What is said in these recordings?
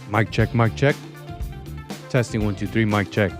Mic check, mic check. Testing 1, 2, 3, mic check.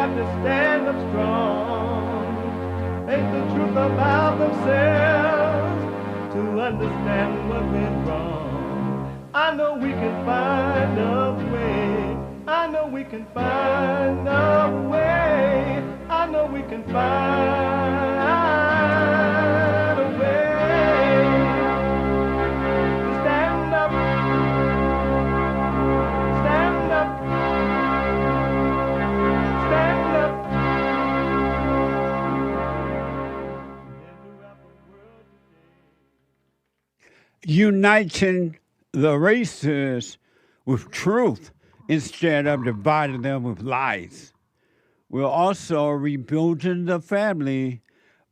have to stand up strong, face the truth about themselves, to understand what went wrong. I know we can find a way. I know we can find a way. I know we can find a way to stand up, stand up, stand up. Uniting the races with truth instead of dividing them with lies. We're also rebuilding the family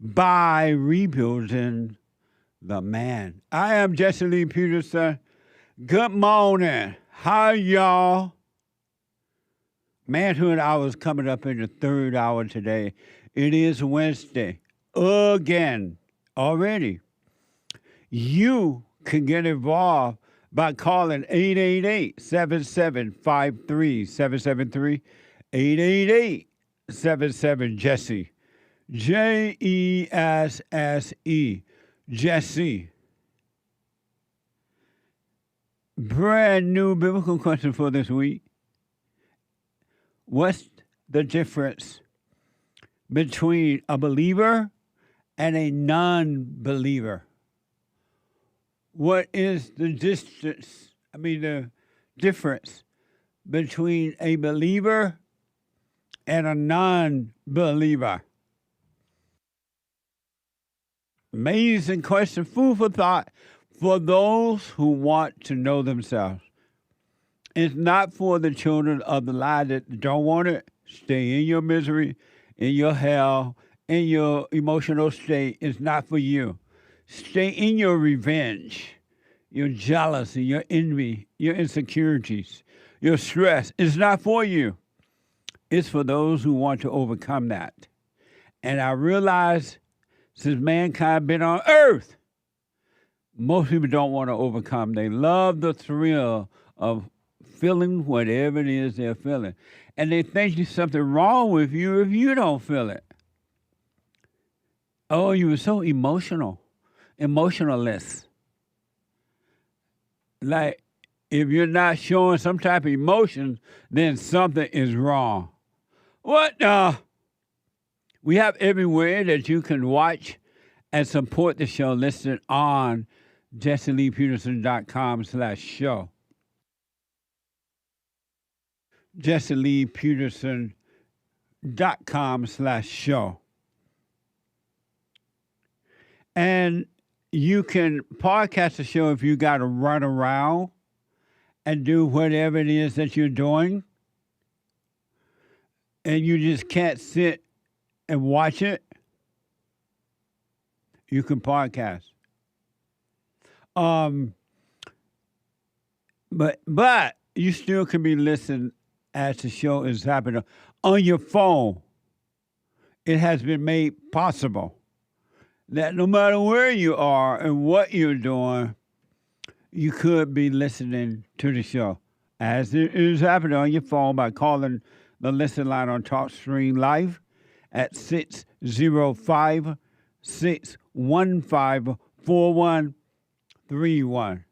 by rebuilding the man. I am Jesse Lee Peterson. Good morning. How y'all? Manhood Hour is coming up in the third hour today. It is Wednesday. Again. Already. You can get involved by calling 888-7753-773, 888-77-JESSE, Jesse, Jesse. Brand new biblical question for this week. What's the difference between a believer and a non-believer? What is the the difference between a believer and a non-believer? Amazing question, food for thought for those who want to know themselves. It's not for the children of the lie that don't want it. Stay in your misery, in your hell, in your emotional state. It's not for you. Stay in your revenge, your jealousy, your envy, your insecurities, your stress. It's not for you. It's for those who want to overcome that. And I realize since mankind been on earth, most people don't want to overcome. They love the thrill of feeling whatever it is they're feeling. And they think there's something wrong with you if you don't feel it. Oh, you were so emotionless. Like, if you're not showing some type of emotion, then something is wrong. What the? We have everywhere that you can watch and support the show listed on JesseLeePeterson.com/show. JesseLeePeterson.com/show. And you can podcast the show if you got to run around and do whatever it is that you're doing, and you just can't sit and watch it. You can podcast. But you still can be listening as the show is happening on your phone. It has been made possible that no matter where you are and what you're doing, you could be listening to the show as it is happening on your phone by calling the listen line on TalkStream Live at 605-615-4131.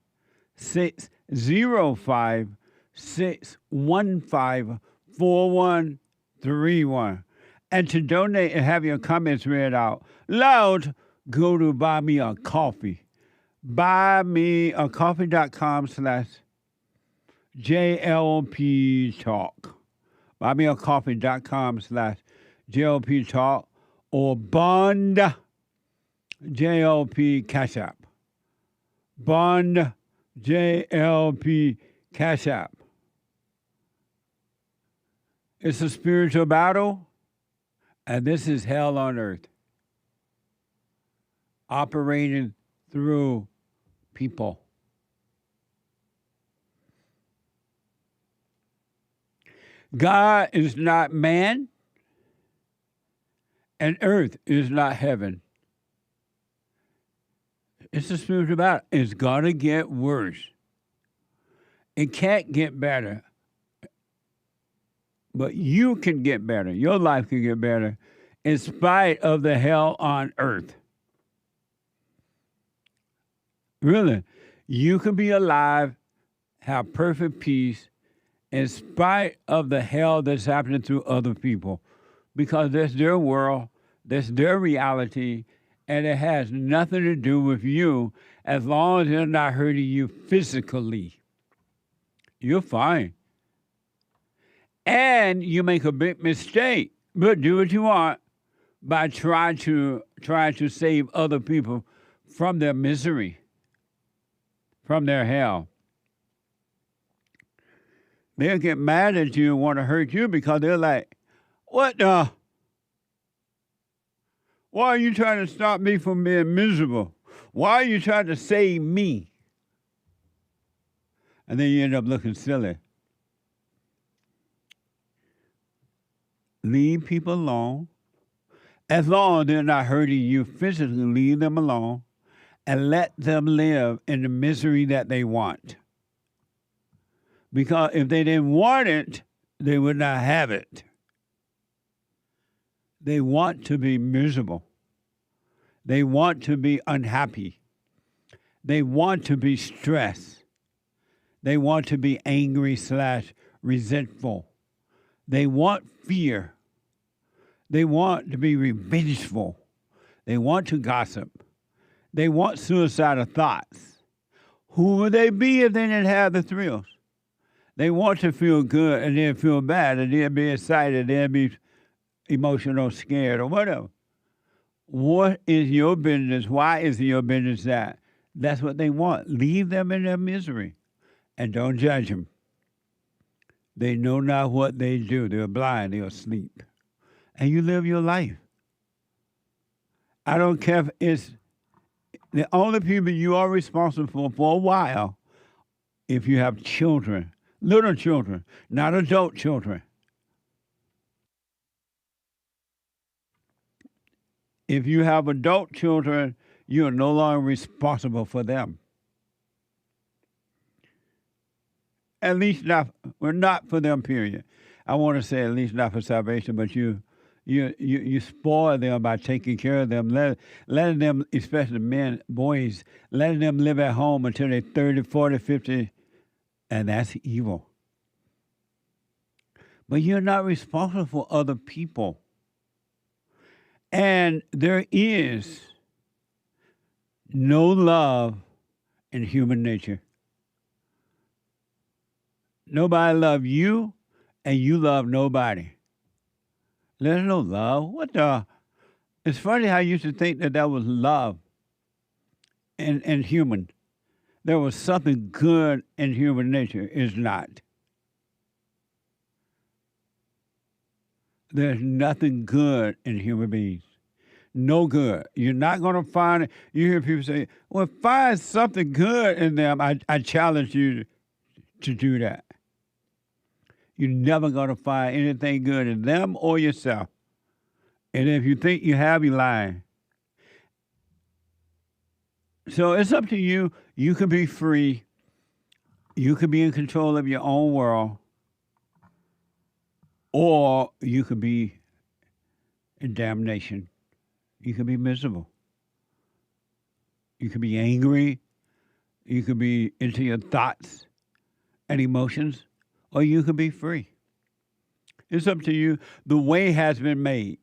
605-615-4131. And to donate and have your comments read out loud, go to Buy Me a Coffee. BuyMeACoffee.com/JLP Talk. BuyMeACoffee.com/JLP Talk or Bond JLP Cash App. Bond JLP Cash App. It's a spiritual battle, and this is hell on earth. Operating through people. God is not man, and earth is not heaven. It's a spiritual battle. It's going to get worse. It can't get better. But you can get better. Your life can get better in spite of the hell on earth. Really. You can be alive, have perfect peace, in spite of the hell that's happening to other people. Because that's their world, that's their reality, and it has nothing to do with you as long as they're not hurting you physically. You're fine. And you make a big mistake, but do what you want by trying to save other people from their misery, from their hell. They'll get mad at you and want to hurt you because they're like, what the? Why are you trying to stop me from being miserable? Why are you trying to save me? And then you end up looking silly. Leave people alone. As long as they're not hurting you physically, leave them alone and let them live in the misery that they want. Because if they didn't want it, they would not have it. They want to be miserable. They want to be unhappy. They want to be stressed. They want to be angry / resentful. They want fear. They want to be revengeful. They want to gossip. They want suicidal thoughts. Who would they be if they didn't have the thrills? They want to feel good and then feel bad and then be excited, then be emotional, scared, or whatever. What is your business? Why is it your business that? That's what they want. Leave them in their misery and don't judge them. They know not what they do. They're blind. They're asleep. And you live your life. I don't care if it's the only people you are responsible for a while if you have children, little children, not adult children. If you have adult children, you are no longer responsible for them. At least not, well, not for them, period. I want to say at least not for salvation, but you spoil them by taking care of them, letting them, especially men, boys, letting them live at home until they're 30, 40, 50, and that's evil. But you're not responsible for other people. And there is no love in human nature. Nobody loves you, and you love nobody. There's no love. What the? It's funny how you used to think that was love and human. There was something good in human nature. It's not. There's nothing good in human beings. No good. You're not going to find it. You hear people say, well, find something good in them. I challenge you to do that. You're never going to find anything good in them or yourself. And if you think you have, you're lying. So it's up to you. You can be free. You can be in control of your own world. Or you could be in damnation. You could be miserable. You could be angry. You could be into your thoughts and emotions. Or you could be free. It's up to you. The way has been made.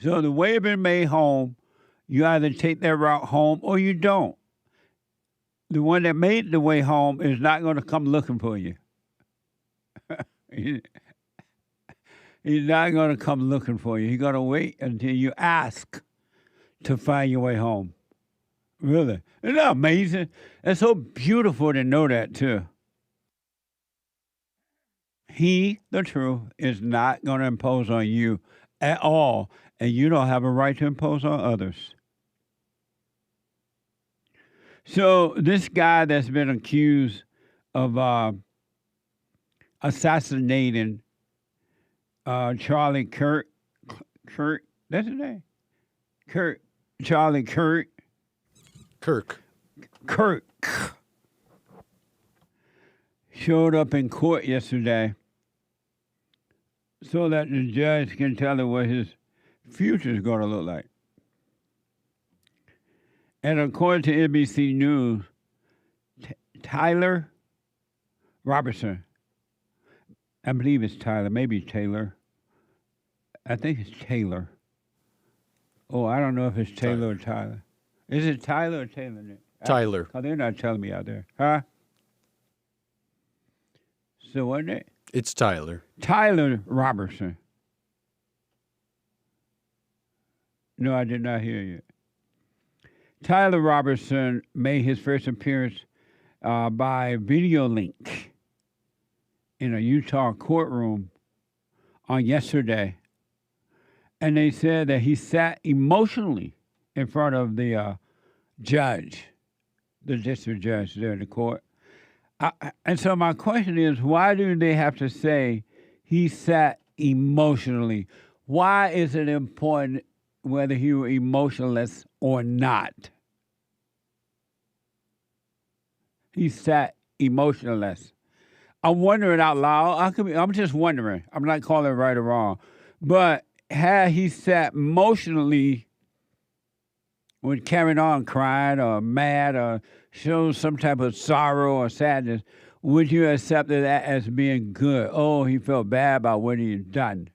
So the way has been made home. You either take that route home or you don't. The one that made the way home is not going to come looking for you. He's not going to come looking for you. He's going to wait until you ask to find your way home. Really. Isn't that amazing? It's so beautiful to know that, too. He, the truth, is not going to impose on you at all, and you don't have a right to impose on others. So this guy that's been accused of assassinating Charlie Kirk, that's his name? Charlie Kirk. Showed up in court yesterday so that the judge can tell him what his future is going to look like. And according to NBC News, Tyler Robertson, I believe it's Tyler, maybe Taylor. I think it's Taylor. Oh, I don't know if it's Taylor or Tyler. Is it Tyler or Taylor? Tyler. Oh, they're not telling me out there. Huh? So wasn't it? It's Tyler. Tyler Robertson. No, I did not hear you. Tyler Robertson made his first appearance by video link in a Utah courtroom on yesterday. And they said that he sat emotionally in front of the judge, the district judge there in the court. And so my question is, why do they have to say he sat emotionally? Why is it important whether he was emotionless or not? He sat emotionless. I'm wondering out loud. I'm just wondering. I'm not calling it right or wrong. But had he sat emotionally when carrying on crying or mad or showed some type of sorrow or sadness, would you accept that as being good? Oh, he felt bad about what he had done.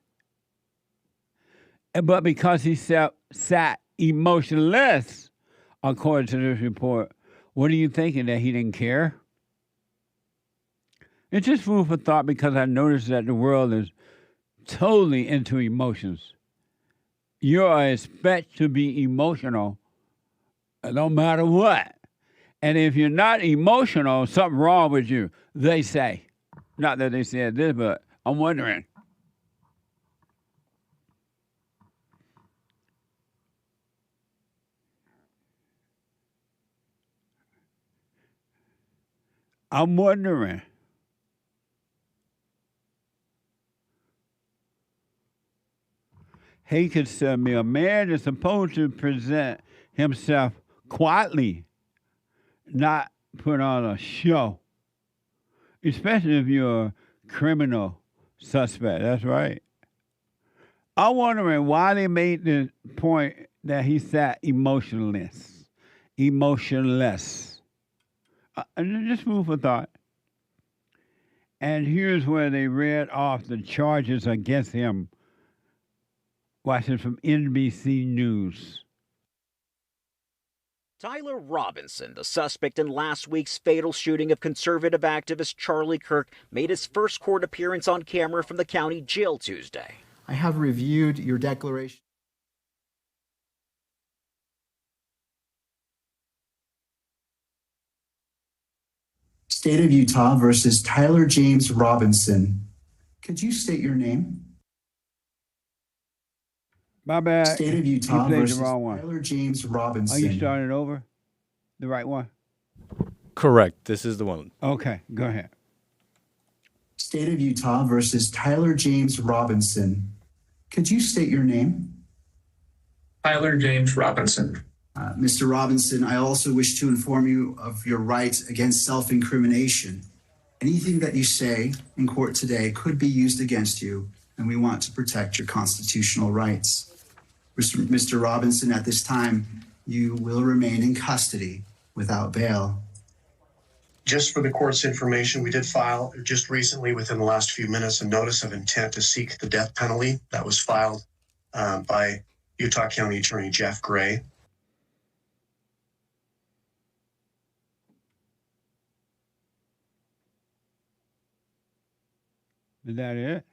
But because he sat emotionless, according to this report, what are you thinking, that he didn't care? It's just food for thought, because I noticed that the world is totally into emotions. You are expected to be emotional no matter what. And if you're not emotional, something wrong with you, they say. Not that they said this, but I'm wondering. I'm wondering. Hake has said me, a man is supposed to present himself quietly, not put on a show, especially if you're a criminal suspect. That's right. I'm wondering why they made the point that he sat emotionless. Emotionless. Just food for thought. And here's where they read off the charges against him. Watching from NBC News. Tyler Robinson, the suspect in last week's fatal shooting of conservative activist Charlie Kirk, made his first court appearance on camera from the county jail Tuesday. I have reviewed your declaration. State of Utah versus Tyler James Robinson. Could you state your name? My bad. State of Utah versus the wrong one. Tyler James Robinson. Are you starting over? The right one? Correct. This is the one. Okay, go ahead. State of Utah versus Tyler James Robinson. Could you state your name? Tyler James Robinson. Mr. Robinson, I also wish to inform you of your right against self-incrimination. Anything that you say in court today could be used against you, and we want to protect your constitutional rights. Mr. Robinson, at this time, you will remain in custody without bail. Just for the court's information, we did file just recently, within the last few minutes, a notice of intent to seek the death penalty that was filed by Utah County Attorney Jeff Gray. Is that it?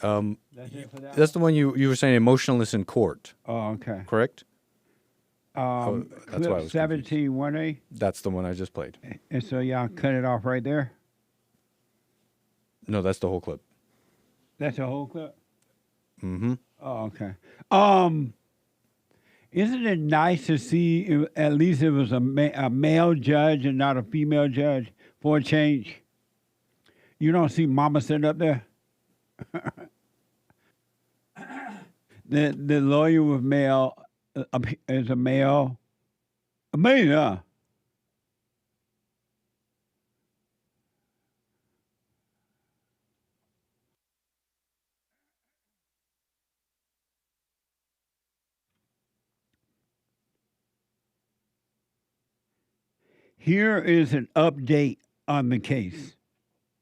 That's it for that? That's the one you were saying, emotionless in court. Oh, okay. Correct? That's why I was 17-1A. That's the one I just played. And so y'all cut it off right there? No, that's the whole clip. That's a whole clip? Mm-hmm. Oh, okay. Isn't it nice to see at least it was a male judge and not a female judge for a change? You don't see Mama sitting up there? The lawyer with male is a male. Amazing, huh? Here is an update on the case.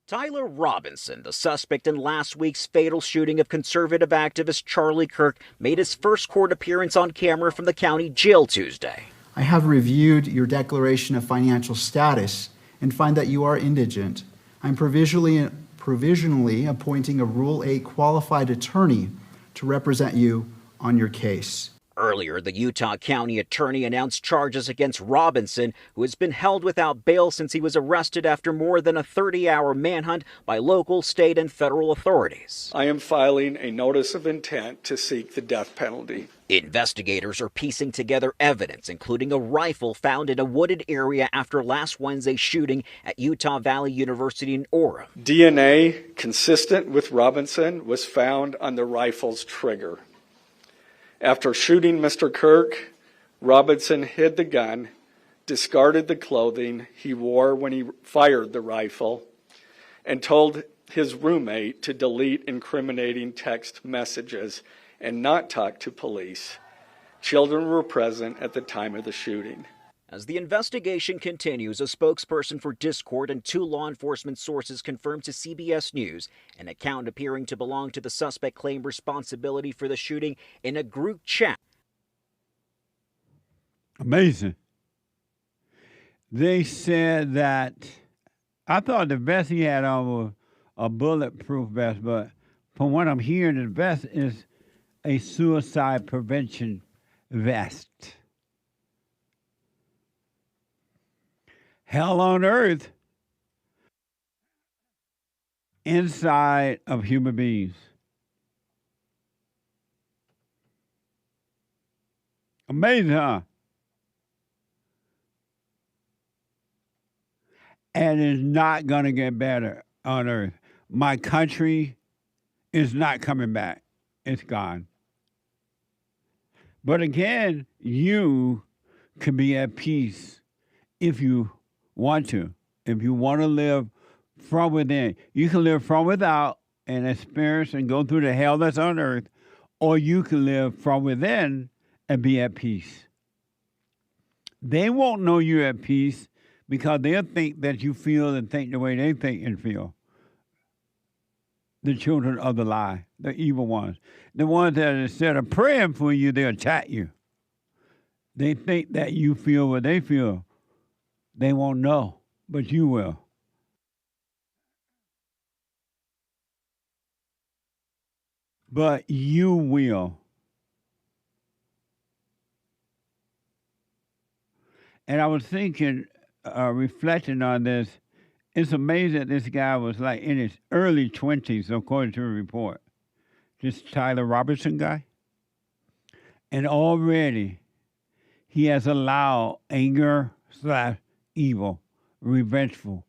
Tyler Robinson, the suspect in last week's fatal shooting of conservative activist Charlie Kirk, made his first court appearance on camera from the county jail Tuesday. I have reviewed your declaration of financial status and find that you are indigent. I'm provisionally appointing a Rule 8 qualified attorney to represent you on your case. Earlier, the Utah County Attorney announced charges against Robinson, who has been held without bail since he was arrested after more than a 30-hour manhunt by local, state, and federal authorities. I am filing a notice of intent to seek the death penalty. Investigators are piecing together evidence, including a rifle found in a wooded area after last Wednesday's shooting at Utah Valley University in Aurora. DNA consistent with Robinson was found on the rifle's trigger. After shooting Mr. Kirk, Robinson hid the gun, discarded the clothing he wore when he fired the rifle, and told his roommate to delete incriminating text messages and not talk to police. Children were present at the time of the shooting. As the investigation continues, a spokesperson for Discord and two law enforcement sources confirmed to CBS News an account appearing to belong to the suspect claimed responsibility for the shooting in a group chat. Amazing. They said that, I thought the vest he had on was a bulletproof vest, but from what I'm hearing, the vest is a suicide prevention vest. Hell on earth inside of human beings. Amazing, huh? And it's not going to get better on earth. My country is not coming back. It's gone. But again, you can be at peace if you want to. If you want to live from within, you can live from without and experience and go through the hell that's on earth, or you can live from within and be at peace. They won't know you're at peace because they'll think that you feel and think the way they think and feel. The children of the lie, the evil ones. The ones that instead of praying for you, they'll attack you. They think that you feel what they feel. They won't know, but you will. But you will. And I was thinking, reflecting on this, it's amazing that this guy was like in his early 20s, according to a report. This Tyler Robinson guy. And already he has allowed anger / evil, revengeful,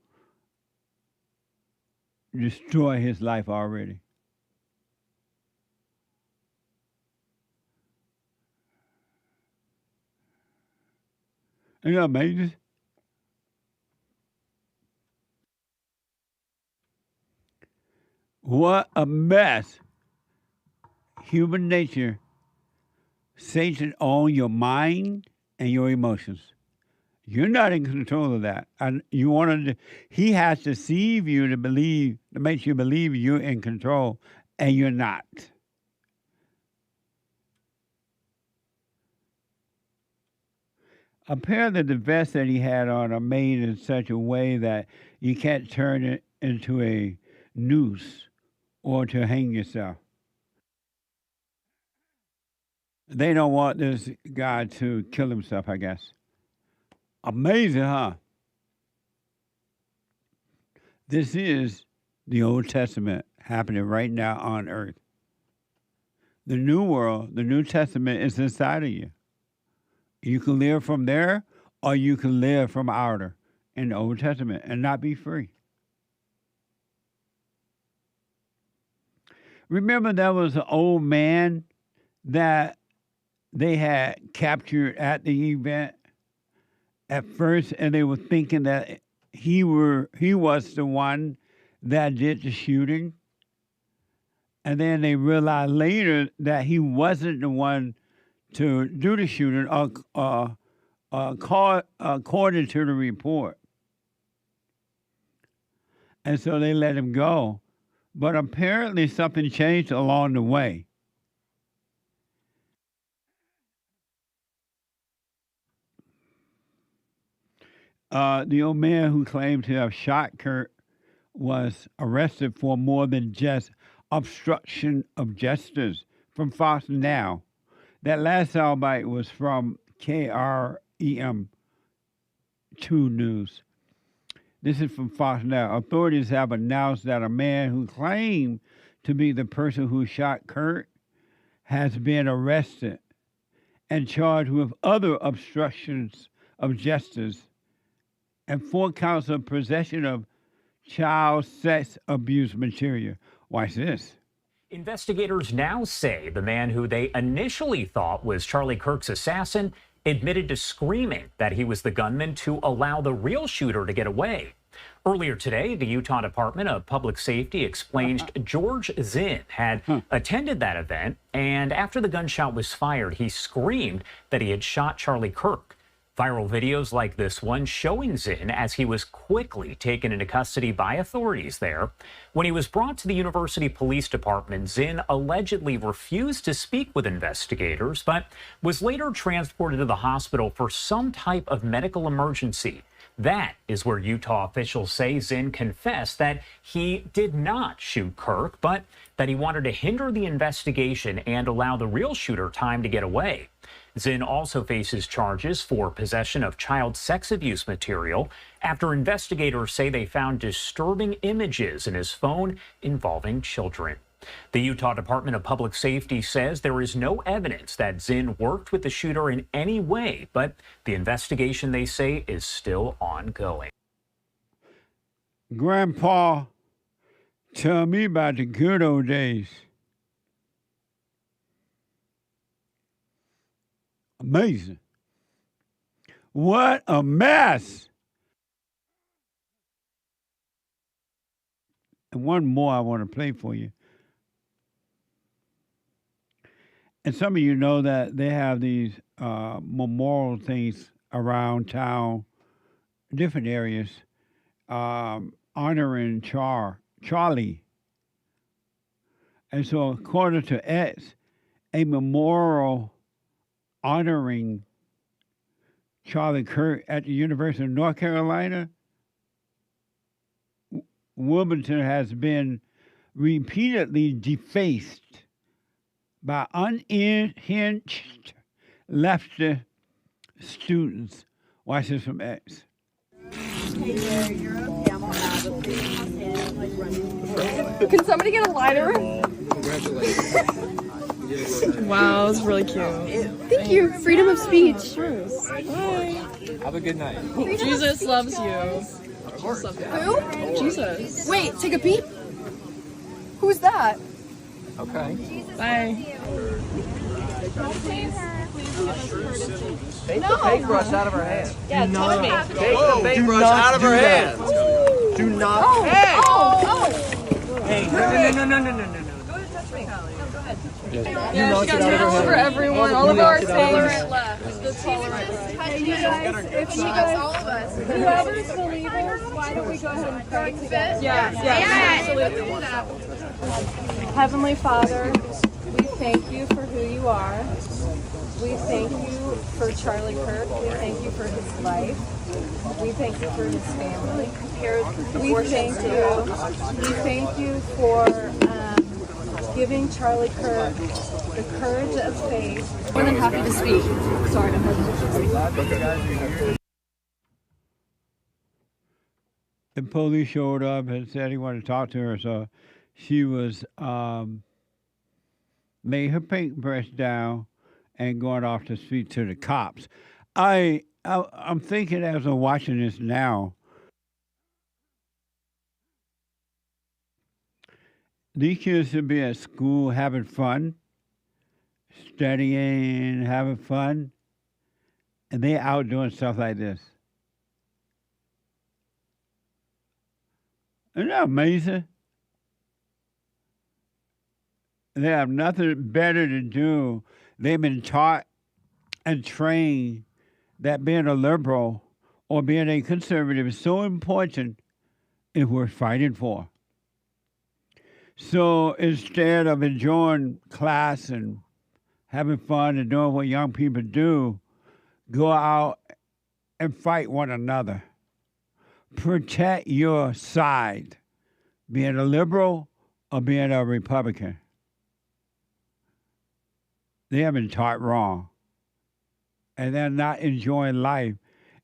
destroy his life already. Isn't that amazing? What a mess. Human nature, Satan owns your mind and your emotions. You're not in control of that. And you want to, he has to deceive you to believe, to make you believe you're in control, and you're not. Apparently the vest that he had on are made in such a way that you can't turn it into a noose or to hang yourself. They don't want this guy to kill himself, I guess. Amazing, huh? This is the Old Testament happening right now on earth. The New World, the New Testament is inside of you. You can live from there, or you can live from outer in the Old Testament and not be free. Remember there was an old man that they had captured at the event at first, and they were thinking that he was the one that did the shooting. And then they realized later that he wasn't the one to do the shooting. according to the report. And so they let him go. But apparently something changed along the way. The old man who claimed to have shot Kirk was arrested for more than just obstruction of justice from Fox Now. That last soundbite was from KREM 2 News. This is from Fox Now. Authorities have announced that a man who claimed to be the person who shot Kirk has been arrested and charged with other obstructions of justice and 4 counts of possession of child sex abuse material. Watch this. Investigators now say the man who they initially thought was Charlie Kirk's assassin admitted to screaming that he was the gunman to allow the real shooter to get away. Earlier today, the Utah Department of Public Safety explained George Zinn had attended that event, and after the gunshot was fired, he screamed that he had shot Charlie Kirk. Viral videos like this one showing Zinn as he was quickly taken into custody by authorities there. When he was brought to the University Police Department, Zinn allegedly refused to speak with investigators, but was later transported to the hospital for some type of medical emergency. That is where Utah officials say Zinn confessed that he did not shoot Kirk, but that he wanted to hinder the investigation and allow the real shooter time to get away. Zinn also faces charges for possession of child sex abuse material after investigators say they found disturbing images in his phone involving children. The Utah Department of Public Safety says there is no evidence that Zinn worked with the shooter in any way, but the investigation, they say, is still ongoing. Grandpa, tell me about the good old days. Amazing. What a mess. And one more I want to play for you. And some of you know that they have these memorial things around town, different areas, honoring Charlie. And so according to X, a memorial honoring Charlie Kirk at the University of North Carolina, Wilmington has been repeatedly defaced by unhinged leftist students. Watch this from X. Can somebody get a lighter? Wow, that's really cute. Thank you. Freedom of speech. Bye. Have a good night. Jesus loves you. Who? Jesus. Wait, take a peep. Who's that? Okay. Bye. Take the paintbrush out of her hand. Yeah, tell me. Take the paintbrush out of her hand. Do not. Oh, Hey! oh. Hey, no. Go ahead, touch me. No, go ahead. Yeah, she got touched for everyone. All of our tolerant left. The tolerant left. Hey, you guys, if you guys, all of us, whoever's believers, why don't we go ahead and pray together? Yes, absolutely. Heavenly Father, we thank you for who you are. We thank you for Charlie Kirk. We thank you for his life. We thank you for his family. We thank you for giving Charlie Kirk the courage of faith. More than happy to speak. Sorry, I'm hesitant. The police showed up and said he wanted to talk to her, so she was laid her paintbrush down and going off to speak to the cops. I'm thinking as I'm watching this now, these kids should be at school having fun, studying, having fun, and they out doing stuff like this. Isn't that amazing? They have nothing better to do. They've been taught and trained that being a liberal or being a conservative is so important, it's worth fighting for. So instead of enjoying class and having fun and doing what young people do, go out and fight one another. Protect your side, being a liberal or being a Republican. They have been taught wrong. And they're not enjoying life.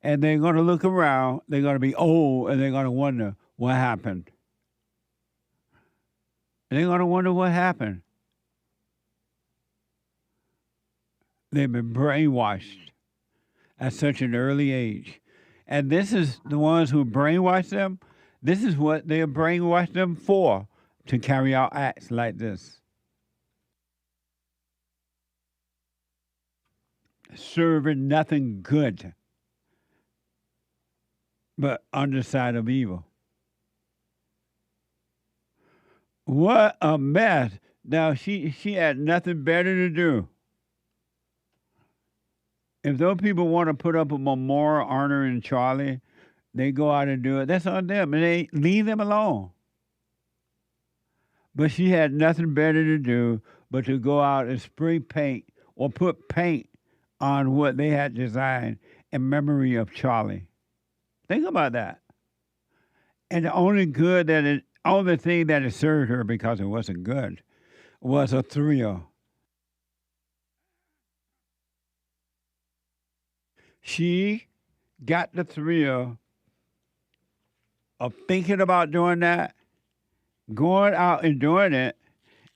And they're going to look around, they're going to be old, and they're going to wonder what happened. They're going to wonder what happened. They've been brainwashed at such an early age. And this is the ones who brainwash them. This is what they brainwash them for, to carry out acts like this. Serving nothing good but underside of evil. What a mess. Now, she had nothing better to do. If those people want to put up a memorial honoring Charlie, they go out and do it. That's on them, and they leave them alone. But she had nothing better to do but to go out and spray paint or put paint on what they had designed in memory of Charlie. Think about that. And the only thing that it served her, because it wasn't good, was a thrill. She got the thrill of thinking about doing that, going out and doing it,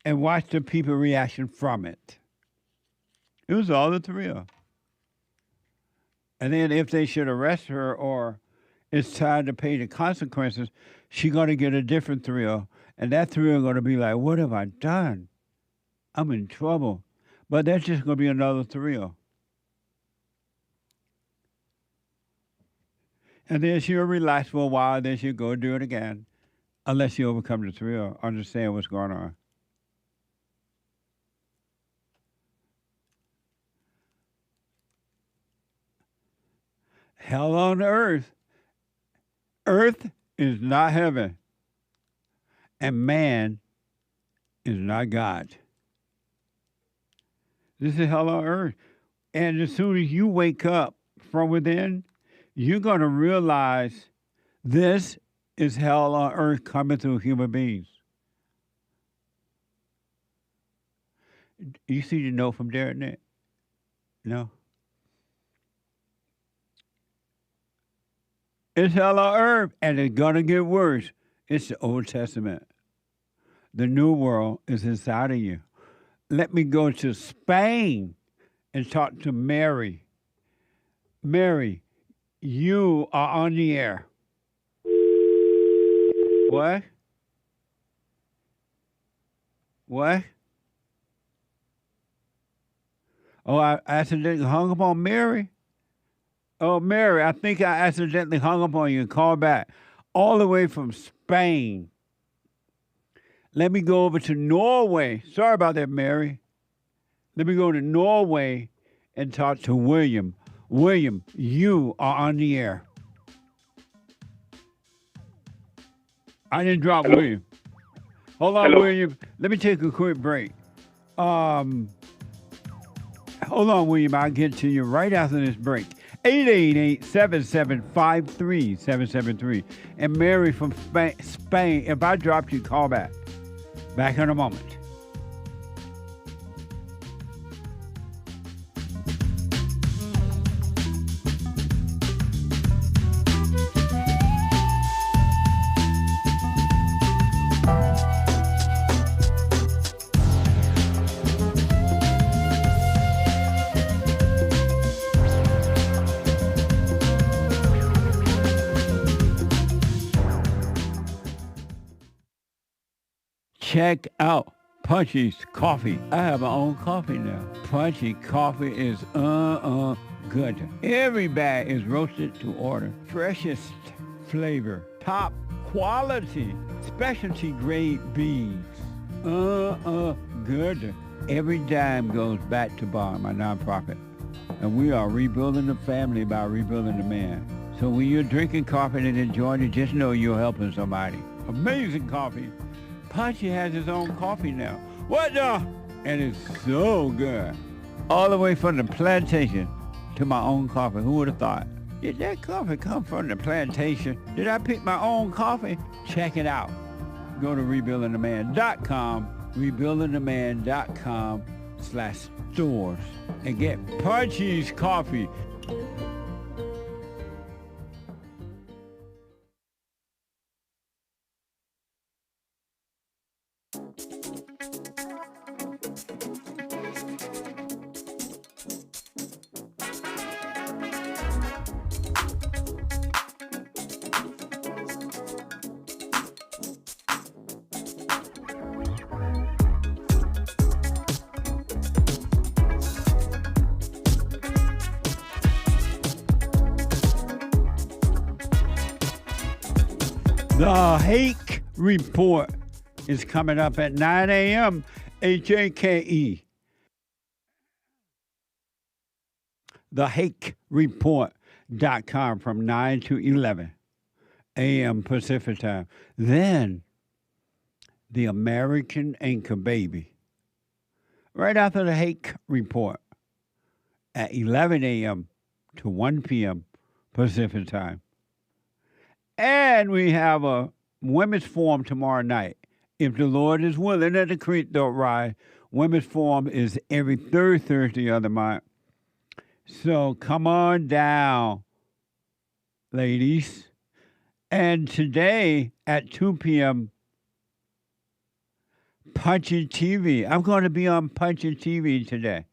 and watch the people's reaction from it. It was all the thrill. And then if they should arrest her or it's time to pay the consequences, she's going to get a different thrill. And that thrill is going to be like, what have I done? I'm in trouble. But that's just going to be another thrill. And then she'll relax for a while, then she'll go do it again, unless she overcomes the thrill, understand what's going on. Hell on earth. Earth is not heaven, and man is not God. This is hell on earth. And as soon as you wake up from within, you're going to realize this is hell on earth coming through human beings. You see the note from Derek Nick? No? It's hell on earth, and it's going to get worse. It's the Old Testament. The New World is inside of you. Let me go to Spain and talk to Mary. Mary, you are on the air. What? What? Oh, I accidentally hung up on Mary? Oh, Mary, I think I accidentally hung up on you. Call back. All the way from Spain. Let me go over to Norway. Sorry about that, Mary. Let me go to Norway and talk to William. William, you are on the air. I didn't drop Hello? William. Hold on, Hello? William. Let me take a quick break. Hold on, William. I'll get to you right after this break. 888-775-3773. And Mary from Spain, if I dropped you, call back. Back in a moment. Check out Punchie's coffee. I have my own coffee now. Punchie coffee is good. Every bag is roasted to order. Freshest flavor. Top quality. Specialty grade beans. Good. Every dime goes back to Bar, my nonprofit. And we are rebuilding the family by rebuilding the man. So when you're drinking coffee and enjoying it, just know you're helping somebody. Amazing coffee. Punchie has his own coffee now. What the? And it's so good. All the way from the plantation to my own coffee. Who would have thought? Did that coffee come from the plantation? Did I pick my own coffee? Check it out. Go to rebuildingtheman.com, rebuildingtheman.com/stores, and get Punchie's coffee. The Hake Report is coming up at 9 a.m. HAKE. TheHakeReport.com from 9 to 11 a.m. Pacific time. Then, the American Anchor Baby. Right after the Hake Report at 11 a.m. to 1 p.m. Pacific time. And we have a women's forum tomorrow night. If the Lord is willing and the creek don't rise, women's forum is every third Thursday of the month. So come on down, ladies. And today at 2 p.m., Punchie TV. I'm going to be on Punchie TV today.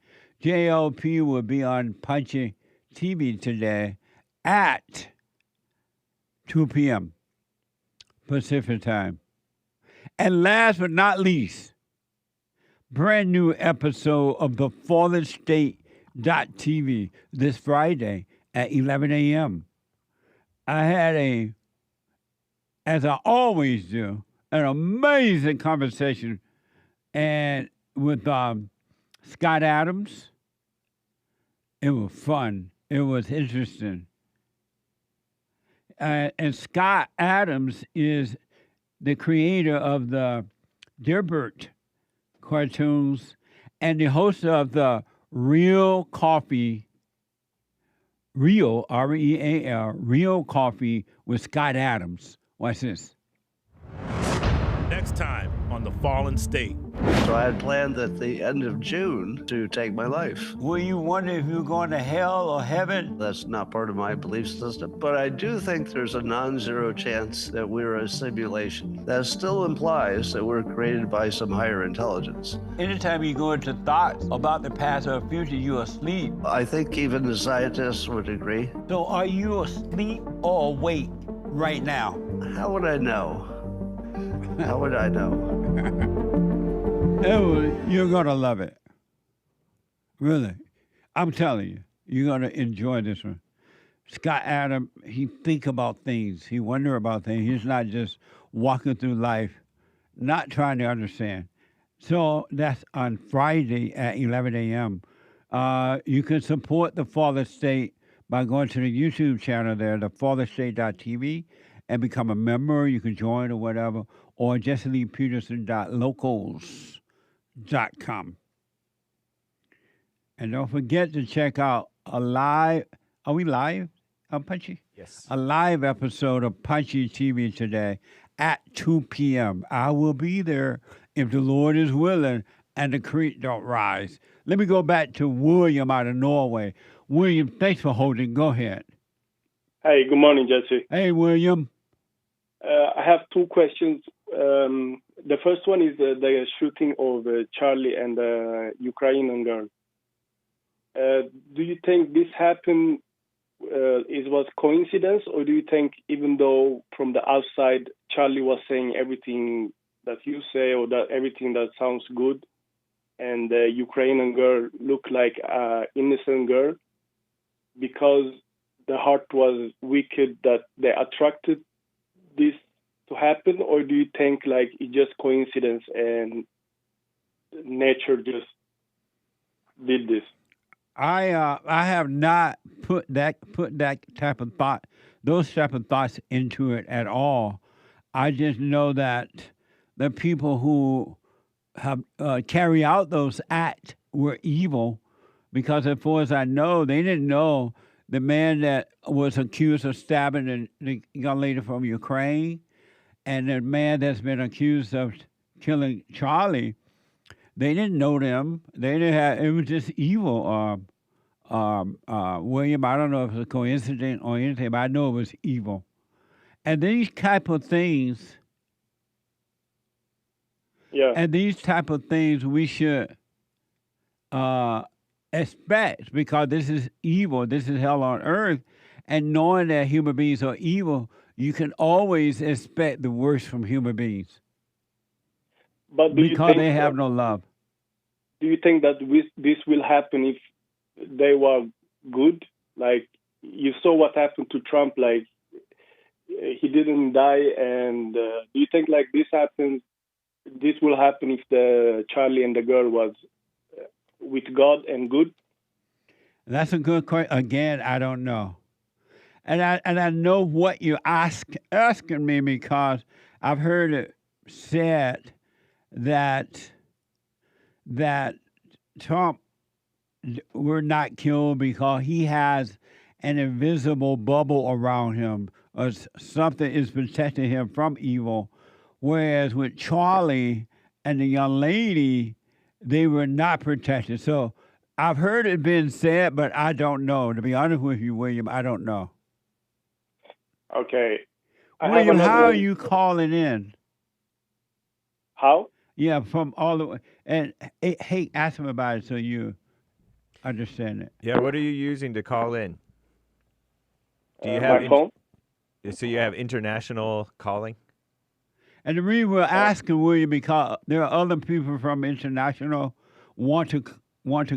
JLP will be on Punchie TV today at 2 p.m. Pacific time. And last but not least, brand new episode of the Fallen State.tv this Friday at 11 a.m. I had as I always do, an amazing conversation and with Scott Adams. It was fun. It was interesting. And Scott Adams is the creator of the Dearbert cartoons and the host of the Real Coffee, Real, R-E-A-L, Real Coffee with Scott Adams. Watch this. Next time on The Fallen State. So I had planned at the end of June to take my life. Were you wondering if you were going to hell or heaven? That's not part of my belief system. But I do think there's a non-zero chance that we're a simulation. That still implies that we're created by some higher intelligence. Anytime you go into thoughts about the past or future, you're asleep. I think even the scientists would agree. So are you asleep or awake right now? How would I know? How would I know? You're going to love it. Really. I'm telling you, you're going to enjoy this one. Scott Adams, he think about things. He wonder about things. He's not just walking through life, not trying to understand. So that's on Friday at 11 a.m. You can support the Fallen State by going to the YouTube channel there, the FallenState.tv, and become a member. You can join or whatever, or JesseLeePeterson.locals.com. And don't forget to check out a live, are we live on Punchie? Yes. A live episode of Punchie TV today at 2 p.m. I will be there if the Lord is willing and the creek don't rise. Let me go back to William out of Norway. William, thanks for holding. Go ahead. Hey, good morning, Jesse. Hey, William. I have two questions. The first one is the shooting of Charlie and the Ukrainian girl. Do you think this happened was coincidence, or do you think even though from the outside Charlie was saying everything that you say or that everything that sounds good, and the Ukrainian girl looked like an innocent girl, because the heart was wicked that they attracted this to happen, or do you think like it's just coincidence and nature just did this? I have not put that type of thought, those type of thoughts into it at all. I just know that the people who have carry out those acts were evil, because as far as I know, they didn't know the man that was accused of stabbing the young lady from Ukraine, and the man that's been accused of killing Charlie. They didn't know them. They didn't have. It was just evil. William, I don't know if it's a coincidence or anything, but I know it was evil. And these type of things. Yeah. And these type of things we should expect, because this is evil. This is hell on earth. And knowing that human beings are evil, you can always expect the worst from human beings. But because they have no love. Do you think that this will happen if they were good? Like, you saw what happened to Trump, like, he didn't die, and do you think like this will happen if the Charlie and the girl was with God and good? That's a good question. Again, I don't know. And I know what you're asking me, because I've heard it said that Trump were not killed because he has an invisible bubble around him, or something is protecting him from evil. Whereas with Charlie and the young lady, they were not protected. So I've heard it been said, but I don't know. To be honest with you, William, I don't know. Okay. William, how are you calling in? How? Yeah, from all the way. And hey, ask him about it so you understand it. Yeah, what are you using to call in? Do you my phone? So you have international calling? And the reason we're asking, William, because there are other people from international want to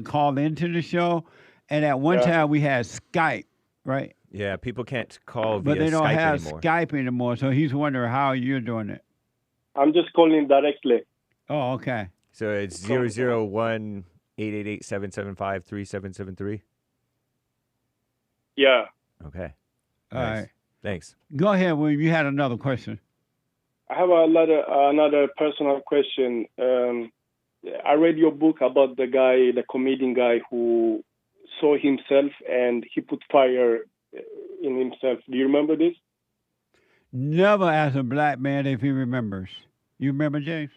call into the show, and at one time we had Skype, right? Yeah, people can't call via but they don't Skype have anymore. Skype anymore. So he's wondering how you're doing it. I'm just calling directly. Oh, okay. So it's 001-888-775-3773? Yeah. Okay. All right. Thanks. Go ahead, William. You had another question. I have another personal question. I read your book about the comedian guy who saw himself and he put fire in himself. Do you remember this? Never ask a black man if he remembers. You remember, James?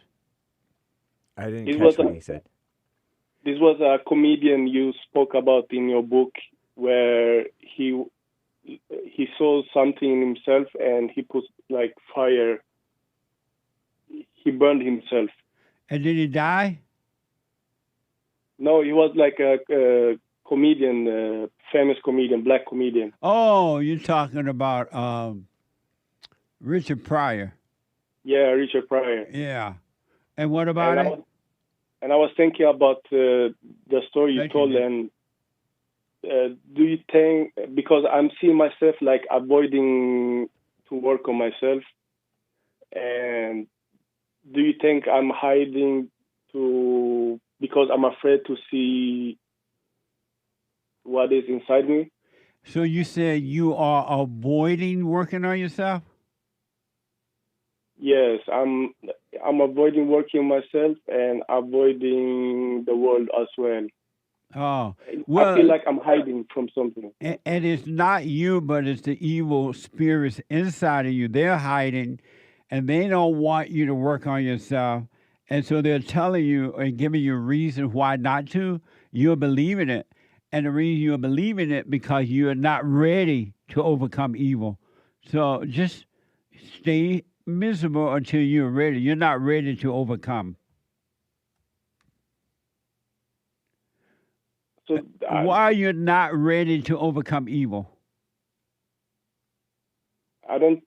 I didn't catch what he said. This was a comedian you spoke about in your book, where he saw something in himself and he put like fire. He burned himself. And did he die? No, he was like a comedian, famous comedian, black comedian. Oh, you're talking about Richard Pryor. Yeah, Richard Pryor. Yeah. And what about it? I was thinking about the story you told, and do you think, because I'm seeing myself like avoiding to work on myself, and do you think I'm hiding because I'm afraid to see what is inside me? So you said you are avoiding working on yourself? Yes, I'm avoiding working on myself and avoiding the world as well. Oh, well, I feel like I'm hiding from something. And it's not you, but it's the evil spirits inside of you. They're hiding, and they don't want you to work on yourself. And so they're telling you and giving you a reason why not to. You're believing it. And the reason you're believing it because you're not ready to overcome evil. So just stay miserable until you're ready. You're not ready to overcome. So why are you not ready to overcome evil? I don't.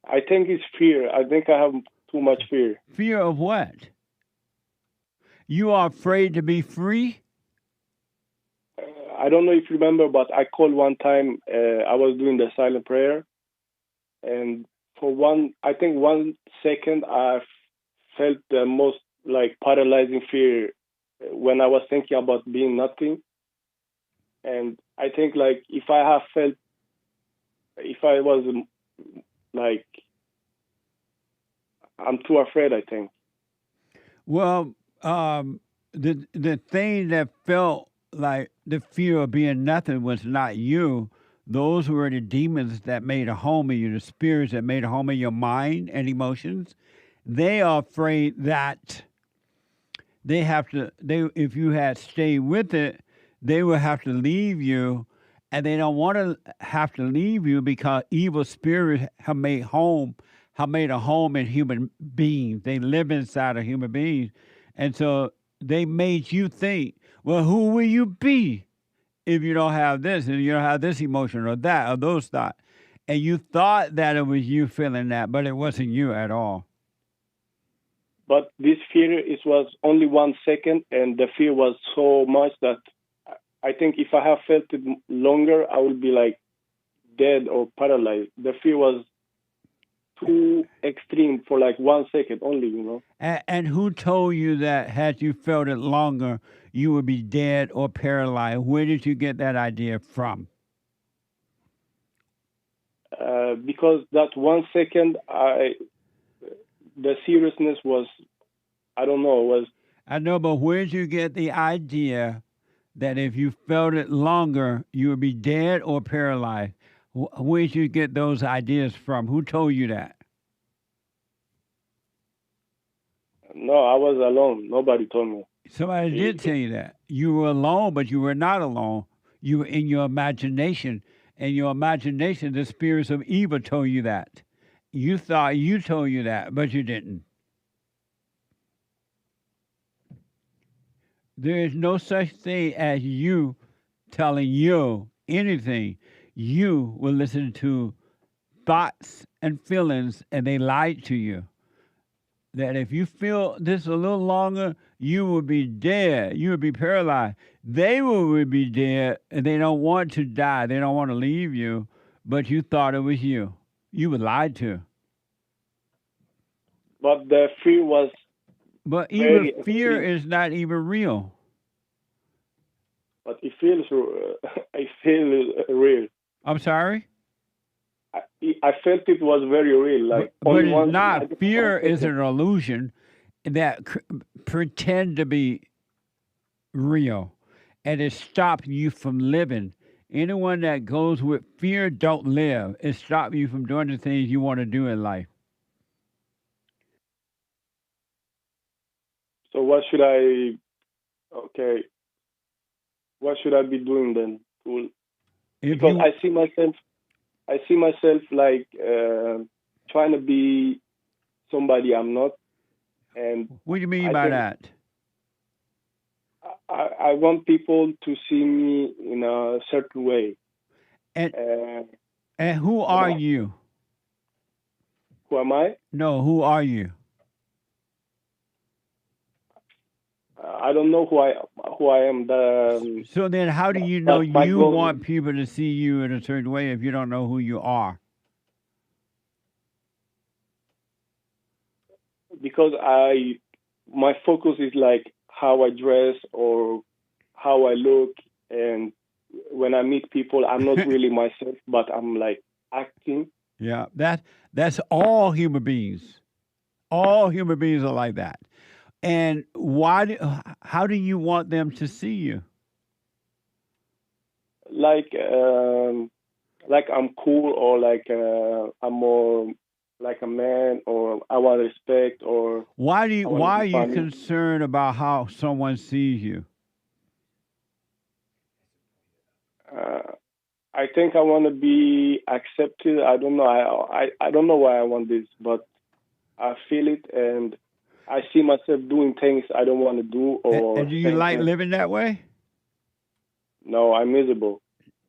I think it's fear. I think I have too much fear. Fear of what? You are afraid to be free? I don't know if you remember, but I called one time. I was doing the silent prayer, and for 1 second, I felt the most like paralyzing fear when I was thinking about being nothing. And I think like if I was like, I'm too afraid, I think. Well, the thing that felt like the fear of being nothing was not you. Those were the demons that made a home in you, the spirits that made a home in your mind and emotions. They are afraid that if you had stayed with it, they will have to leave you, and they don't want to have to leave you because evil spirits have made a home in human beings. They live inside of human beings. And so they made you think, well, who will you be if you don't have this, and you don't have this emotion or that or those thoughts? And you thought that it was you feeling that, but it wasn't you at all. But this fear, it was only 1 second, and the fear was so much that I think if I have felt it longer, I would be like dead or paralyzed. The fear was too extreme for like 1 second only, you know. And who told you that had you felt it longer, you would be dead or paralyzed? Where did you get that idea from? Because that 1 second, the seriousness was, I don't know, I know, but where did you get the idea that if you felt it longer, you would be dead or paralyzed? Where did you get those ideas from? Who told you that? No, I was alone. Nobody told me. Somebody did tell you that. You were alone, but you were not alone. You were in your imagination. In your imagination, the spirits of evil told you that. You thought you told you that, but you didn't. There is no such thing as you telling you anything. You will listen to thoughts and feelings, and they lie to you. That if you feel this a little longer, you will be dead. You will be paralyzed. They will be dead, and they don't want to die. They don't want to leave you, but you thought it was you. You were lied to. But the fear was. But even fear is not even real. But it feels. I feel real. I'm sorry? I felt it was very real. Like, but it's not. Fear is an illusion that pretend to be real, and it stops you from living. Anyone that goes with fear don't live. It stops you from doing the things you want to do in life. So what should I? Okay. What should I be doing then? Because I see myself like trying to be somebody I'm not. And what do you mean by that? I want people to see me in a certain way. And who are you? Who am I? No, who are you? I don't know who I am. So then how do you know you want people to see you in a certain way if you don't know who you are? Because my focus is like how I dress or how I look, and when I meet people, I'm not really myself, but I'm like acting. Yeah, that's all human beings. All human beings are like that. And how do you want them to see you? Like I'm cool, or like I'm more like a man, or I want respect, or why are you concerned about how someone sees you? I think I want to be accepted. I don't know. I don't know why I want this, but I feel it, and I see myself doing things I don't want to do. And do you like living that way? No, I'm miserable.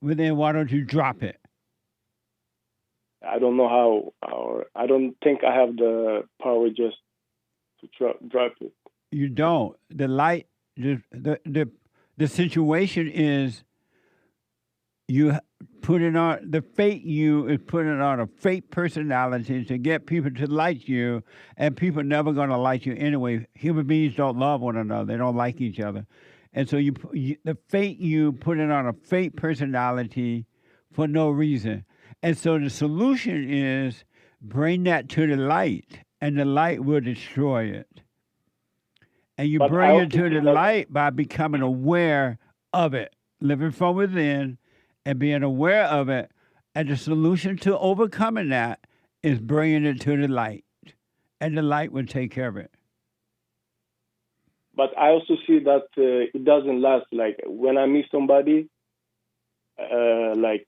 Well, then why don't you drop it? I don't know how, or I don't think I have the power just to drop it. You don't. The situation is you put it on, the fake you is putting on a fake personality to get people to like you, and people never going to like you anyway. Human beings don't love one another. They don't like each other. And so the fake you put it on a fake personality for no reason. And so the solution is bring that to the light, and the light will destroy it. And you bring it to the light by becoming aware of it, living from within and being aware of it. And the solution to overcoming that is bringing it to the light, and the light will take care of it. But I also see that it doesn't last. Like when I meet somebody, like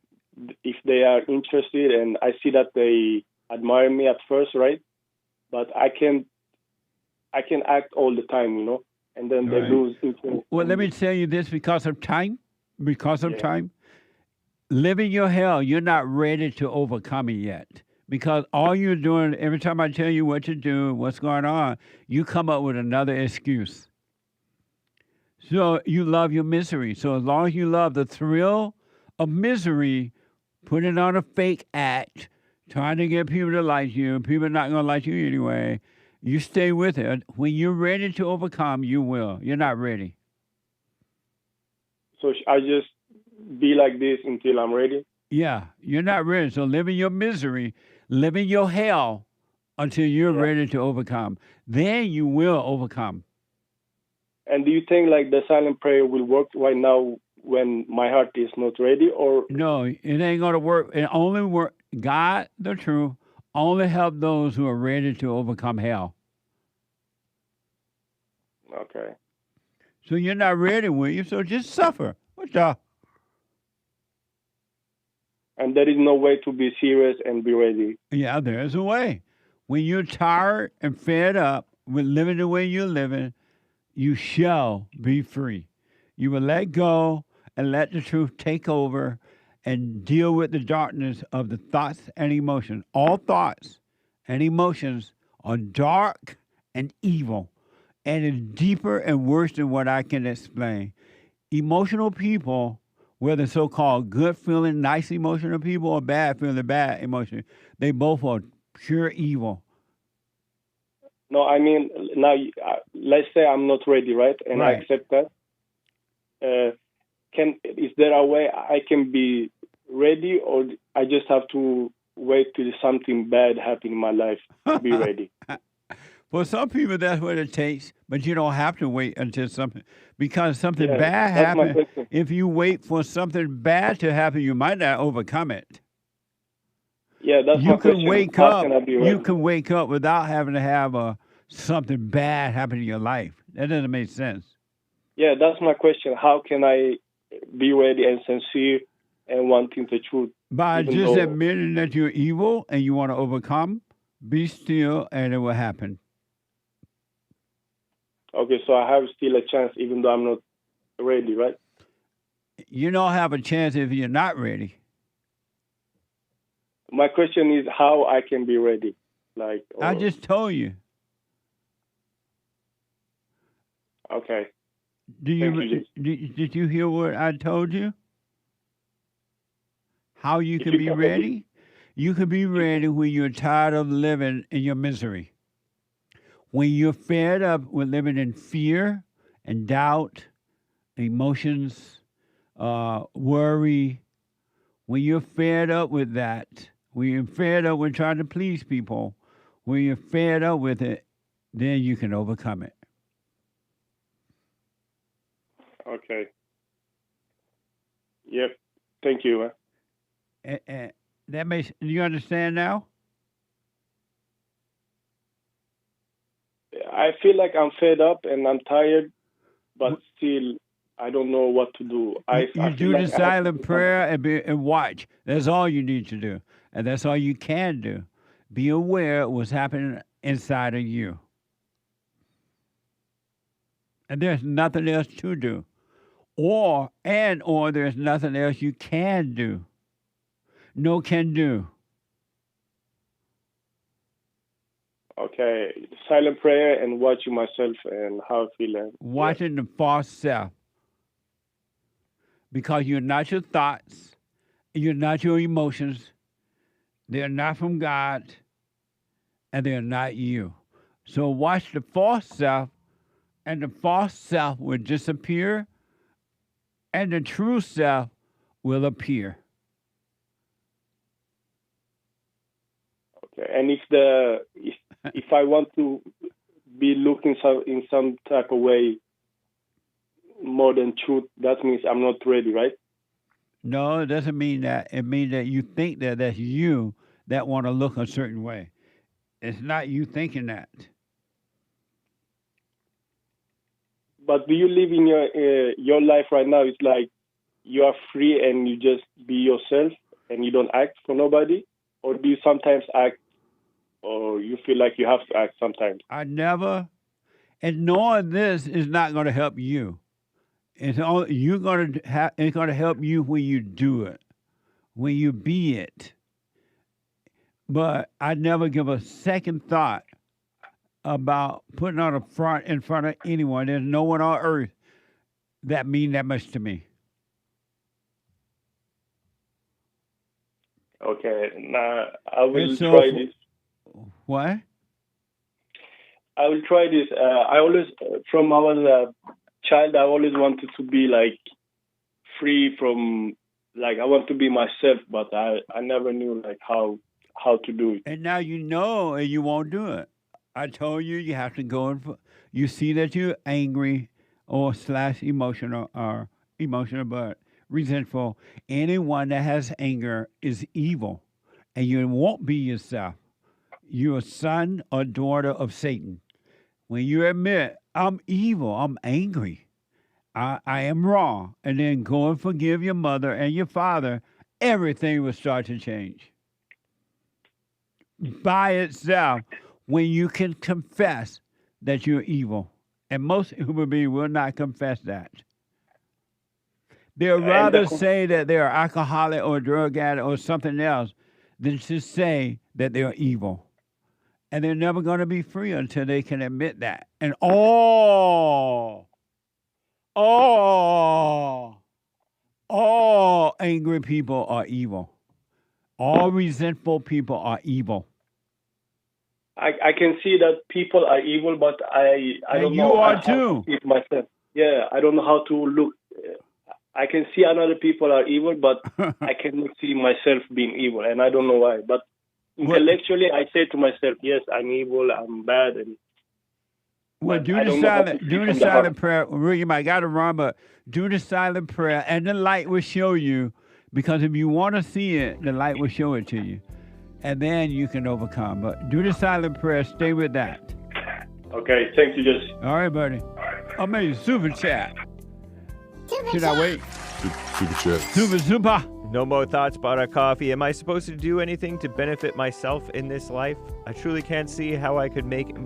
if they are interested and I see that they admire me at first, right? But I can act all the time, you know, and then they lose interest. Well, let me tell you this, because of time, living your hell, you're not ready to overcome it yet. Because all you're doing, every time I tell you what to do, what's going on, you come up with another excuse. So you love your misery. So as long as you love the thrill of misery, put it on a fake act, trying to get people to like you, people are not going to like you anyway, you stay with it. When you're ready to overcome, you will. You're not ready. So I just be like this until I'm ready? Yeah, you're not ready. So live in your misery, live in your hell until you're ready to overcome. Then you will overcome. And do you think like the silent prayer will work right now when my heart is not ready? Or no, it ain't going to work. It only work. God, the truth, only help those who are ready to overcome hell. Okay. So you're not ready, William, so just suffer. What the? And there is no way to be serious and be ready. Yeah, there's a way. When you're tired and fed up with living the way you're living, you shall be free. You will let go and let the truth take over and deal with the darkness of the thoughts and emotions. All thoughts and emotions are dark and evil, and is deeper and worse than what I can explain. Emotional people, whether so-called good-feeling, nice emotional people or bad-feeling, bad emotion, they both are pure evil. No, I mean, now, let's say I'm not ready, right? And I accept that. Is there a way I can be ready, or I just have to wait till something bad happens in my life to be ready? For some people, that's what it takes, but you don't have to wait until something bad happens. If you wait for something bad to happen, you might not overcome it. Yeah, that's you my can question. wake How up. can I be ready? You can wake up without having to have something bad happen in your life. That doesn't make sense. Yeah, that's my question. How can I be ready and sincere and wanting the truth? By just admitting that you're evil and you want to overcome, be still and it will happen. Okay, so I have still a chance even though I'm not ready, right? You don't have a chance if you're not ready. My question is how I can be ready. I just told you. Okay. Did you hear what I told you? How you can be ready? You can be ready when you're tired of living in your misery. When you're fed up with living in fear and doubt, emotions, worry, when you're fed up with that, when you're fed up with trying to please people, when you're fed up with it, then you can overcome it. Okay. Yep. Thank you. That makes. Do you understand now? I feel like I'm fed up and I'm tired, but still I don't know what to do. You do the silent prayer and watch. That's all you need to do, and that's all you can do. Be aware of what's happening inside of you, and there's nothing else to do. Or there's nothing else you can do. No can do. Okay. Silent prayer and watching myself and how I feel. Watching the false self. Because you're not your thoughts. You're not your emotions. They're not from God. And they're not you. So watch the false self, and the false self will disappear and the true self will appear. Okay. And if I want to be looking in some type of way more than truth, that means I'm not ready, right? No, it doesn't mean that. It means that you think that that's you that want to look a certain way. It's not you thinking that. But do you live in your life right now? It's like you are free and you just be yourself and you don't act for nobody? Or do you sometimes act, or you feel like you have to act sometimes? I never, and knowing this is not going to help you. It's only, it's going to help you when you do it, when you be it. But I never give a second thought about putting on a front in front of anyone. There's no one on earth that mean that much to me. Okay, now I will so try this. What? I will try this. I always, from I was a child, I always wanted to be like free from, like I want to be myself, but I never knew like how to do it. And now you know, and you won't do it. I told you you have to go and you see that you're angry or / emotional but resentful. Anyone that has anger is evil, and you won't be yourself. You're a son or daughter of Satan. When you admit, I'm evil, I'm angry, I am wrong, and then go and forgive your mother and your father, everything will start to change. By itself, when you can confess that you're evil. And most human beings will not confess that. They'll rather say that they're alcoholic or drug addict or something else than to say that they're evil. And they're never going to be free until they can admit that. And all angry people are evil. All resentful people are evil. I can see that people are evil, but I don't know how to see it myself. Yeah, I don't know how to look. I can see other people are evil, but I cannot see myself being evil, and I don't know why. But intellectually, I say to myself, yes, I'm evil, I'm bad. And well, do the silent prayer. You might got to run, but do the silent prayer, and the light will show you, because if you want to see it, the light will show it to you. And then you can overcome. But do the silent prayer. Stay with that. Okay. Thank you, Jesse. All right, buddy. Amazing. Super chat. Should I wait? Super chat. Super. No more thoughts about our coffee. Am I supposed to do anything to benefit myself in this life? I truly can't see how I could make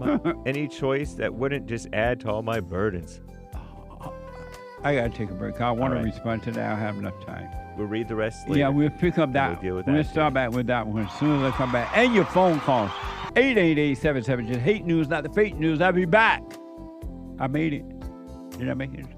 any choice that wouldn't just add to all my burdens. I got to take a break. I want to respond to that. I don't have enough time. We'll read the rest later. Yeah, we'll pick up that. We'll start back with that one as soon as I come back. And your phone calls. 888-77. Just hate news, not the fake news. I'll be back. I made it. Did I make it in time?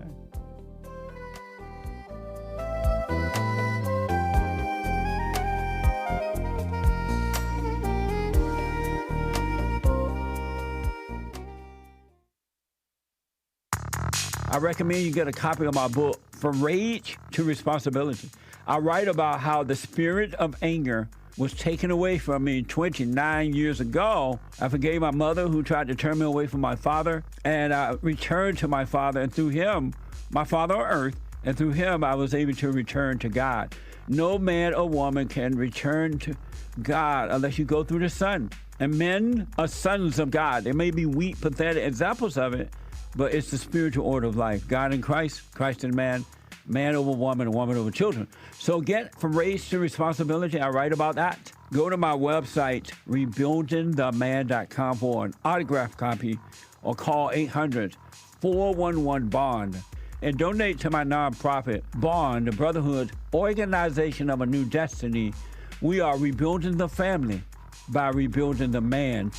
I recommend you get a copy of my book, From Rage to Responsibility. I write about how the spirit of anger was taken away from me 29 years ago. I forgave my mother who tried to turn me away from my father, and I returned to my father, and through him, my father on earth, and through him I was able to return to God. No man or woman can return to God unless you go through the Son. And men are sons of God. They may be weak, pathetic examples of it, but it's the spiritual order of life. God in Christ, Christ in man, man over woman, and woman over children. So get From Rage to Responsibility. I write about that. Go to my website, rebuildingtheman.com, for an autographed copy, or call 800-411-BOND. And donate to my nonprofit, Bond, the Brotherhood Organization of a New Destiny. We are rebuilding the family by rebuilding the man.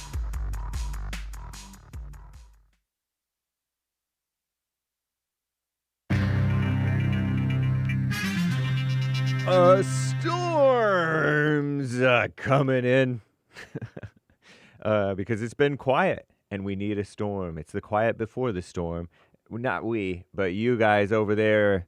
Storms coming in because it's been quiet and we need a storm. It's the quiet before the storm. Not we, but you guys over there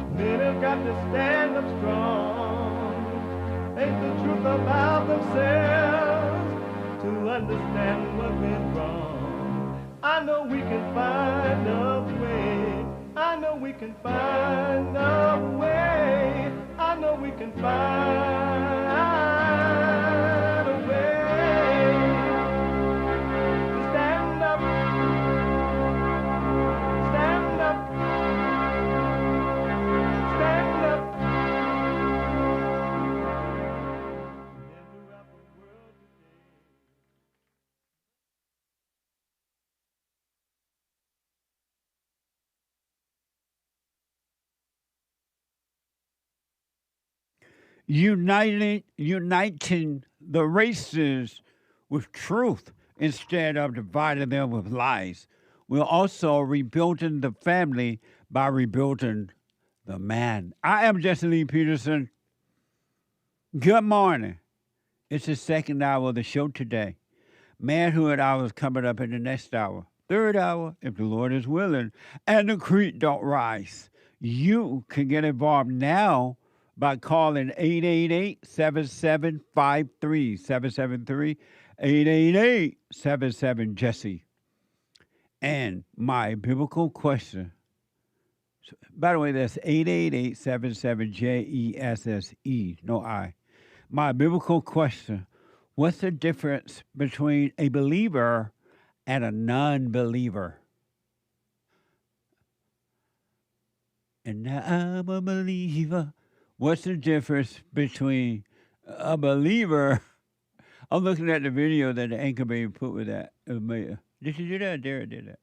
got to stand up strong. Ain't the truth about themselves to understand what went wrong. I know we can find a way. I know we can find a way. I know we can find a way to stand up, stand up, stand up. Uniting the races with truth instead of dividing them with lies. We're also rebuilding the family by rebuilding the man. I am Jesse Lee Peterson. Good morning. It's the second hour of the show today. Manhood Hour is coming up in the next hour. Third hour, if the Lord is willing, and the creek don't rise. You can get involved now by calling 888-7753, 773-888-77-JESSE. And my biblical question, by the way, that's 888-77-JESSE, no I. My biblical question, what's the difference between a believer and a non-believer? And now I'm a believer. What's the difference between a believer? I'm looking at the video that the anchor baby put with that. Did you do that? Derek did that.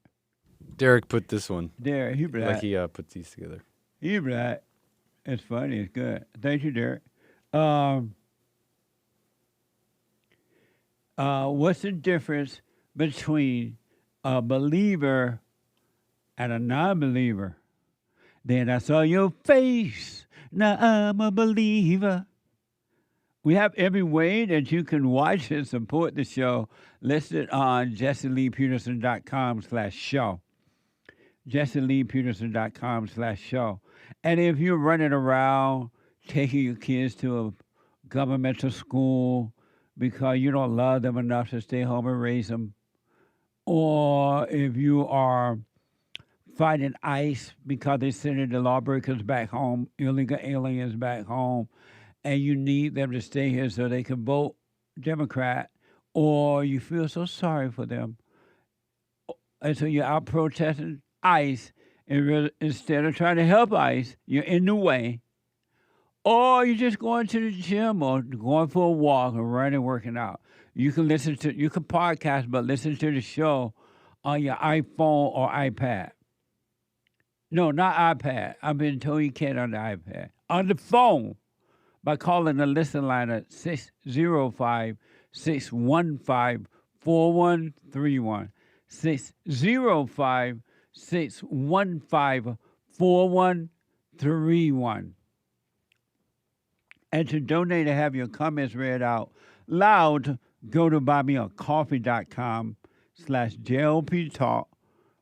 Derek put this one. Derek, he black. Like he put these together. He black. It's funny. It's good. Thank you, Derek. What's the difference between a believer and a non-believer? Then I saw your face. Now I'm a believer. We have every way that you can watch and support the show listed on jesseleepeterson.com/show. jesseleepeterson.com/show. And if you're running around taking your kids to a governmental school because you don't love them enough to stay home and raise them, or if you are fighting ICE because they're sending the lawbreakers back home, illegal aliens back home, and you need them to stay here so they can vote Democrat, or you feel so sorry for them, and so you're out protesting ICE, and instead of trying to help ICE, you're in the way, or you're just going to the gym or going for a walk or running, working out. You can podcast, but listen to the show on your iPhone or iPad. No, not iPad. I've been told you can't on the iPad. On the phone, by calling the listen line at 605-615-4131. 605-615-4131. And to donate to have your comments read out loud, go to buymeacoffee.com/JLP Talk.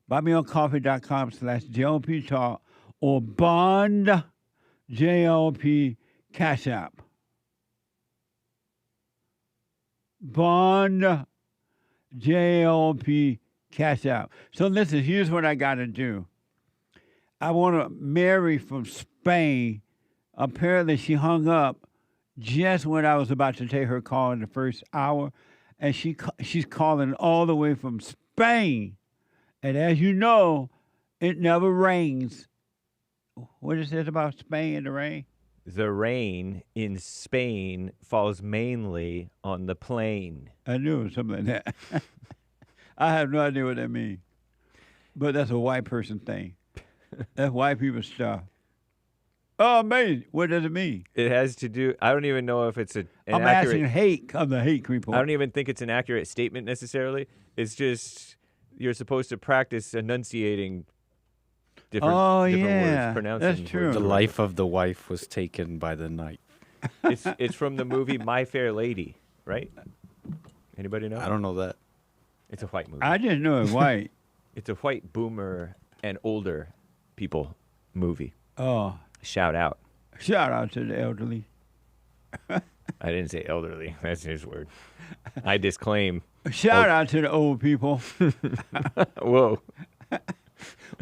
buymeacoffee.com/JLP Talk or Bond JLP Cash App. Bond JLP Cash App. So listen, here's what I got to do. I want to Mary from Spain. Apparently she hung up just when I was about to take her call in the first hour, and she's calling all the way from Spain. And as you know, it never rains. What it says about Spain and the rain? The rain in Spain falls mainly on the plain. I knew it was something like that. I have no idea what that means. But that's a white person thing. That's white people stuff. Oh, amazing. What does it mean? It has to do, I don't even know if it's an I'm accurate. asking Hake of the Hake report. I don't even think it's an accurate statement necessarily. It's just you're supposed to practice enunciating different words, pronouncing that's true. words. The life of the wife was taken by the night. It's from the movie My Fair Lady, right? Anybody know? I don't know that. It's a white movie. I just know it's white. It's a white boomer and older people movie. Oh. Shout out. Shout out to the elderly. I didn't say elderly. That's his word. I disclaim. Shout out to the old people. Whoa.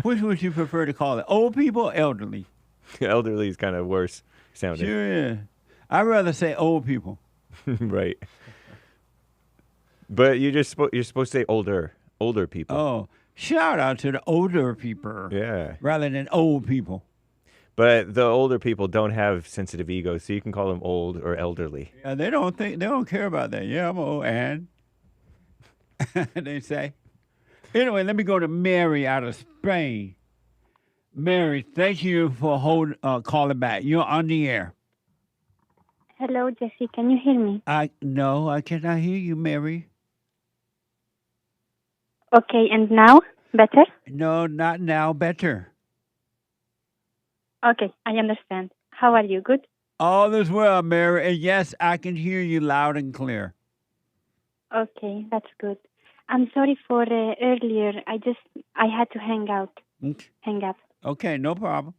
Which would you prefer to call it? Old people or elderly? Elderly is kind of worse sounding. Sure is. I'd rather say old people. Right. But you're supposed to say older people. Oh, shout out to the older people. Yeah. Rather than old people. But the older people don't have sensitive egos, so you can call them old or elderly. Yeah, they don't care about that. Yeah, I'm old, and they say. Anyway, let me go to Mary out of Spain. Mary, thank you for calling back. You're on the air. Hello, Jesse. Can you hear me? No, I cannot hear you, Mary. Okay, and now? Better? No, not now. Better. Okay, I understand. How are you? Good? All is well, Mary. And yes, I can hear you loud and clear. Okay, that's good. I'm sorry for earlier. I had to hang up. Okay, no problem.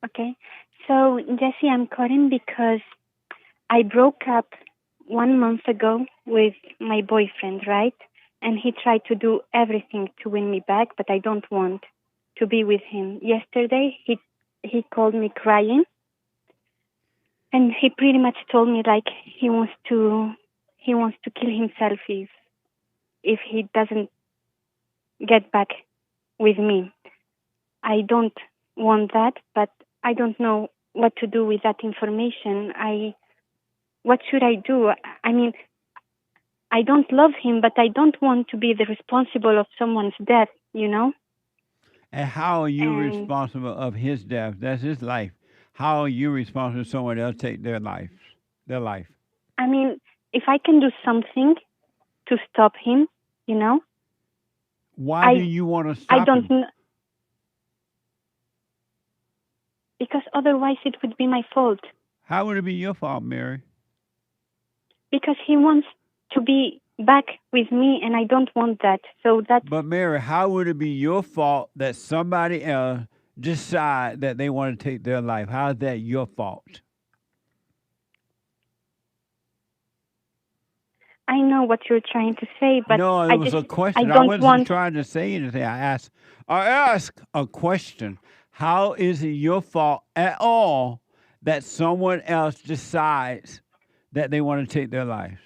Okay. So, Jesse, I'm calling because I broke up 1 month ago with my boyfriend, right? And he tried to do everything to win me back, but I don't want to be with him. Yesterday, he called me crying, and he pretty much told me like he wants to kill himself if he doesn't get back with me. I don't want that, but I don't know what to do with that information. What should I do? I mean, I don't love him, but I don't want to be the responsible of someone's death, you know? And how are you responsible of his death? That's his life. How are you responsible if someone else take their life? I mean, if I can do something to stop him, you know? Why do you want to stop I don't him? know. Because otherwise it would be my fault. How would it be your fault, Mary? Because he wants to be back with me, and I don't want that. But Mary, how would it be your fault that somebody else decide that they want to take their life? How is that your fault? I know what you're trying to say, but no, it was a question. I wasn't trying to say anything. I asked a question. How is it your fault at all that someone else decides that they want to take their life?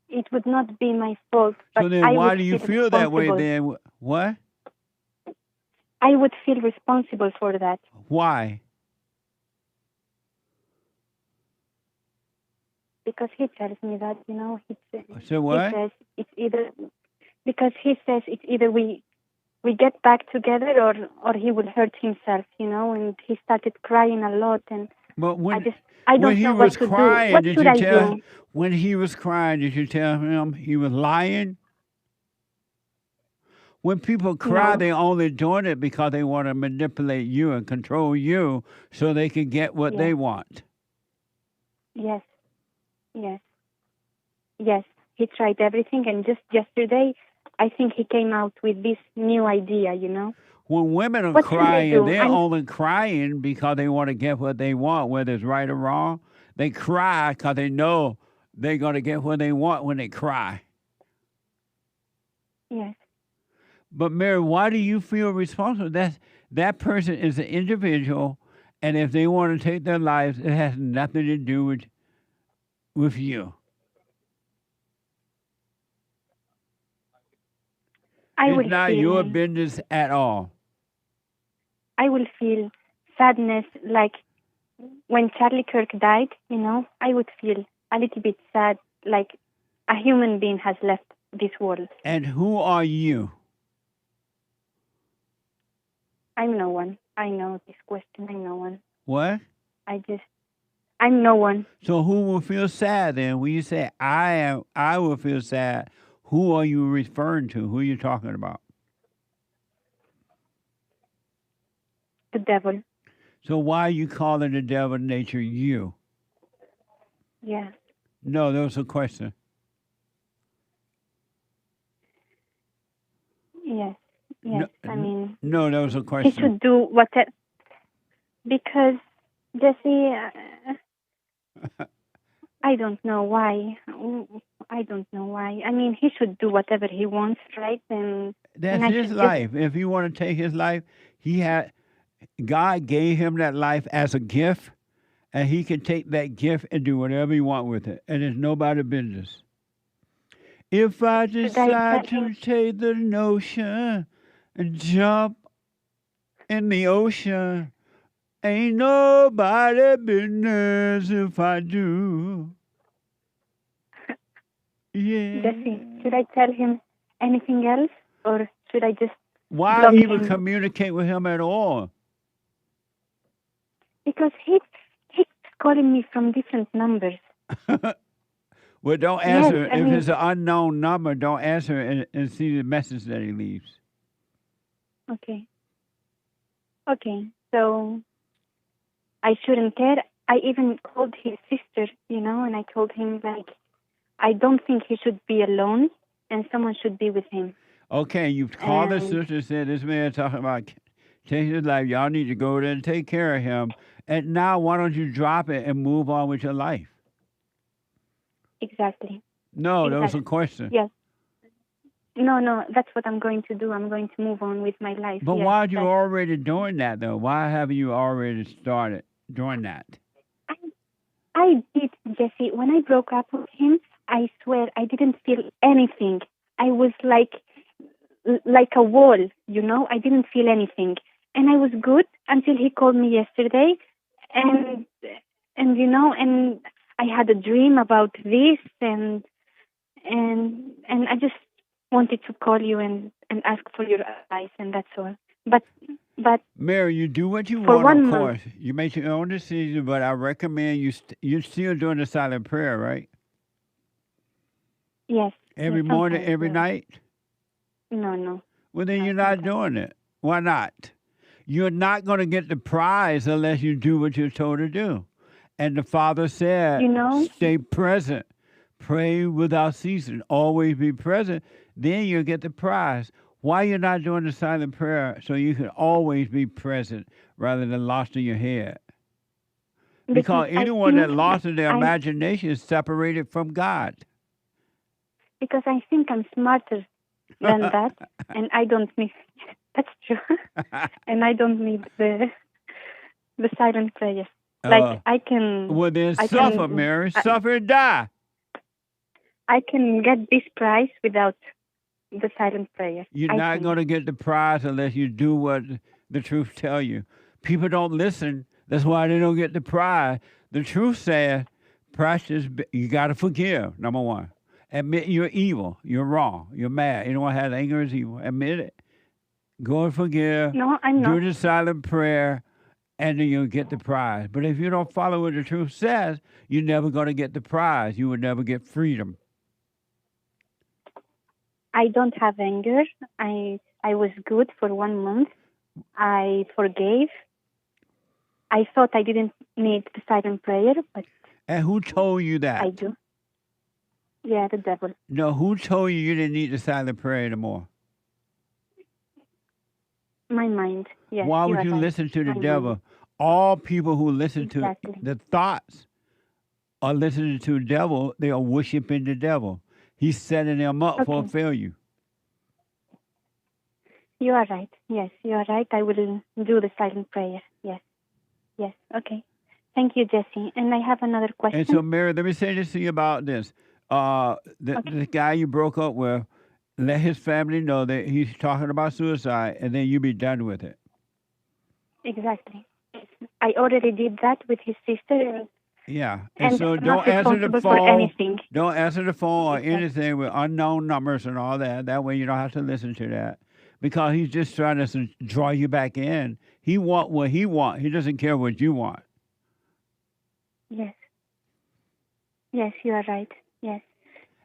It would not be my fault. But So then why do you feel that way then? What? I would feel responsible for that. Why? Because he tells me that, you know. So what? He says it's either... Because he says it's either we get back together or he will hurt himself, you know, and he started crying a lot, and but I don't know what to do. What should I do? When he was crying, did you tell him he was lying? When people cry, they're only doing it because they want to manipulate you and control you so they can get what they want. Yes. He tried everything, and just yesterday, I think he came out with this new idea, you know? When women are crying, they're only crying because they want to get what they want, whether it's right or wrong. They cry because they know they're going to get what they want when they cry. Yes. But Mary, why do you feel responsible? That person is an individual, and if they want to take their lives, it has nothing to do with you. It's not your business at all. I will feel sadness, like when Charlie Kirk died, you know, I would feel a little bit sad, like a human being has left this world. And who are you? I'm no one. I know this question. I'm no one. What? I'm no one. So who will feel sad then? When you say I will feel sad, who are you referring to? Who are you talking about? The devil. So why are you calling the devil nature you? Yeah. No, that was a question. Yes. Yes, I mean, No, that was a he question. should do whatever. Because, Jesse, I don't know why. I don't know why. I mean, he should do whatever he wants, right? And That's I his should life. If you want to take his life, God gave him that life as a gift, and he can take that gift and do whatever he wants with it. And it's nobody's business. If I decide to take the notion and jump in the ocean, ain't nobody business if I do. Yeah. Jesse, should I tell him anything else, or should I just Why block even him? communicate with him at all? Because he's calling me from different numbers. Well, don't Yes, answer. I If mean- it's an unknown number, don't answer and see the message that he leaves. Okay. Okay, so I shouldn't care. I even called his sister, and I told him, like, I don't think he should be alone, and someone should be with him. Okay, you've called the And- sister and said, this man talking about taking his life. Y'all need to go there and take care of him. And now why don't you drop it and move on with your life? Exactly. No, that was a Exactly. question. Yes. No, that's what I'm going to do. I'm going to move on with my life. But yes, why are you that's- already doing that, though? Why haven't you already started doing that? I did, Jesse. When I broke up with him, I swear I didn't feel anything. I was like a wall, I didn't feel anything. And I was good until he called me yesterday, and I had a dream about this, and I just wanted to call you and ask for your advice, and that's all. But Mary, you do what you For want, one of month. course. You make your own decision, but I recommend you're still doing the silent prayer, right? yes. Every yes, morning, sometimes, every yes. night? No. Well, then you're not doing it. Why not? You're not going to get the prize unless you do what you're told to do. And the Father said, stay present, pray without ceasing, always be present. Then you'll get the prize. Why you're not doing the silent prayer so you can always be present rather than lost in your head? Because I anyone that think lost in their I- imagination is separated from God. Because I think I'm smarter than that, and I don't need. That's true. And I don't need the silent prayer. Like I can. Well, then I suffer, can- Mary. Suffer and die. I can get this prize without the silent prayer. You're I not can. going to get the prize unless you do what the truth tell you. People don't listen. That's why they don't get the prize. The truth says, precious, you got to forgive, number one. Admit you're evil. You're wrong. You're mad. Anyone has anger is evil. Admit it. Go and forgive. No, I'm Do not. the silent prayer, and then you'll get the prize. But if you don't follow what the truth says, you're never going to get the prize. You will never get freedom. I don't have anger. I was good for 1 month. I forgave. I thought I didn't need the silent prayer, but And who told you that? I do. Yeah, the devil. No, who told you didn't need the silent prayer anymore? My mind. Yes. Why would are you right. listen to the My devil? mind. All people who listen Exactly. to the thoughts are listening to the devil. They are worshiping the devil. He's setting them up for a Okay. failure. You are right. Yes, you are right. I will do the silent prayer. Yes. Yes. Okay. Thank you, Jesse. And I have another question. And so, Mary, let me say this to you about this. The guy you broke up with, let his family know that he's talking about suicide, and then you be done with it. Exactly. Yes. I already did that with his sister. Yeah. And And so I'm don't not answer the responsible for phone. anything. Don't answer the phone or anything with unknown numbers and all that. That way you don't have to listen to that. Because he's just trying to draw you back in. He want what he want. He doesn't care what you want. Yes. Yes, you are right. Yes.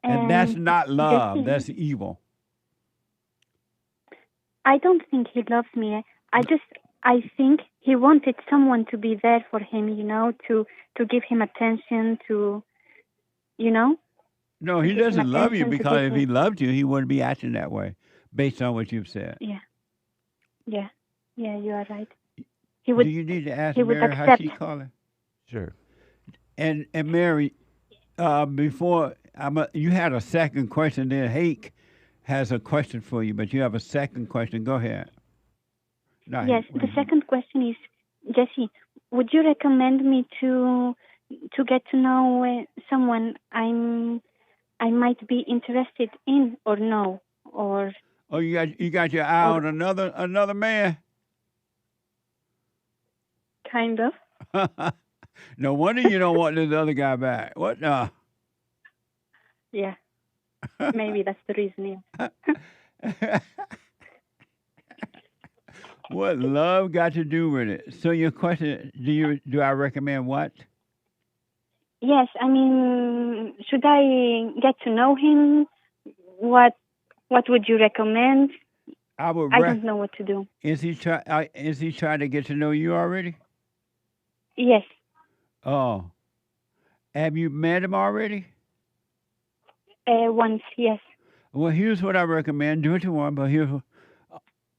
And that's not love. Jesse, That's evil. I don't think he loves me. I think he wanted someone to be there for him, to give him attention, No, he to give him doesn't love you attention, to because give if he him- loved you, he wouldn't be acting that way based on what you've said. Yeah. Yeah, you are right. He would. Do you need to ask He would Mary how accept. she calling? Sure. And Mary, before you had a second question. Then Hake has a question for you, but you have a second question. Go ahead. No, Yes, the second question is, Jesse, would you recommend me to get to know someone I might be interested in, or no, or? Oh, you got your eye on another man. Kind of. No wonder you don't want this other guy back. What? Yeah, maybe that's the reason. Yeah. What love got to do with it? So your question, do I recommend what? Yes, I mean, should I get to know him? What would you recommend? I don't know what to do. Is he trying to get to know you already? Yes. Oh. Have you met him already? Once, yes. Well, here's what I recommend. Do what you want,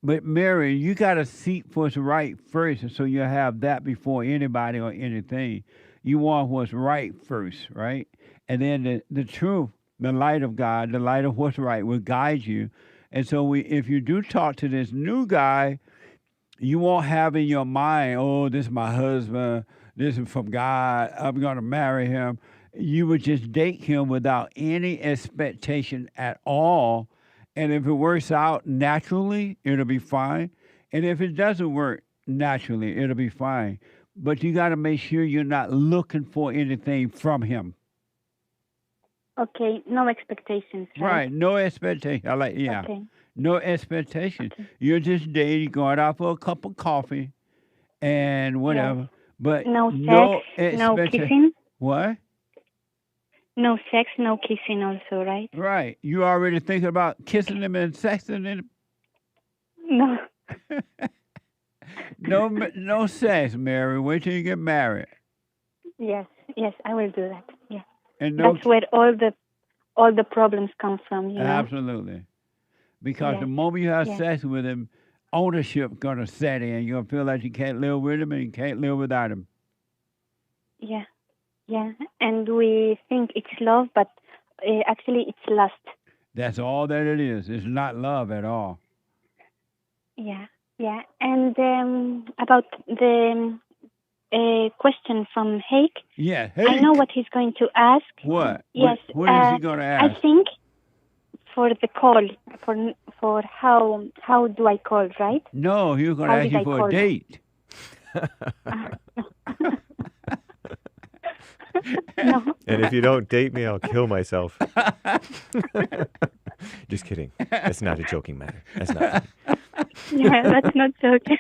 but Mary, you got to seek what's right first, so you have that before anybody or anything. You want what's right first, right? And then the truth, the light of God, the light of what's right will guide you. And so if you do talk to this new guy, you won't have in your mind, oh, this is my husband, this is from God, I'm going to marry him. You would just date him without any expectation at all. And if it works out naturally, it'll be fine. And if it doesn't work naturally, it'll be fine. But you got to make sure you're not looking for anything from him. Okay, no expectations. Right, no expectation. Okay. No expectation. Okay. You're just dating, going out for a cup of coffee and whatever. Yes. But no sex, no kissing? What? No sex, no kissing also, right? Right. You already thinking about kissing him and sexing him? No. No sex, Mary. Wait till you get married. Yes, I will do that. Yeah. And that's where all the problems come from, you know? Absolutely. Because the moment you have sex with him, ownership gonna set in. You're gonna feel like you can't live with him and you can't live without him. Yeah. Yeah. And we think it's love, but actually it's lust. That's all that it is. It's not love at all. Yeah. Yeah. And about the question from Hake. Yeah, Hake. I know what he's going to ask. What? Yes. What is he going to ask? I think for the call, for how do I call, right? No, he was going to ask you for a date. No. And if you don't date me, I'll kill myself. Just kidding. That's not a joking matter. That's not funny. Yeah, that's not joking.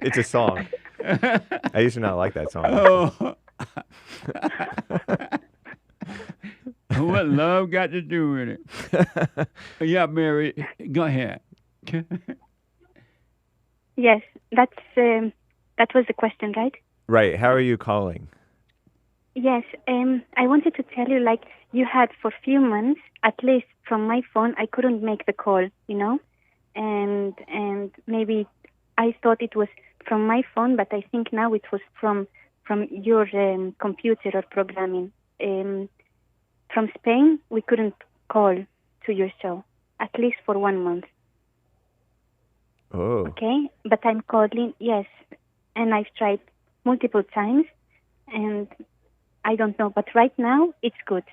It's a song. I used to not like that song. Oh. What love got to do with it? Yeah, Mary, go ahead. Yes, that was the question, right? Right. How are you calling? Yes, I wanted to tell you, like, you had for a few months, at least from my phone, I couldn't make the call, you know? And maybe I thought it was from my phone, but I think now it was from your computer or programming. From Spain, we couldn't call to your show, at least for 1 month. Oh. Okay, but I'm calling, yes, and I've tried multiple times, and I don't know, but right now it's good.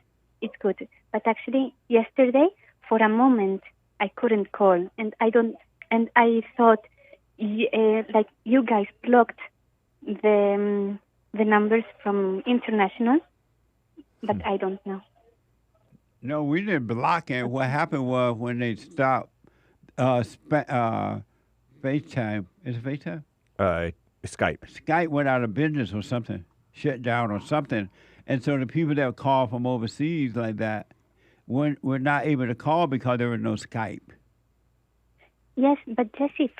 It's good. But actually, yesterday, for a moment, I couldn't call, and I thought, like, you guys blocked the numbers from international, but I don't know. No, we didn't block it. What happened was when they stopped FaceTime. Is it FaceTime? Skype. Skype went out of business or something, shut down or something. And so the people that call from overseas like that were not able to call because there was no Skype. Yes, but Jesse,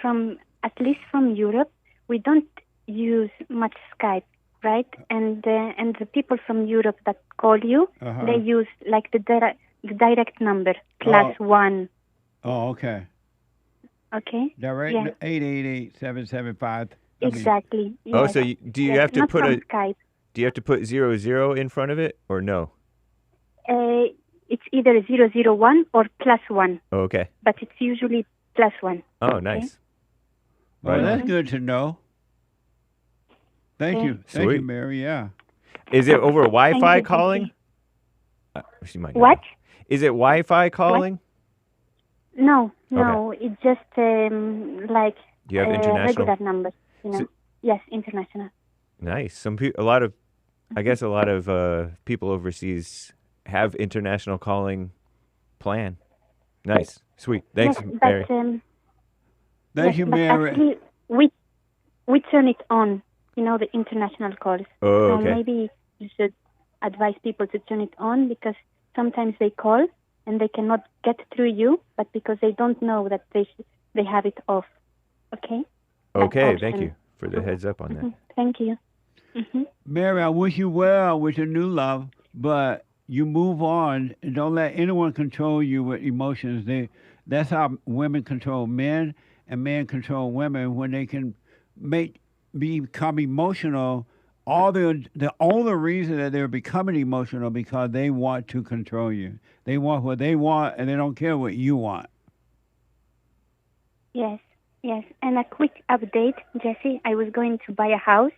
at least from Europe, we don't use much Skype, right? And the people from Europe that call you, they use like the direct number +1. Oh, okay. Okay. Direct Yes. 888-775. Exactly. Oh, Yes. so do you Yes, have to not put from a Skype. do you have to put 00 in front of it or no? It's either 001 or +1, Oh, okay. but it's usually +1. Oh, nice. Well, Right that's on. good to know. Thank Okay. you. Thank you, Sweet. Mary. Yeah. Is it over Wi-Fi you, calling? She might not What? know. Is it Wi-Fi calling? No, it's just like Do you have international? regular numbers, you know. So- Yes, international. Nice. I guess a lot of people overseas have international calling plan. Nice. Sweet. Thanks, yes, Mary. Thank you, but Mary. actually, we turn it on, you know, the international calls. Oh, So okay. maybe you should advise people to turn it on because sometimes they call and they cannot get through you, but because they don't know that they have it off. Okay? That Okay, thank option. you for the heads up on that. Mhm. Thank you. Mm-hmm. Mary, I wish you well with your new love, but you move on and don't let anyone control you with emotions. That's how women control men and men control women when they can become emotional. The only reason that they're becoming emotional because they want to control you. They want what they want and they don't care what you want. Yes. And a quick update, Jesse. I was going to buy a house,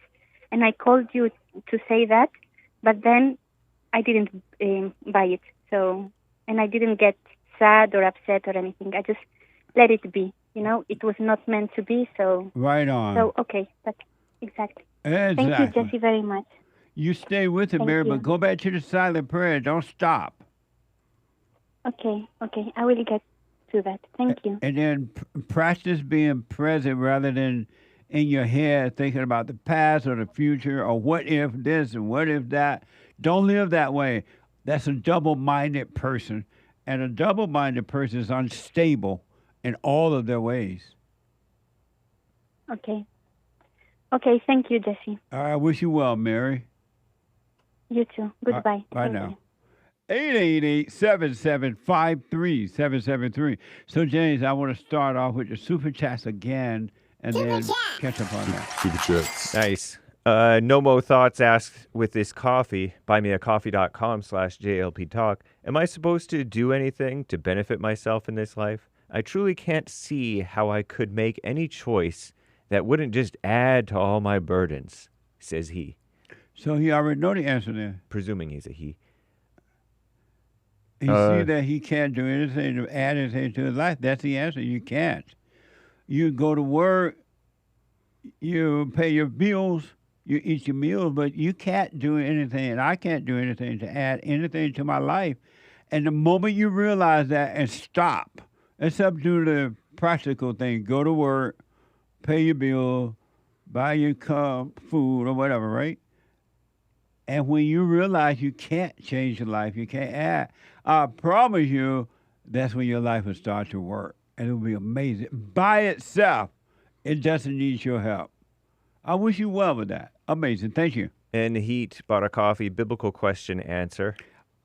and I called you to say that, but then I didn't buy it. So, and I didn't get sad or upset or anything. I just let it be. You know, it was not meant to be. So. Right on. So okay, that's exactly. Exactly. Thank you, Jesse, very much. You stay with it, Thank Mary, you. but go back to the silent prayer. Don't stop. Okay. I will get to that. Thank you. And then practice being present rather than in your head thinking about the past or the future or what if this and what if that. Don't live that way. That's a double-minded person. And a double-minded person is unstable in all of their ways. Okay, thank you, Jesse. I wish you well, Mary. You too. Goodbye. Bye Thank now. you. 888-775-3773. So, James, I want to start off with the super chats again and then catch up on that. Super chats. Nice. No Mo Thoughts asks, with this coffee, buymeacoffee.com/JLP Talk, am I supposed to do anything to benefit myself in this life? I truly can't see how I could make any choice that wouldn't just add to all my burdens, says he. So he already know the answer there. Presuming he's a he. You see that he can't do anything to add anything to his life. That's the answer. You can't. You go to work, you pay your bills, you eat your meals, but you can't do anything, and I can't do anything to add anything to my life. And the moment you realize that and stop, except do the practical thing, go to work, pay your bill, buy your cup, food, or whatever, right? And when you realize you can't change your life, you can't add, I promise you, that's when your life will start to work. And it will be amazing. By itself, it doesn't need your help. I wish you well with that. Amazing. Thank you. And Heat bought a coffee, biblical question answer.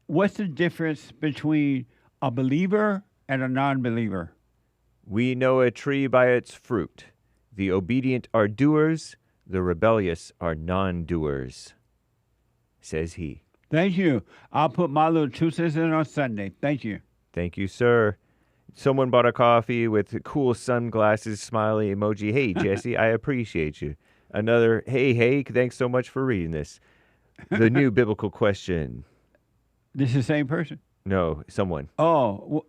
What's the difference between a believer and a non-believer? We know a tree by its fruit. The obedient are doers, the rebellious are non-doers, says he. Thank you. I'll put my little 2 cents in on Sunday. Thank you. Thank you, sir. Someone bought a coffee with cool sunglasses, smiley emoji. Hey, Jesse, I appreciate you. Another, hey, Hake, thanks so much for reading this. The new biblical question. This is the same person? No, someone. Oh,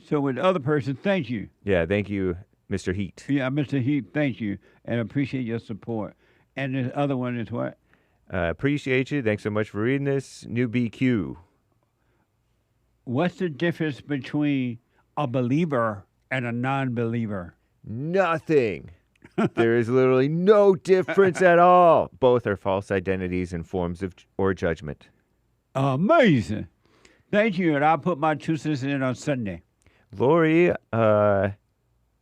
so with the other person, thank you. Yeah, thank you, Mr. Heat. Yeah, Mr. Heat, thank you, and appreciate your support. And the other one is what? Appreciate you. Thanks so much for reading this. New BQ. What's the difference between a believer and a non-believer? Nothing. There is literally no difference at all. Both are false identities and forms of or judgment. Amazing. Thank you, and I'll put my 2 cents in on Sunday. Lori,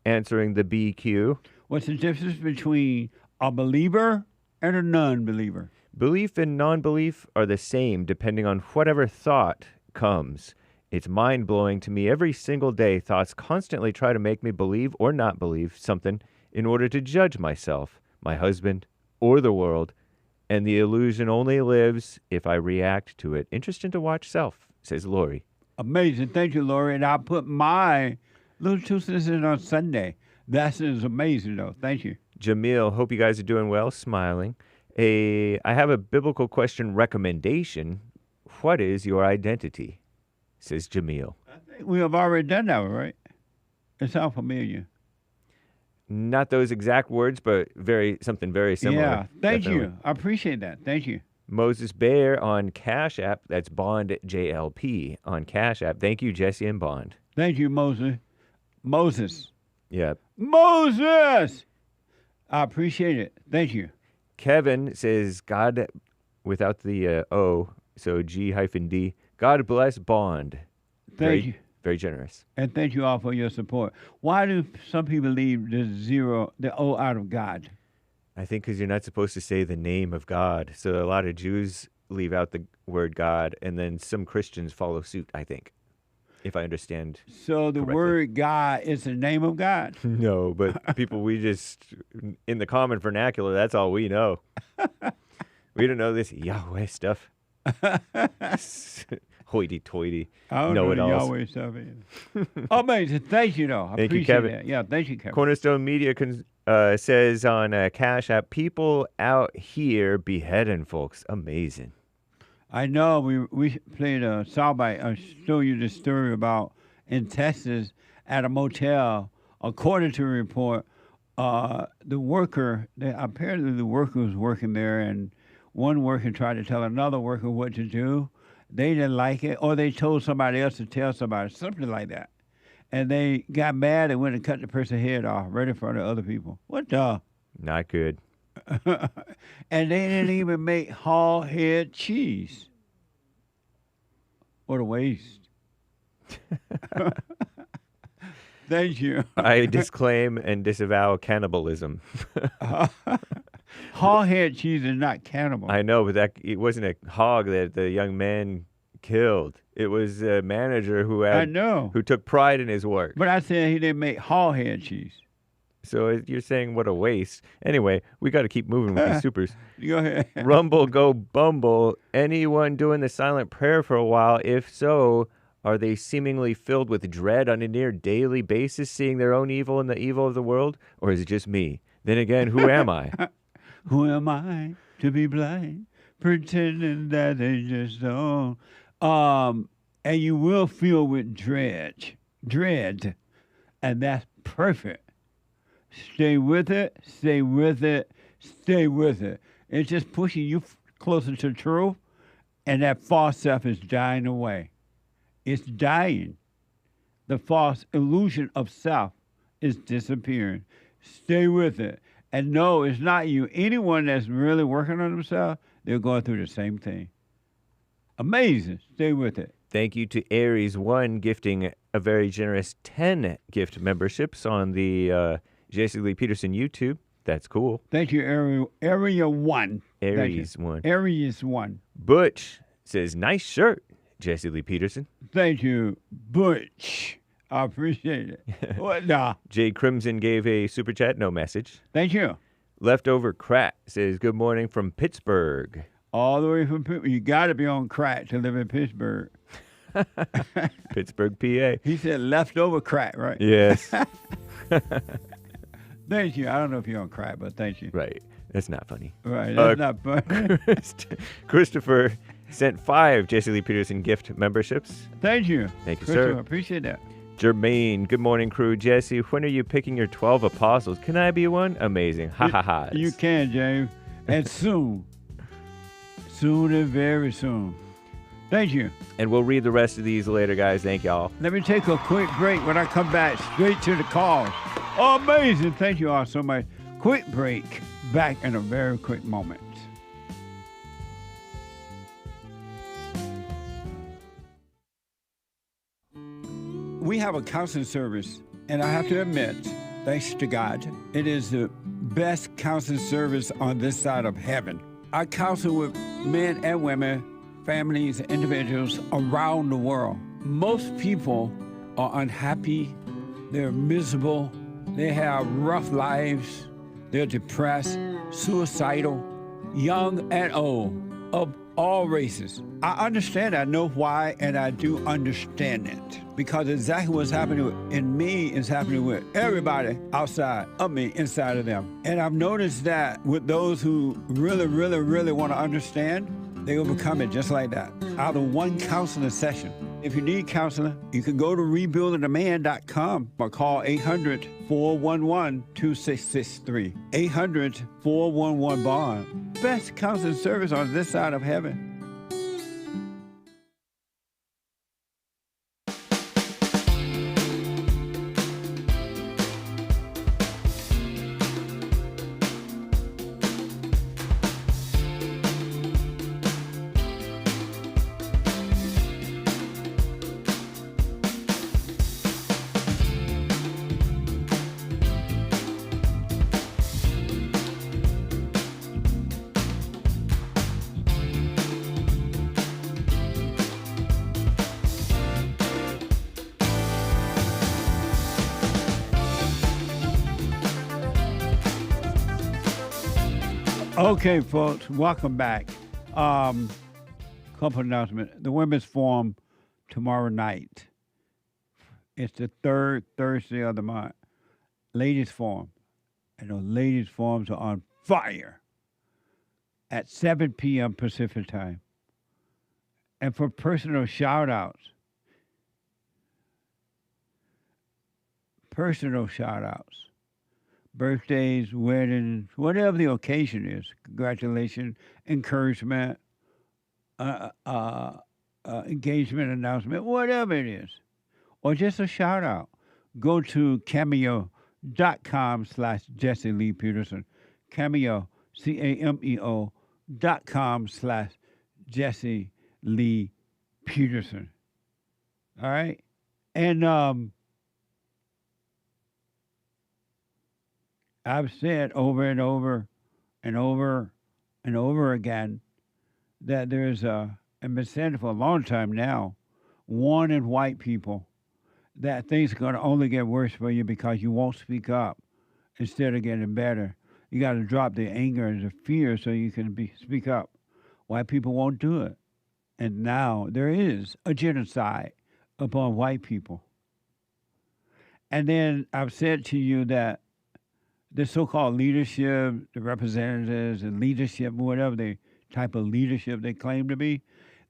answering the BQ. What's the difference between a believer and a non-believer? Belief and non-belief are the same depending on whatever thought comes. It's mind-blowing to me every single day. Thoughts constantly try to make me believe or not believe something in order to judge myself, my husband, or the world, and the illusion only lives if I react to it. Interesting to watch self, says Lori. Amazing. Thank you, Lori. And I'll put my little 2 cents in on Sunday. That is amazing, though. Thank you. Jamil, hope you guys are doing well, smiling. I have a biblical question recommendation. What is your identity? Says Jamil. I think we have already done that, right? It sounds familiar. Not those exact words, but something very similar. Yeah, thank Definitely. you. I appreciate that. Thank you. Moses Bear on Cash App. That's Bond JLP on Cash App. Thank you, Jesse and Bond. Thank you, Moses. Moses. Yeah. Moses! I appreciate it. Thank you. Kevin says, God, without the O, so G-D. God bless Bond. Thank you. Very generous. And thank you all for your support. Why do some people leave the O out of God? I think because you're not supposed to say the name of God. So a lot of Jews leave out the word God, and then some Christians follow suit, I think, if I understand. So the correctly. word God is the name of God? No, but people, we just, in the common vernacular, that's all we know. We don't know this Yahweh stuff. Hoity-toity. I don't know the Yahweh stuff either. Amazing. Thank you, though. I Thank you, appreciate Kevin. that. Yeah, thank you, Kevin. Cornerstone Media says on Cash App, people out here beheading folks. Amazing. I know. We played a soundbite. I'll show you the story about in Texas at a motel. According to a report, the worker, apparently the worker was working there, and one worker tried to tell another worker what to do. They didn't like it, or they told somebody else to tell somebody, something like that. And they got mad and went and cut the person's head off right in front of other people. What the? Not good. And they didn't even make hog head cheese. What a waste. Thank you. I disclaim and disavow cannibalism. Hog head cheese is not cannibal. I know, but it wasn't a hog that the young man killed. It was a manager who took pride in his work. But I said he didn't make hog head cheese. So you're saying what a waste. Anyway, we got to keep moving with these supers. Go ahead. Rumble, go Bumble. Anyone doing the silent prayer for a while? If so, are they seemingly filled with dread on a near daily basis, seeing their own evil and the evil of the world? Or is it just me? Then again, who am I? Who am I to be blind, pretending that they just don't? And you will feel with dread, and that's perfect. Stay with it, stay with it, stay with it. It's just pushing you closer to truth, and that false self is dying away. It's dying. The false illusion of self is disappearing. Stay with it. And no, it's not you. Anyone that's really working on themselves, they're going through the same thing. Amazing. Stay with it. Thank you to Aries One gifting a very generous 10 gift memberships on the Jesse Lee Peterson YouTube. That's cool. Thank you, Area 1. Aries 1. Aries 1. Butch says, nice shirt, Jesse Lee Peterson. Thank you, Butch. I appreciate it. What? Nah. Jay Crimson gave a super chat, no message. Thank you. Leftover Crack says, good morning from Pittsburgh. All the way from Pittsburgh. You got to be on crack to live in Pittsburgh. Pittsburgh, PA. He said leftover crack, right? Yes. Thank you. I don't know if you're on crack, but thank you. Right. That's not funny. Right. That's not funny. Christopher sent 5 Jesse Lee Peterson gift memberships. Thank you. Thank you, sir. I appreciate that. Jermaine, good morning, crew. Jesse, when are you picking your 12 apostles? Can I be one? Amazing. Ha ha ha. You can, James. And soon. Soon and very soon. Thank you. And we'll read the rest of these later, guys. Thank y'all. Let me take a quick break. When I come back, straight to the calls. Amazing. Thank you all so much. Quick break. Back in a very quick moment. We have a counseling service, and I have to admit, thanks to God, it is the best counseling service on this side of heaven. I counsel with men and women, families, individuals around the world. most people are unhappy, they're miserable, they have rough lives, they're depressed, suicidal, young and old, of all races. I understand, I know why, and I do understand it. Because exactly what's happening in me is happening with everybody outside of me, inside of them. And I've noticed that with those who really, really, really want to understand, they overcome it just like that, out of one counseling session. If you need counseling, you can go to rebuildingaman.com or call 800-411-2663. 800-411-BOND. Best counseling service on this side of heaven. Okay, folks, welcome back. Couple announcement. The Women's Forum tomorrow night. It's the third Thursday of the month. Ladies Forum. And those ladies forums are on fire at 7 p.m. Pacific time. And for personal shout-outs, birthdays, weddings, whatever the occasion is, congratulations, encouragement, engagement announcement, whatever it is, or just a shout out, go to cameo.com/Jesse Lee Peterson. Cameo, cameo.com/Jesse Lee Peterson. All right? And I've said over and over and over and over again that there's and been saying for a long time now, warning white people that things are going to only get worse for you because you won't speak up instead of getting better. You got to drop the anger and the fear so you can speak up. White people won't do it. And now there is a genocide upon white people. And then I've said to you that the so-called leadership, the representatives and leadership, whatever the type of leadership they claim to be,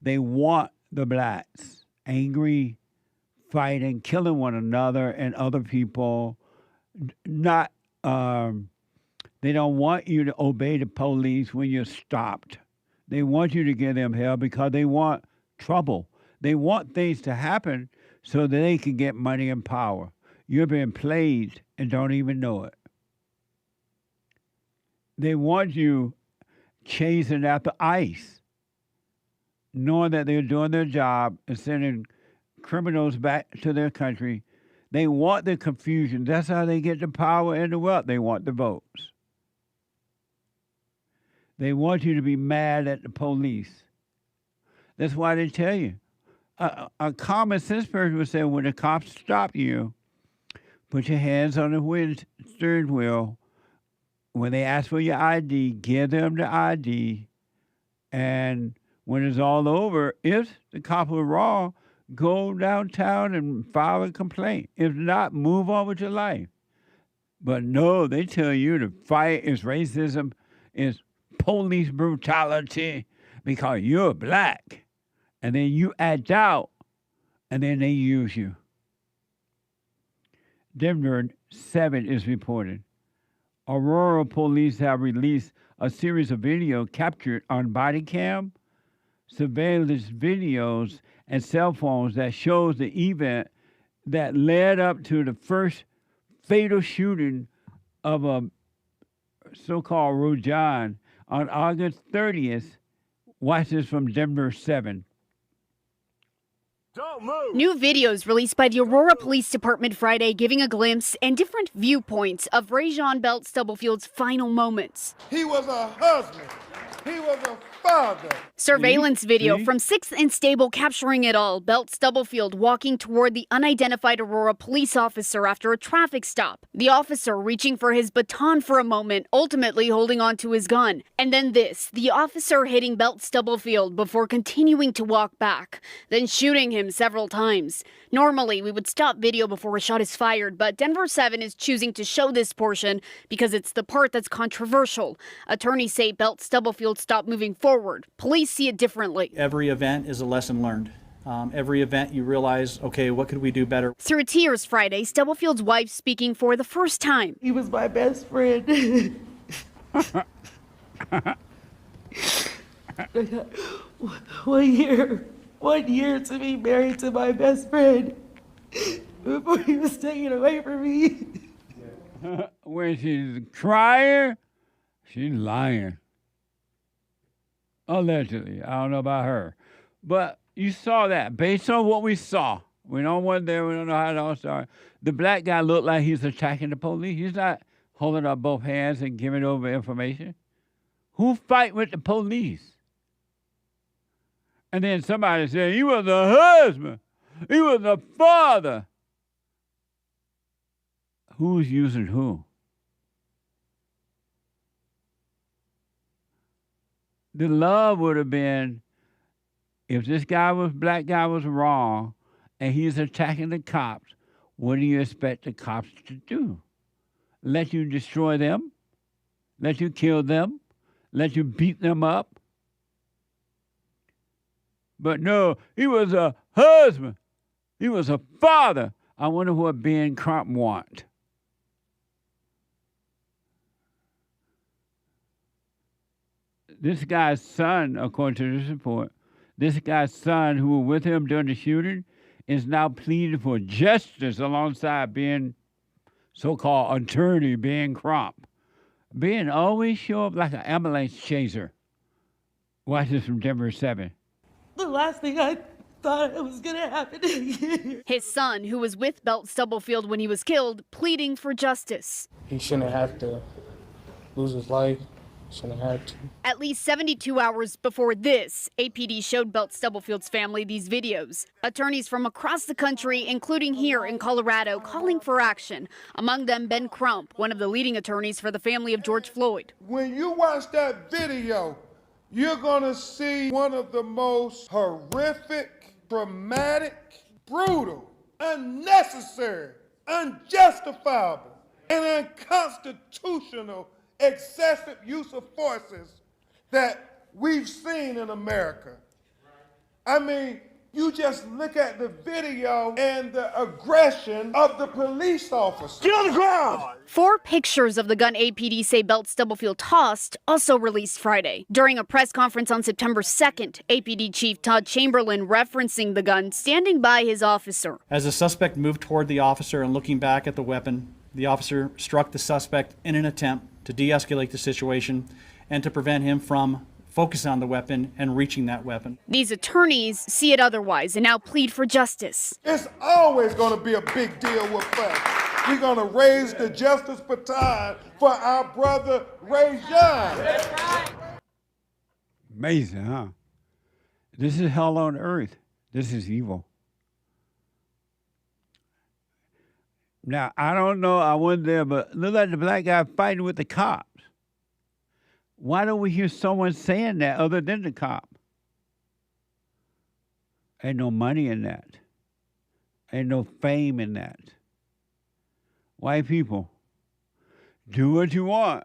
they want the blacks angry, fighting, killing one another and other people. Not, they don't want you to obey the police when you're stopped. They want you to give them hell because they want trouble. They want things to happen so that they can get money and power. You're being played and don't even know it. They want you chasing after ICE, knowing that they're doing their job and sending criminals back to their country. They want the confusion. That's how they get the power and the wealth. They want the votes. They want you to be mad at the police. That's why they tell you. A common sense person would say, when the cops stop you, put your hands on the steering wheel. When they ask for your ID, give them the ID. And when it's all over, if the cops are wrong, go downtown and file a complaint. If not, move on with your life. But no, they tell you the fight is racism, is police brutality because you're black. And then you act out, and then they use you. Denver 7 is reported. Aurora police have released a series of video captured on body cam, surveillance videos, and cell phones that shows the event that led up to the first fatal shooting of a so-called Rojan on August 30th. Watch this from Denver 7. New videos released by the Aurora Police Department Friday giving a glimpse and different viewpoints of Rajon Belt Stubblefield's final moments. He was a husband. He was a father. Surveillance video from 6th and Stable capturing it all. Belt Stubblefield walking toward the unidentified Aurora police officer after a traffic stop. The officer reaching for his baton for a moment, ultimately holding on to his gun. And then this, the officer hitting Belt Stubblefield before continuing to walk back, then shooting him several times. Normally, we would stop video before a shot is fired, but Denver 7 is choosing to show this portion because it's the part that's controversial. Attorneys say Belt Stubblefield stopped moving forward. Police see it differently. Every event is a lesson learned. Every event you realize, okay, what could we do better? Through tears Friday, Stubblefield's wife speaking for the first time. He was my best friend. 1 year to be married to my best friend before he was taken away from me. When she's crying, she's lying. Allegedly. I don't know about her. But you saw that. Based on what we saw, we don't want there, we don't know how it all started. The black guy looked like he's attacking the police. He's not holding up both hands and giving over information. Who fight with the police? And then somebody said, he was a husband. He was a father. Who's using who? The love would have been, if this black guy was wrong and he's attacking the cops, what do you expect the cops to do? Let you destroy them? Let you kill them? Let you beat them up? But no, he was a husband. He was a father. I wonder what Ben Crump want. This guy's son, according to this report, this guy's son who was with him during the shooting is now pleading for justice alongside being so-called attorney Ben Crump. Ben always show up like an ambulance chaser. Watch this from Denver 7. The last thing I thought it was going to happen. His son, who was with Belt Stubblefield when he was killed, pleading for justice. He shouldn't have to lose his life. Shouldn't have to. At least 72 hours before this, APD showed Belt Stubblefield's family these videos. Attorneys from across the country, including here in Colorado, calling for action. Among them, Ben Crump, one of the leading attorneys for the family of George Floyd. When you watch that video, you're going to see one of the most horrific, traumatic, brutal, unnecessary, unjustifiable, and unconstitutional excessive use of forces that we've seen in America. I mean, you just look at the video and the aggression of the police officer. Get on the ground! 4 pictures of the gun APD say Belt Stubblefield tossed, also released Friday. During a press conference on September 2nd, APD Chief Todd Chamberlain referencing the gun standing by his officer. As the suspect moved toward the officer and looking back at the weapon, the officer struck the suspect in an attempt to de-escalate the situation and to prevent him from focusing on the weapon and reaching that weapon. These attorneys see it otherwise and now plead for justice. It's always going to be a big deal with us. We're going to raise the justice baton for our brother Ray John. Amazing, huh? This is hell on earth. This is evil. Now, I don't know, I wasn't there, but look like the black guy fighting with the cops. Why don't we hear someone saying that other than the cop? Ain't no money in that. Ain't no fame in that. White people, do what you want.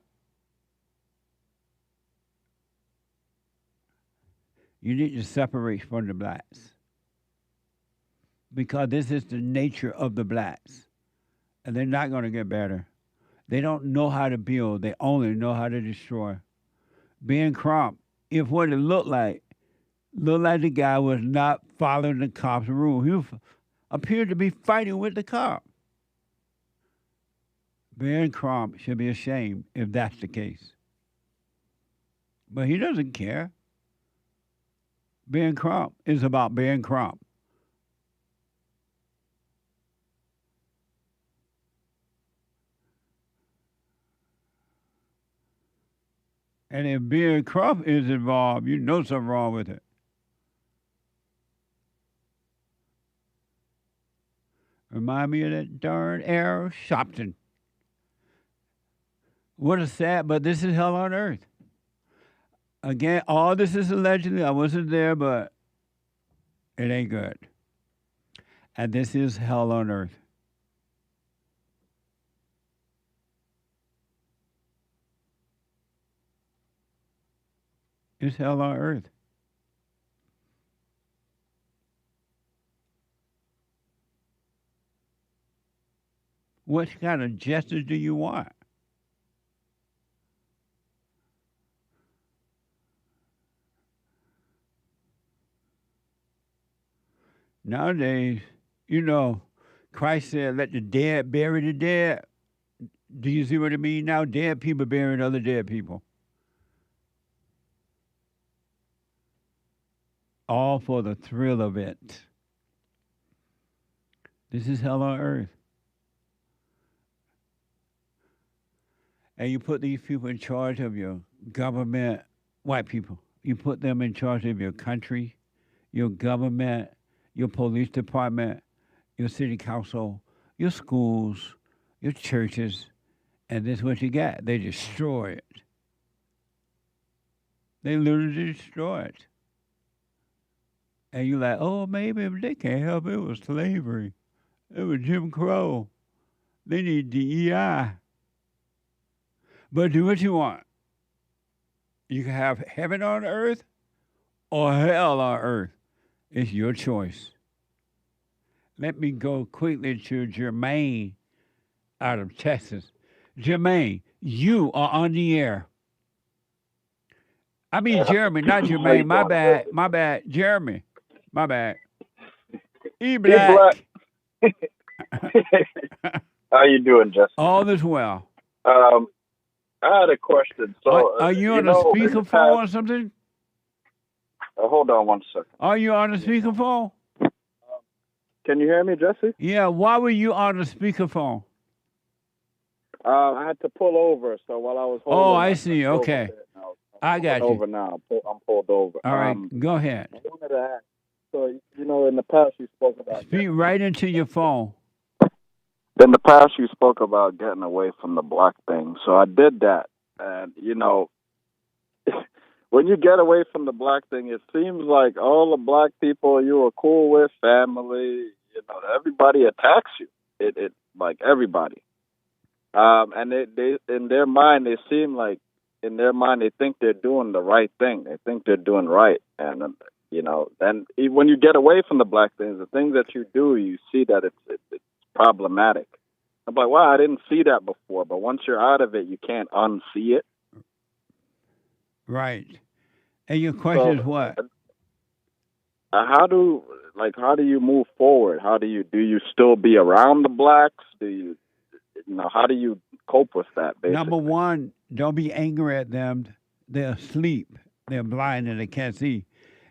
You need to separate from the blacks. Because this is the nature of the blacks. And they're not going to get better. They don't know how to build. They only know how to destroy. Ben Crump, if what it looked like the guy was not following the cop's rule. He appeared to be fighting with the cop. Ben Crump should be ashamed if that's the case. But he doesn't care. Ben Crump is about Ben Crump. And if being Crump is involved, you know something wrong with it. Remind me of that darn Arrow Shopton. What a sad, but this is hell on earth. Again, all this is allegedly. I wasn't there, but it ain't good. And this is hell on earth. It's hell on earth. What kind of justice do you want? Nowadays, you know, Christ said, let the dead bury the dead. Do you see what I mean now? Dead people burying other dead people. All for the thrill of it. This is hell on earth. And you put these people in charge of your government, white people. You put them in charge of your country, your government, your police department, your city council, your schools, your churches, and this is what you got. They destroy it. They literally destroy it. And you're like, oh, maybe if they can't help it, was slavery. It was Jim Crow. They need DEI. But do what you want. You can have heaven on earth or hell on earth. It's your choice. Let me go quickly to Jermaine out of Texas. Jermaine, you are on the air. I mean Jeremy, not Jermaine. My bad. My bad. Jeremy. My bad. E-Black. How you doing, Justin? All is well. I had a question. So, are you on a speakerphone or something? Hold on one second. Are you on a speakerphone? Can you hear me, Jesse? Yeah. Why were you on a speakerphone? I had to pull over, so while I was holding. Oh, I see. Okay. I got you. Over now. I'm pulled over. All right. Go ahead. I wanted to ask. So, you know, in the past you spoke about. Speak right into your phone. In the past you spoke about getting away from the black thing. So I did that, and you know. When you get away from the black thing, it seems like all the black people you were cool with, family, you know, everybody attacks you. It like everybody. And they in their mind, they seem like in their mind they think they're doing the right thing. They think they're doing right, and you know, then when you get away from the black things, the things that you do, you see that it's problematic. I'm like, wow, I didn't see that before, but once you're out of it, you can't unsee it. Right. And your question is what? How do you move forward? Do you still be around the blacks? How do you cope with that? Basically? Number one, don't be angry at them. They're asleep. They're blind and they can't see.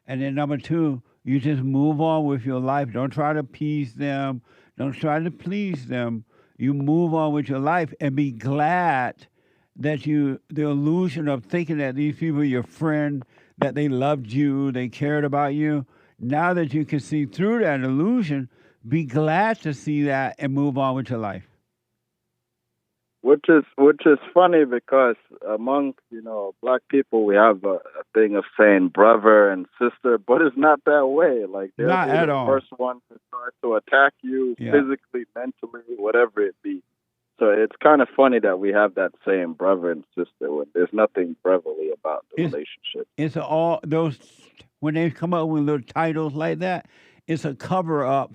And then number two, you just move on with your life. Don't try to appease them. Don't try to please them. You move on with your life and be glad that the illusion of thinking that these people are your friend, that they loved you, they cared about you. Now that you can see through that illusion, be glad to see that and move on with your life. Which is funny because among black people we have a thing of saying brother and sister, but it's not that way. Like they're not at the all. First one to start to attack you physically, mentally, whatever it be. So it's kind of funny that we have that saying brother and sister when there's nothing brotherly about the relationship. It's all those when they come up with little titles like that. It's a cover up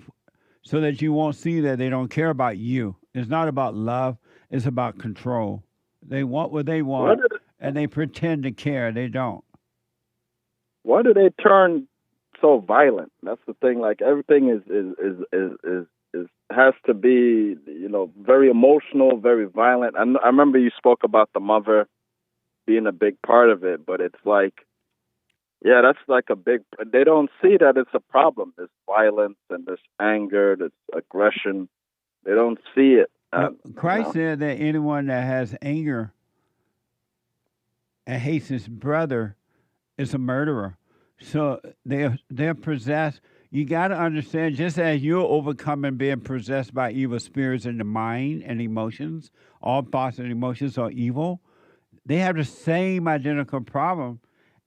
so that you won't see that they don't care about you. It's not about love. It's about control. They want what they want, and they pretend to care. They don't. Why do they turn so violent? That's the thing. Like everything is has to be, very emotional, very violent. I remember you spoke about the mother being a big part of it, but it's like, yeah, that's like a big. They don't see that it's a problem. There's violence and there's anger, there's aggression. They don't see it. Christ said that anyone that has anger and hates his brother is a murderer. So they're possessed. You got to understand, just as you're overcoming being possessed by evil spirits in the mind and emotions, all thoughts and emotions are evil. They have the same identical problem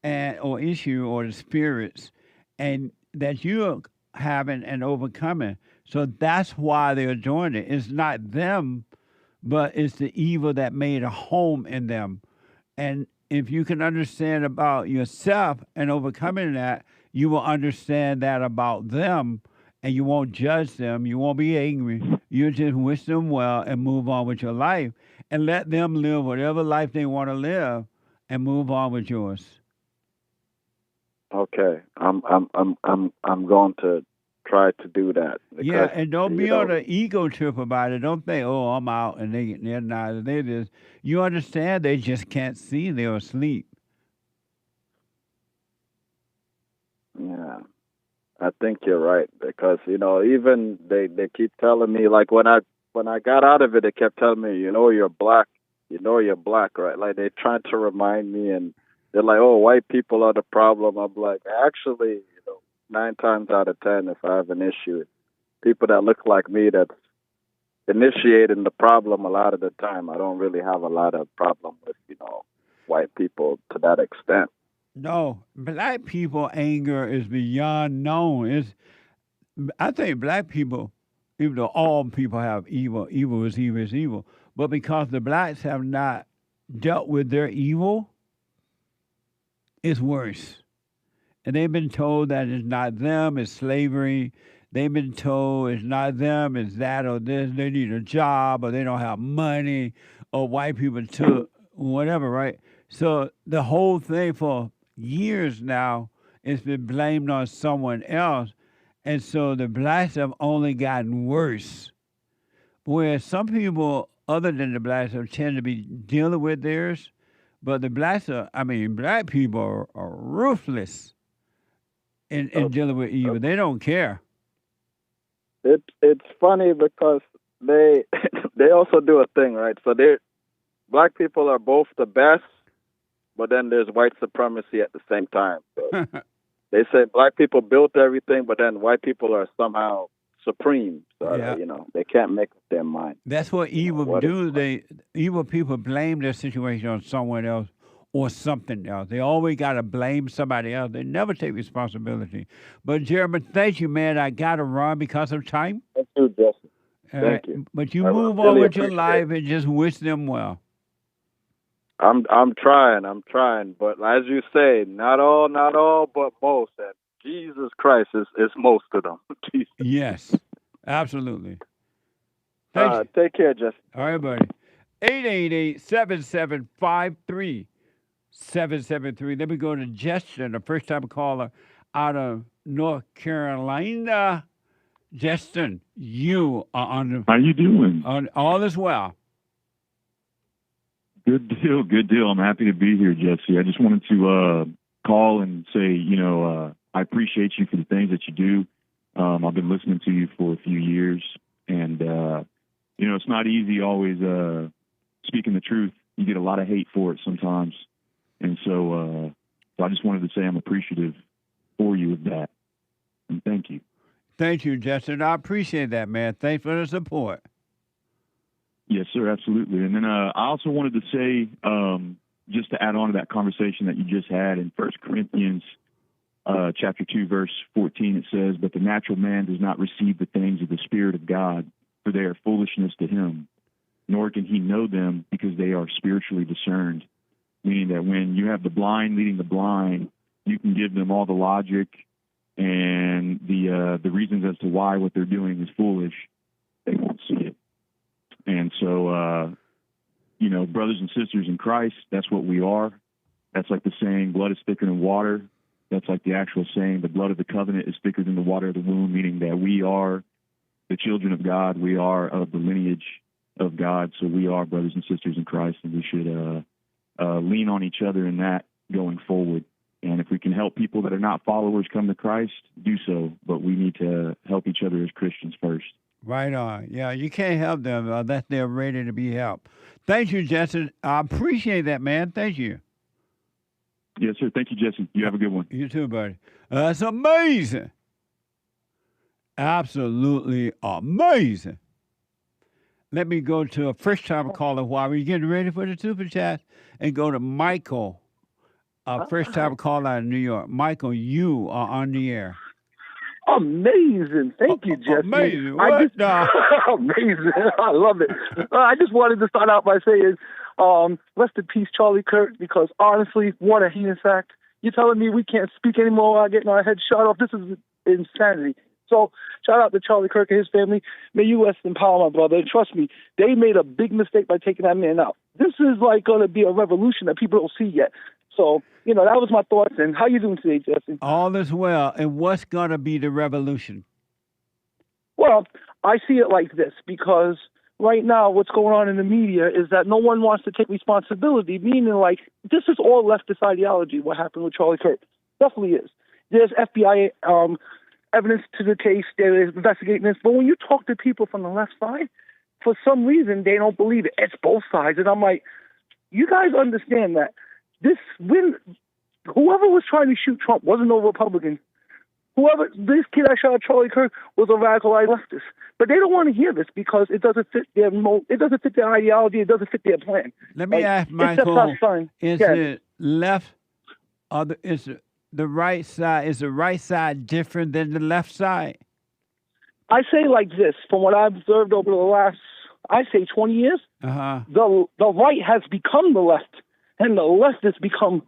or issue or the spirits, and that you're having and overcoming. So that's why they're doing it. It's not them, but it's the evil that made a home in them. And if you can understand about yourself and overcoming that, you will understand that about them, and you won't judge them. You won't be angry. You just wish them well and move on with your life, and let them live whatever life they want to live, and move on with yours. Okay, I'm going to try to do that. Because, yeah, and don't be on an ego trip about it. Don't think, oh, I'm out, and they're not. They just, you understand, they just can't see. They're asleep. Yeah, I think you're right, because even they keep telling me, like when I got out of it, they kept telling me, you're black, you're black, right? Like they tried to remind me, and they're like, oh, white people are the problem. I'm like, actually, 9 times out of 10, if I have an issue, people that look like me that's initiating the problem a lot of the time. I don't really have a lot of problem with white people to that extent. No, black people anger is beyond known. I think black people, even though all people have evil, evil is evil is evil, but because the blacks have not dealt with their evil, it's worse. And they've been told that it's not them, it's slavery. They've been told it's not them, it's that or this. They need a job, or they don't have money, or white people took whatever, right? So the whole thing for years now, it's been blamed on someone else. And so the blacks have only gotten worse. Where some people, other than the blacks, have tend to be dealing with theirs. But the black people are ruthless in dealing with evil. They don't care. It's funny because they also do a thing, right? So black people are both the best, but then there's white supremacy at the same time. So they say black people built everything, but then white people are somehow supreme. So they can't make up their mind. That's what evil do. Evil people blame their situation on someone else or something else. They always got to blame somebody else. They never take responsibility. But Jeremy, thank you, man. I got to run because of time. Thank you, Justin. Thank you. But you move on with your life and just wish them well. I'm trying, but as you say, not all, but most. And Jesus Christ is most of them. Yes, absolutely. Take care, Justin. All right, buddy. 888-7753-773. Let me go to Justin, the first-time caller out of North Carolina. Justin, you are on the... How you doing? All is well. Good deal. I'm happy to be here, Jesse. I just wanted to call and say, I appreciate you for the things that you do. I've been listening to you for a few years, and, it's not easy always speaking the truth. You get a lot of hate for it sometimes. And so I just wanted to say I'm appreciative for you of that. And thank you. Thank you, Justin. I appreciate that, man. Thanks for the support. Yes, sir, absolutely. And then I also wanted to say, just to add on to that conversation that you just had in 1 Corinthians chapter 2, verse 14, it says, "But the natural man does not receive the things of the Spirit of God, for they are foolishness to him, nor can he know them because they are spiritually discerned." Meaning that when you have the blind leading the blind, you can give them all the logic and the reasons as to why what they're doing is foolish. They won't see it. And so, brothers and sisters in Christ, that's what we are. That's like the saying, blood is thicker than water. That's like the actual saying, the blood of the covenant is thicker than the water of the womb, meaning that we are the children of God. We are of the lineage of God. So we are brothers and sisters in Christ, and we should lean on each other in that going forward. And if we can help people that are not followers come to Christ, do so. But we need to help each other as Christians first. Right on. Yeah, you can't help them unless they're ready to be helped. Thank you, Justin. I appreciate that, man. Thank you. Yes, sir. Thank you, Jesse. You have a good one. You too, buddy. That's amazing. Absolutely amazing. Let me go to a first-time caller while we're getting ready for the super chat and go to Michael, a first-time caller out of New York. Michael, you are on the air. Amazing. Thank you, Jesse. Amazing. What? Amazing. I love it. I just wanted to start out by saying, rest in peace, Charlie Kirk, because honestly, what a heinous act. You're telling me we can't speak anymore without getting our heads shot off? This is insanity. So shout out to Charlie Kirk and his family. May you rest in power, my brother. And trust me, they made a big mistake by taking that man out. This is like going to be a revolution that people don't see yet. So, that was my thoughts. And how you doing today, Jesse? All is well. And what's going to be the revolution? Well, I see it like this, because right now what's going on in the media is that no one wants to take responsibility, meaning like this is all leftist ideology, what happened with Charlie Kirk. Definitely is. There's FBI evidence to the case. They're investigating this. But when you talk to people from the left side, for some reason, they don't believe it. It's both sides. And I'm like, you guys understand that whoever was trying to shoot Trump wasn't no Republican. This kid that shot Charlie Kirk was a radicalized leftist. But they don't want to hear this because it doesn't fit their ideology. It doesn't fit their plan. Let me ask Michael, is it left, is the right side, is the right side different than the left side? I say like this, from what I've observed over the last, I say 20 years, the right has become the left, and the left has become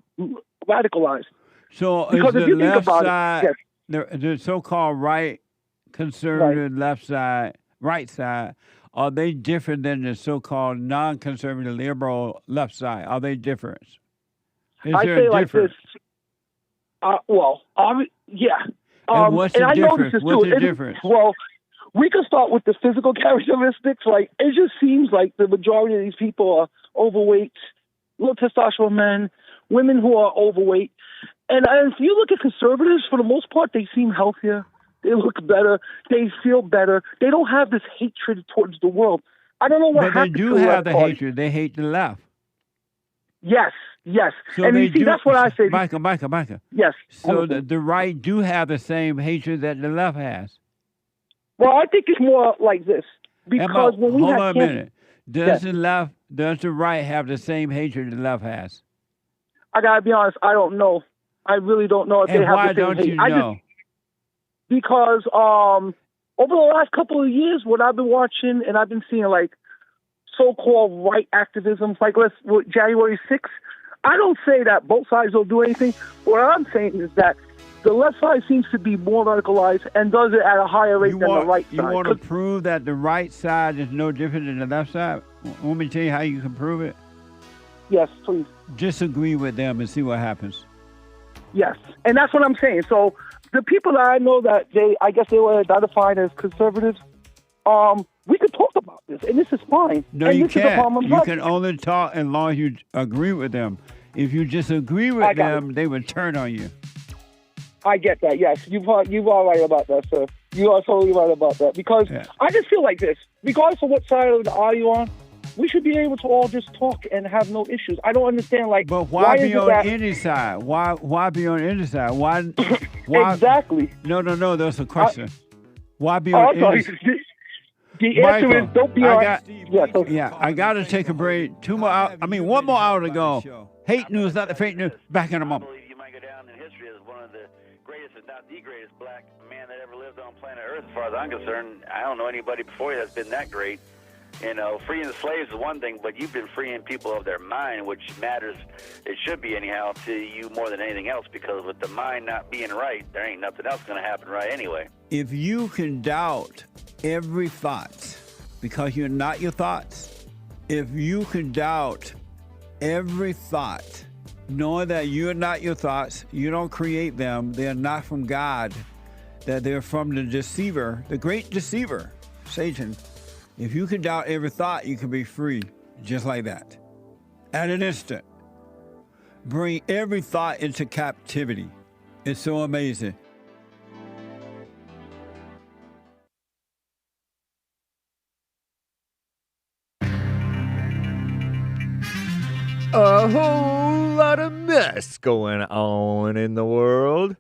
radicalized. So because is if you the think left about side, it, the so-called right, conservative left side, right side, are they different than the so-called non-conservative liberal left side? Are they different? Is I there say a like difference? this. Yeah. And what's the and I noticed difference? this What's too. the difference? Well, we can start with the physical characteristics. Like, it just seems like the majority of these people are overweight, low testosterone men, women who are overweight. And if you look at conservatives, for the most part, they seem healthier. They look better. They feel better. They don't have this hatred towards the world. I don't know what But they happened do to the have left the party. hatred. They hate the left. Yes. So And they you see, do, that's what I say. Michael. Yes. So the right do have the same hatred that the left has. Well, I think it's more like this. Because when we hold had on a cancer- minute. Does the right have the same hatred the left has? I gotta be honest, I don't know. I really don't know if And they have why the same don't hate. you know? Because over the last couple of years, what I've been watching and I've been seeing like so-called right activism, like January 6th. I don't say that both sides don't do anything. What I'm saying is that the left side seems to be more radicalized and does it at a higher rate than the right side. You want to prove that the right side is no different than the left side? Want me to tell you how you can prove it? Yes, please. Disagree with them and see what happens. Yes, and that's what I'm saying. So the people that I know that I guess they were identified as conservatives, we could talk about this, and this is fine. No, and you this is the problem can't. I'm You talking. can only talk as long as you agree with them. If you disagree with them, they would turn on you. I get that. Yes, you are right about that, sir. You are totally right about that. Because I just feel like this. Regardless of what side of the aisle you're on, we should be able to all just talk and have no issues. I don't understand, like, but why be is it on that- any side? Why be on any side? Why? Exactly. No. That's a question. Why be on sorry. any side? The answer is don't be on. I got to take a break. One more hour to go. Hate news, not the fake news. Back in a moment. The greatest black man that ever lived on planet Earth, as far as I'm concerned. I don't know anybody before you that's been that great. You know, freeing the slaves is one thing, but you've been freeing people of their mind, which matters. It should be anyhow to you more than anything else, because with the mind not being right, there ain't nothing else going to happen right anyway. If you can doubt every thought because you're not your thoughts, if you can doubt every thought knowing that you're not your thoughts, you don't create them, they're not from God, that they're from the deceiver, the great deceiver, Satan. If you can doubt every thought, you can be free, just like that. At an instant. Bring every thought into captivity. It's so amazing. A whole lot of mess going on in the world,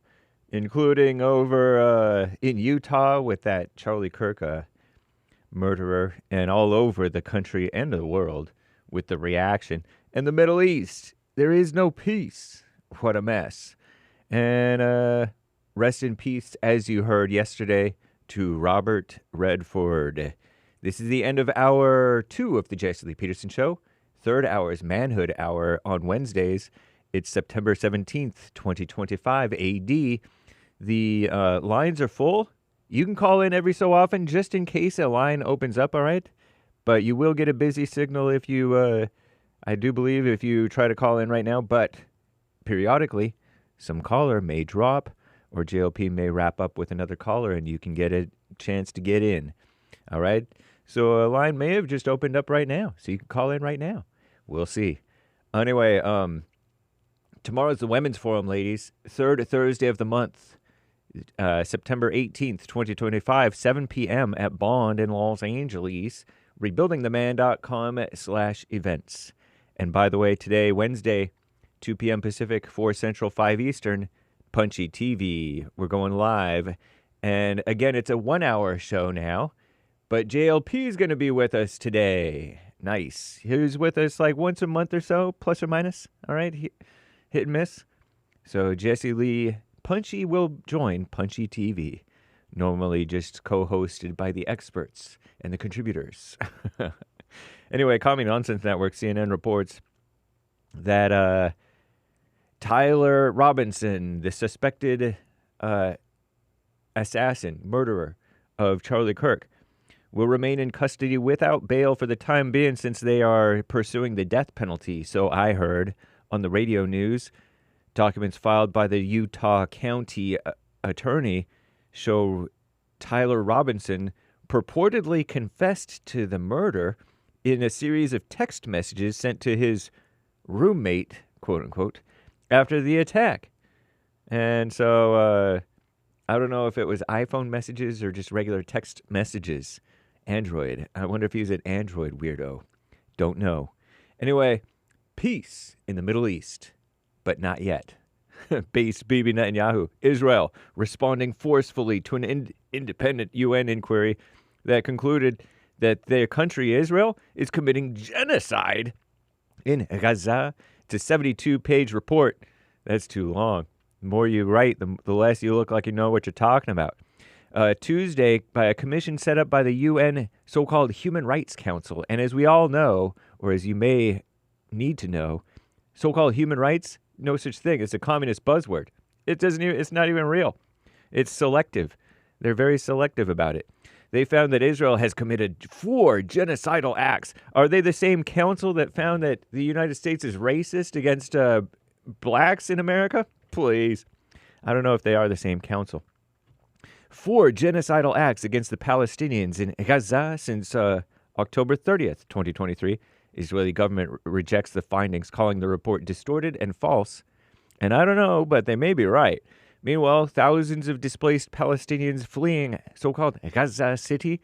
including over in Utah with that Charlie Kirk murderer, and all over the country and the world with the reaction. And the Middle East, there is no peace. What a mess. And rest in peace, as you heard yesterday, to Robert Redford. This is the end of hour 2 of the Jesse Lee Peterson Show. Third hour is Manhood Hour on Wednesdays. It's September 17th, 2025 AD. The lines are full. You can call in every so often just in case a line opens up, all right? But you will get a busy signal if you, I do believe, if you try to call in right now. But periodically, some caller may drop or JLP may wrap up with another caller and you can get a chance to get in, all right? So a line may have just opened up right now, so you can call in right now. We'll see. Anyway, tomorrow's the Women's Forum, ladies. Third Thursday of the month. September 18th, 2025, 7 p.m. at Bond in Los Angeles, rebuildingtheman.com/events. And by the way, today, Wednesday, 2 p.m. Pacific, 4 Central, 5 Eastern, Punchie TV. We're going live. And again, it's a 1-hour show now, but JLP is going to be with us today. Nice. He's with us like once a month or so, plus or minus. All right, hit and miss. So Jesse Lee Punchie will join Punchie TV, normally just co-hosted by the experts and the contributors. Anyway, Commie Nonsense Network, CNN reports that Tyler Robinson, the suspected assassin, murderer of Charlie Kirk, will remain in custody without bail for the time being since they are pursuing the death penalty. So I heard on the radio news. Documents filed by the Utah County attorney show Tyler Robinson purportedly confessed to the murder in a series of text messages sent to his roommate, quote unquote, after the attack. And so I don't know if it was iPhone messages or just regular text messages. Android. I wonder if he's an Android weirdo. Don't know. Anyway, peace in the Middle East. But not yet. Base Bibi Netanyahu, Israel, responding forcefully to an independent UN inquiry that concluded that their country, Israel, is committing genocide in Gaza. It's a 72-page report. That's too long. The more you write, the less you look like you know what you're talking about. Tuesday, by a commission set up by the UN so-called Human Rights Council. And as we all know, or as you may need to know, so-called human rights, no such thing. It's a communist buzzword. It's not even real. It's selective. They're very selective about it. They found that Israel has committed 4 genocidal acts. Are they the same council that found that the United States is racist against blacks in America? Please. I don't know if they are the same council. 4 genocidal acts against the Palestinians in Gaza since October 30th, 2023. Israeli government rejects the findings, calling the report distorted and false. And I don't know, but they may be right. Meanwhile, thousands of displaced Palestinians fleeing so-called Gaza City.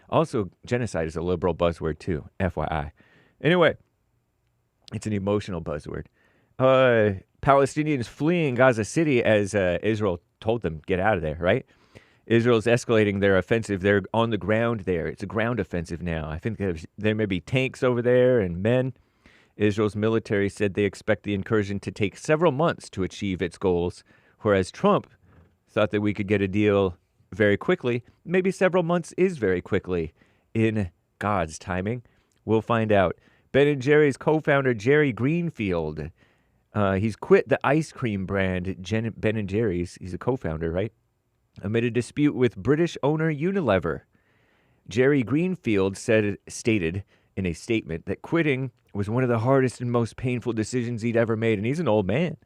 Also, genocide is a liberal buzzword too, FYI. Anyway, it's an emotional buzzword. Palestinians fleeing Gaza City as Israel told them, get out of there, right? Israel's escalating their offensive. They're on the ground there. It's a ground offensive now. I think there may be tanks over there and men. Israel's military said they expect the incursion to take several months to achieve its goals, whereas Trump thought that we could get a deal very quickly. Maybe several months is very quickly in God's timing. We'll find out. Ben & Jerry's co-founder, Jerry Greenfield, he's quit the ice cream brand Ben & Jerry's. He's a co-founder, right? Amid a dispute with British owner Unilever. Jerry Greenfield stated in a statement that quitting was one of the hardest and most painful decisions he'd ever made, and he's an old man.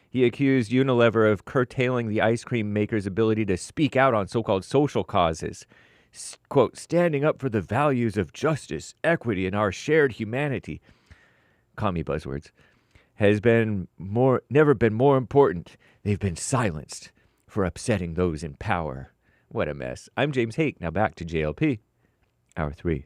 He accused Unilever of curtailing the ice cream maker's ability to speak out on so-called social causes, quote, standing up for the values of justice, equity, and our shared humanity, commie buzzwords, has never been more important. They've been silenced for upsetting those in power. What a mess. I'm James Hake. Now back to JLP. Hour 3.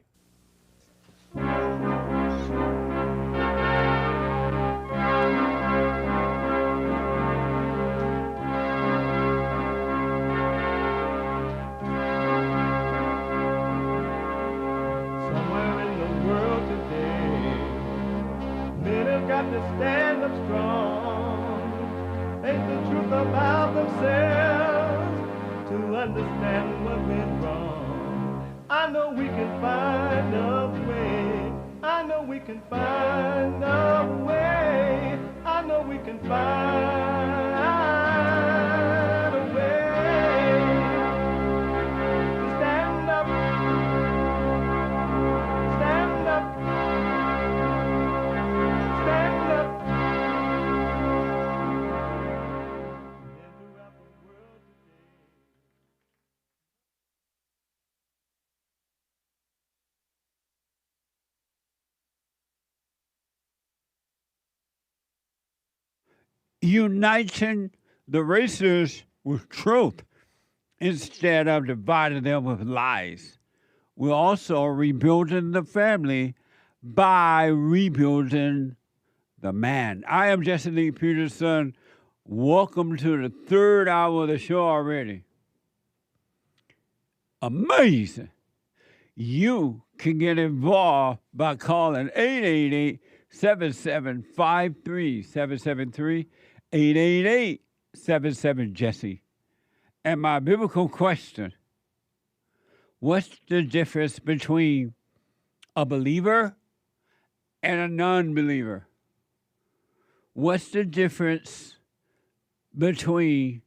and to stand up strong. Think the truth about themselves to understand what went wrong. I know we can find a way. I know we can find a way. I know we can find a way to stand up, stand up, stand up. Uniting the races with truth instead of dividing them with lies. We're also rebuilding the family by rebuilding the man. I am Jesse Lee Peterson. Welcome to the third hour of the show already. Amazing. You can get involved by calling 888-7753-773, 888-77-JESSE. And my biblical question, what's the difference between a believer and a non-believer? What's the difference between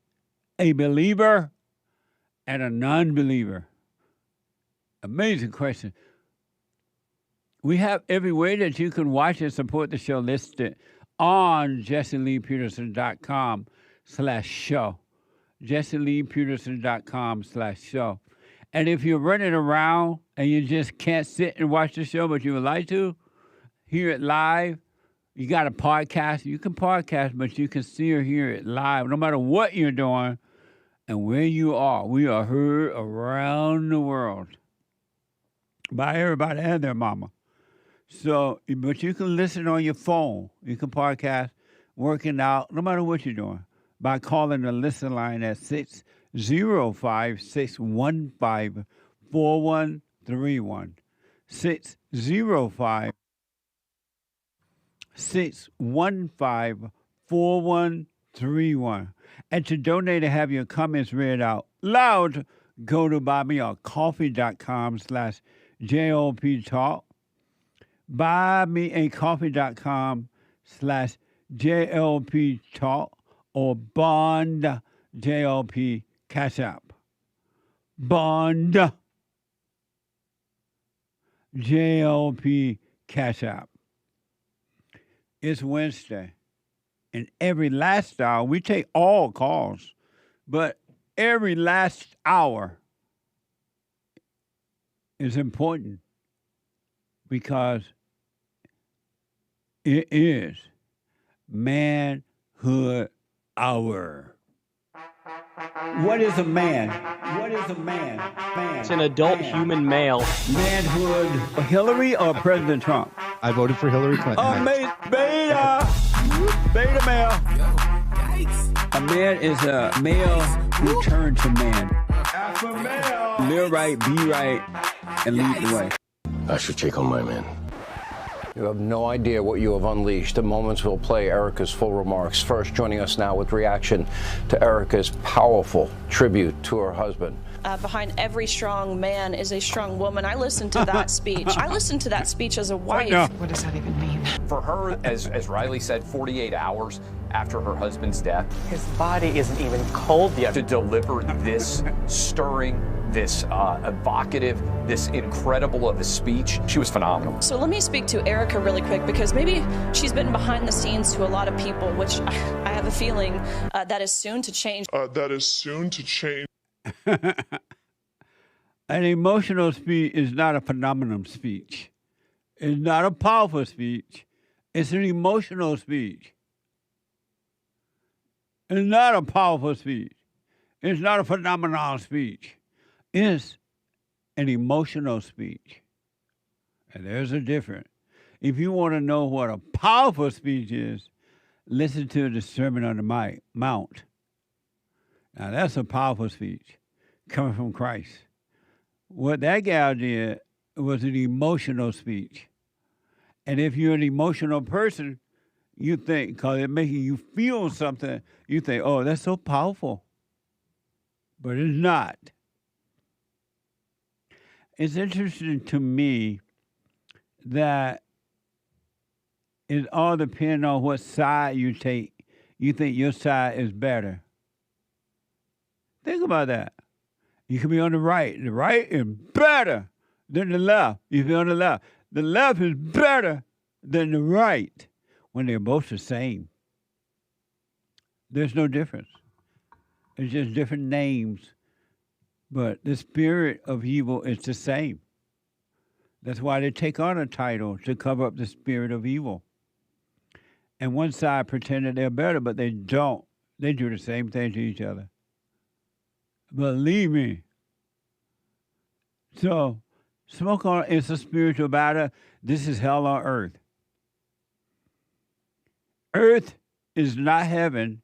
a believer and a non-believer? Amazing question. We have every way that you can watch and support the show listed on jesseleepeterson.com/show. jesseleepeterson.com/show. And if you're running around and you just can't sit and watch the show, but you would like to hear it live, you got a podcast. You can podcast, but you can see or hear it live, no matter what you're doing and where you are. We are heard around the world by everybody and their mama. So, but you can listen on your phone. You can podcast, working out, no matter what you're doing, by calling the listen line at 605-615-4131. 605-615-4131. And to donate and have your comments read out loud, go to buymeacoffee.com/JLP Talk. buymeacoffee.com/JLP Talk or Bond JLP Cash App. Bond JLP Cash App. It's Wednesday. And every last hour, we take all calls, but every last hour is important because it is Manhood Hour. What is a man? What is a man? It's an adult human male. Manhood. Hillary or President Trump? I voted for Hillary Clinton. Beta male. A man is a male who turned to man. Alpha male. Live right, be right, and lead the way. I should check on my man. You have no idea what you have unleashed. In moments, we'll play Erica's full remarks. First, joining us now with reaction to Erica's powerful tribute to her husband. Behind every strong man is a strong woman. I listened to that speech. I listened to that speech as a wife. What does that even mean? For her, as Riley said, 48 hours after her husband's death. His body isn't even cold yet. To deliver this stirring, this evocative, this incredible of a speech, she was phenomenal. So let me speak to Erica really quick, because maybe she's been behind the scenes to a lot of people, which I have a feeling that is soon to change. An emotional speech is not a phenomenal speech. It's not a powerful speech. It's an emotional speech. It's not a powerful speech. It's not a phenomenal speech. It's an emotional speech. And there's a difference. If you want to know what a powerful speech is, listen to the Sermon on the Mount. Now, that's a powerful speech coming from Christ. What that gal did was an emotional speech. And if you're an emotional person, You think, because it's making you feel something, you think, oh, that's so powerful. But it's not. It's interesting to me that it all depends on what side you take. You think your side is better. Think about that. You can be on the right. The right is better than the left. You can be on the left. The left is better than the right when they're both the same. There's no difference. It's just different names. But the spirit of evil is the same. That's why they take on a title to cover up the spirit of evil. And one side pretend that they're better, but they don't. They do the same thing to each other. Believe me. So, smoke on it's a spiritual battle. This is hell on earth. Earth is not heaven,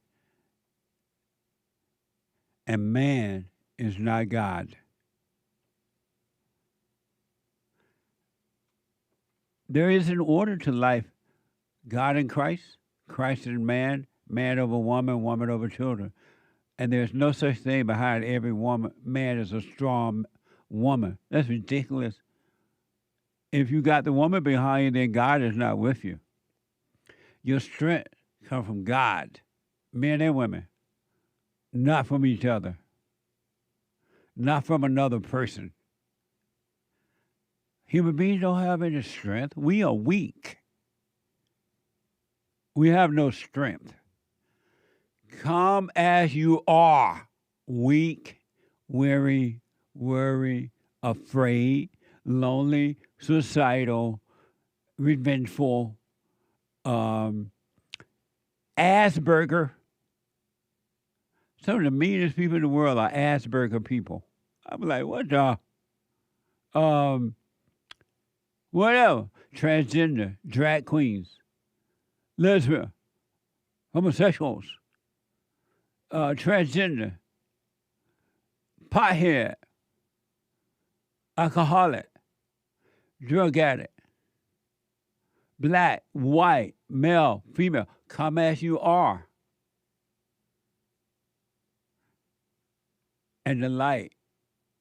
and man is not God. There is an order to life. God in Christ, Christ in man, man over woman, woman over children. And there's no such thing behind every woman. Man is a strong woman. That's ridiculous. If you got the woman behind you, then God is not with you. Your strength comes from God, men and women, not from each other, not from another person. Human beings don't have any strength. We are weak. We have no strength. Come as you are, weak, weary, worried, afraid, lonely, suicidal, revengeful, Asperger. Some of the meanest people in the world are Asperger people. I'm like, what the? Whatever. Transgender, drag queens, lesbian, homosexuals, transgender, pothead, alcoholic, drug addict, black, white, male, female, come as you are. And the light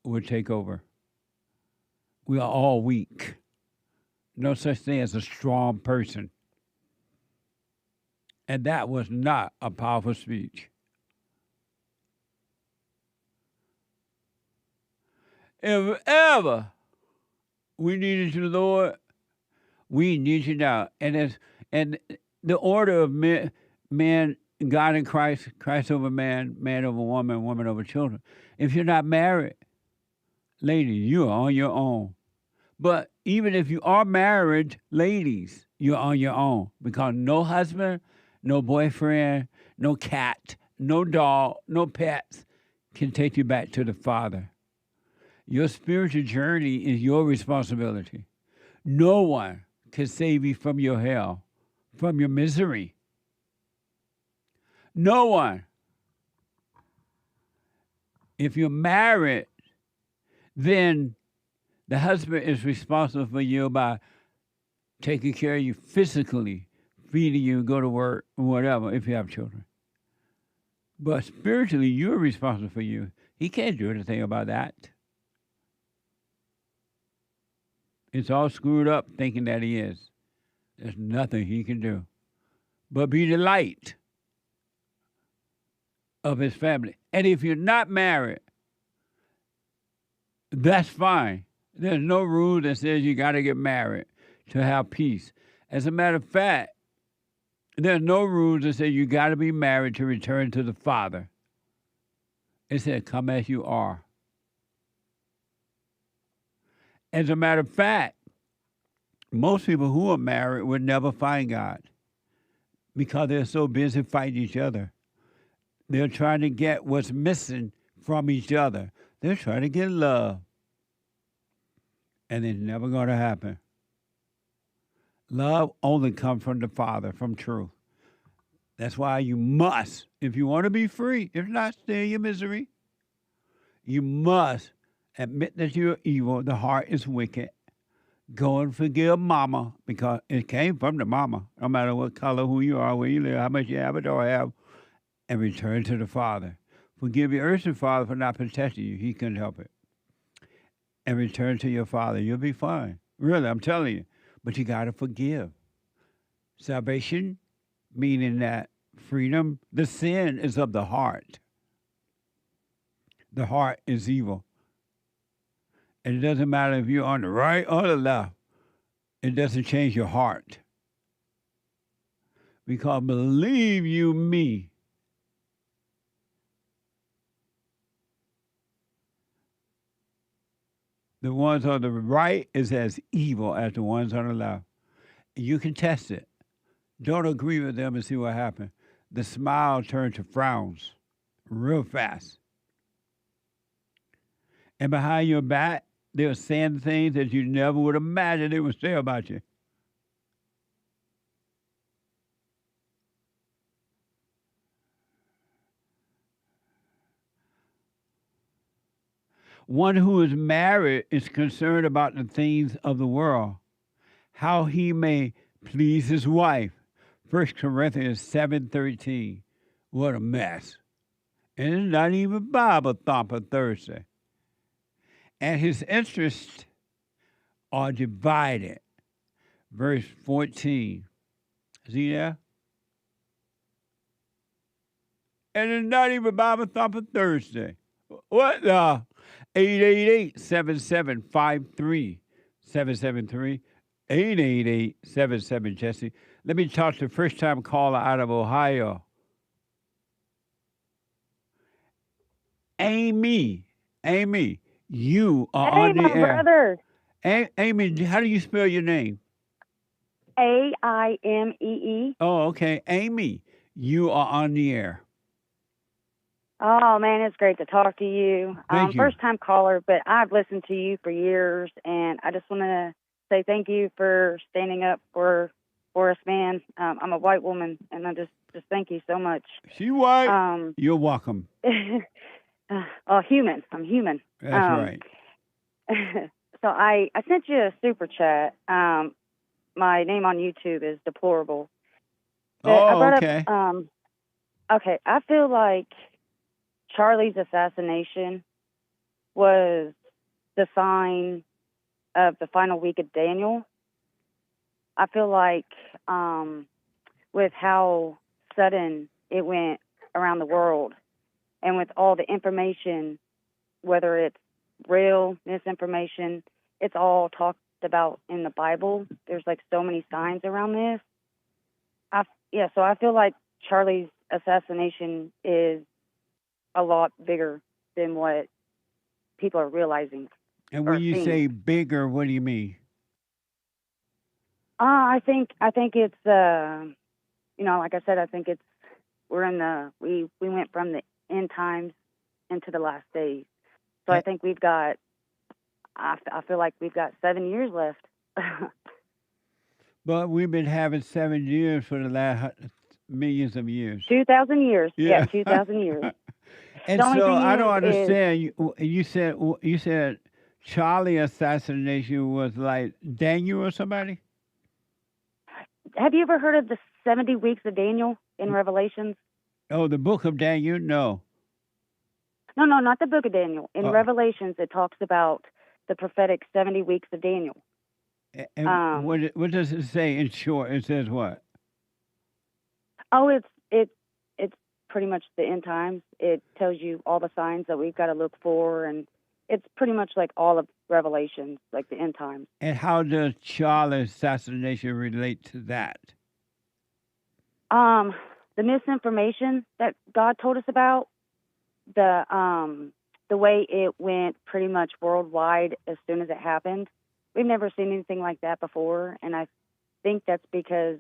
will take over. We are all weak. No such thing as a strong person. And that was not a powerful speech. If ever we needed you, Lord, we need you now. And the order of man, God in Christ, Christ over man, man over woman, woman over children. If you're not married, lady, you are on your own. But even if you are married, ladies, you're on your own. Because no husband, no boyfriend, no cat, no dog, no pets can take you back to the Father. Your spiritual journey is your responsibility. No one can save you from your hell, from your misery. No one. If you're married, then the husband is responsible for you by taking care of you physically, feeding you, go to work, whatever, if you have children. But spiritually, you're responsible for you. He can't do anything about that. It's all screwed up thinking that he is. There's nothing he can do but be the light of his family. And if you're not married, that's fine. There's no rule that says you got to get married to have peace. As a matter of fact, there's no rules that say you got to be married to return to the Father. It said, come as you are. As a matter of fact, most people who are married would never find God because they're so busy fighting each other. They're trying to get what's missing from each other. They're trying to get love. And it's never going to happen. Love only comes from the Father, from truth. That's why you must, if you want to be free, if not, stay in your misery, you must admit that you're evil, the heart is wicked. Go and forgive mama because it came from the mama. No matter what color, who you are, where you live, how much you have or don't have, and return to the Father. Forgive your earthly father for not protecting you. He couldn't help it. And return to your Father. You'll be fine. Really, I'm telling you. But you got to forgive. Salvation, meaning that freedom, the sin is of the heart. The heart is evil. And it doesn't matter if you're on the right or the left. It doesn't change your heart. Because believe you me, the ones on the right is as evil as the ones on the left. You can test it. Don't agree with them and see what happens. The smile turns to frowns real fast. And behind your back, they're saying things that you never would imagine they would say about you. One who is married is concerned about the things of the world, how he may please his wife. 1 Corinthians 7:13. What a mess. And it's not even Bible Thumper Thursday. And his interests are divided. Verse 14. See there? And it's not even Bible Thumper Thursday. What the? 888-7753-773. 888-77 Jesse. Let me talk to the first time caller out of Ohio. AIMEE. AIMEE, you are on the air. Brother. AIMEE, how do you spell your name? AIMEE. Oh, okay. AIMEE, you are on the air. Oh, man, it's great to talk to you. Thank you. First time caller, but I've listened to you for years, and I just want to say thank you for standing up for us, man. I'm a white woman, and I just thank you so much. She white. You're welcome. Human. I'm human. That's right. So I sent you a super chat. My name on YouTube is Deplorable. Okay. Okay, I feel like Charlie's assassination was the sign of the final week of Daniel. I feel like with how sudden it went around the world and with all the information, whether it's real, misinformation, it's all talked about in the Bible. There's like so many signs around this. So I feel like Charlie's assassination is a lot bigger than what people are realizing. And when you say bigger, what do you mean? I think it's like I said, I think it's we went from the end times into the last days. So I think we've got I feel like we've got 7 years left. But we've been having 7 years for the last millions of years. 2,000 years. Yeah, 2,000 years. And so I don't understand. You said Charlie assassination was like Daniel or somebody? Have you ever heard of the 70 weeks of Daniel in Revelations? Oh, the book of Daniel? No. No, not the book of Daniel. In Revelations, it talks about the prophetic 70 weeks of Daniel. And what does it say in short? It says what? Oh, it's pretty much the end times. It tells you all the signs that we've got to look for, and it's pretty much like all of Revelations, like the end times. And how does Charlie's assassination relate to that? The misinformation that God told us about, the way it went pretty much worldwide as soon as it happened. We've never seen anything like that before, and I think that's because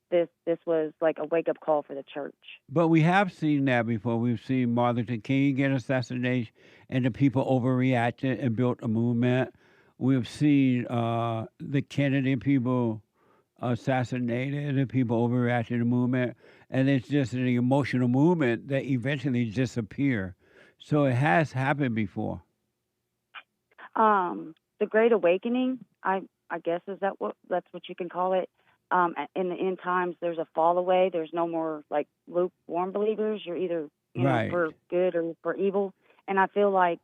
this was like a wake-up call for the church. But we have seen that before. We've seen Martin Luther King get assassinated, and the people overreacted and built a movement. We've seen the Kennedy people assassinated, and the people overreacted the movement. And it's just an emotional movement that eventually disappear. So it has happened before. the Great Awakening, I guess that's what you can call it. In the end times, there's a fall away. There's no more like lukewarm believers. You're either Right. know, for good or for evil. And I feel like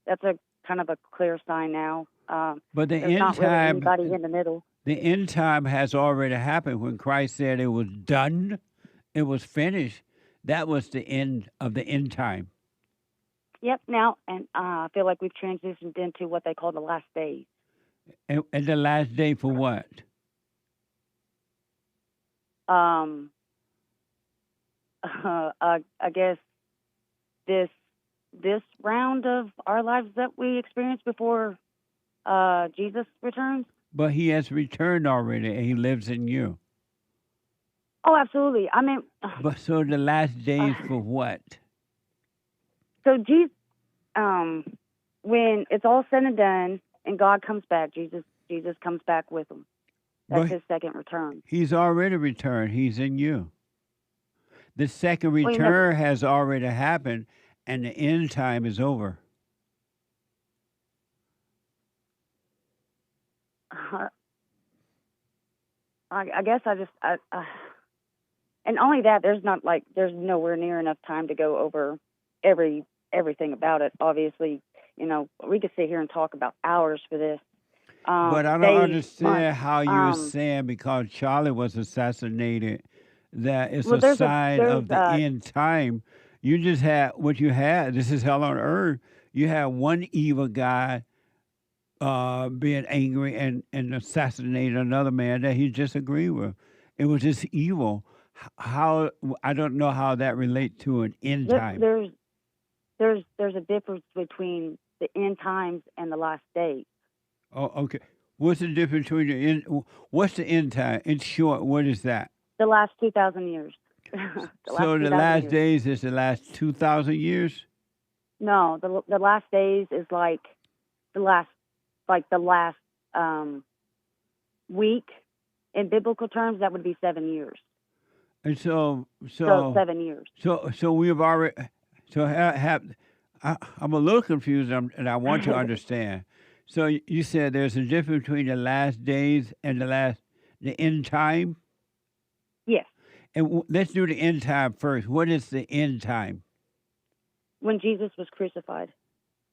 that's a kind of a clear sign now. But the there's end not really time, anybody in the middle. the end time has already happened. When Christ said it was done, it was finished. That was the end of the end time. Yep. Now, and I feel like we've transitioned into what they call the last days. And the last day for what? I guess this round of our lives that we experienced before Jesus returns. But he has returned already, and he lives in you. Oh, absolutely. I mean, But so the last days for what? so Jesus, when it's all said and done, and God comes back, Jesus comes back with him. That's But his second return. he's already returned. He's in you. The second Well, return has already happened, and the end time is over. I guess and only that there's nowhere near enough time to go over everything about it. Obviously, we could sit here and talk about hours for this. But I don't days, understand months. how you're saying because Charlie was assassinated that it's Well, a there's sign of the end time. You just had what you had. This is hell on earth. You had one evil guy being angry and assassinating another man that he disagreed with. It was just evil. How I don't know how that relates to an end time. There's a difference between the end times and the last days. Oh, okay. What's the difference between the end? What's the end time? In short, what is that? The last 2,000 years. So the last days is the last 2,000 years. No, the last days is like the last week. In biblical terms, that would be 7 years. And so 7 years. So we've already. So I'm a little confused, and I want to understand. So you said there's a difference between the last days and the end time. Yes. And let's do the end time first. What is the end time? When Jesus was crucified.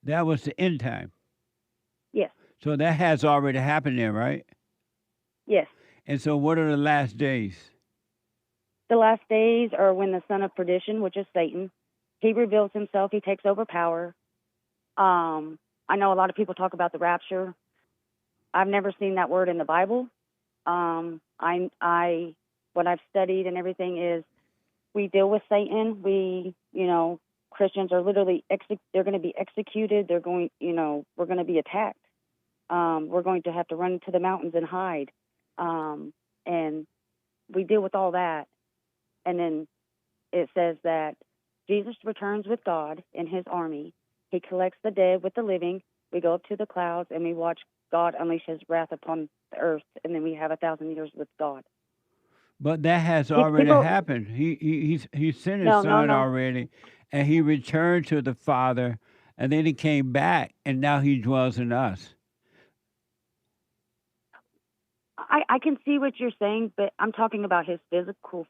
That was the end time. Yes. So that has already happened there, right? Yes. And so what are the last days? The last days are when the son of perdition, which is Satan, he reveals himself. He takes over power. I know a lot of people talk about the rapture. I've never seen that word in the Bible. What I've studied and everything is we deal with Satan. Christians are literally they're going to be executed. They're going, we're going to be attacked. We're going to have to run to the mountains and hide. And we deal with all that. And then it says that Jesus returns with God in his army. He collects the dead with the living. We go up to the clouds and we watch God unleash his wrath upon the earth. And then we have 1,000 years with God. But that has already happened. He sent his son already, and he returned to the Father, and then he came back, and now he dwells in us. I can see what you're saying, but I'm talking about his physical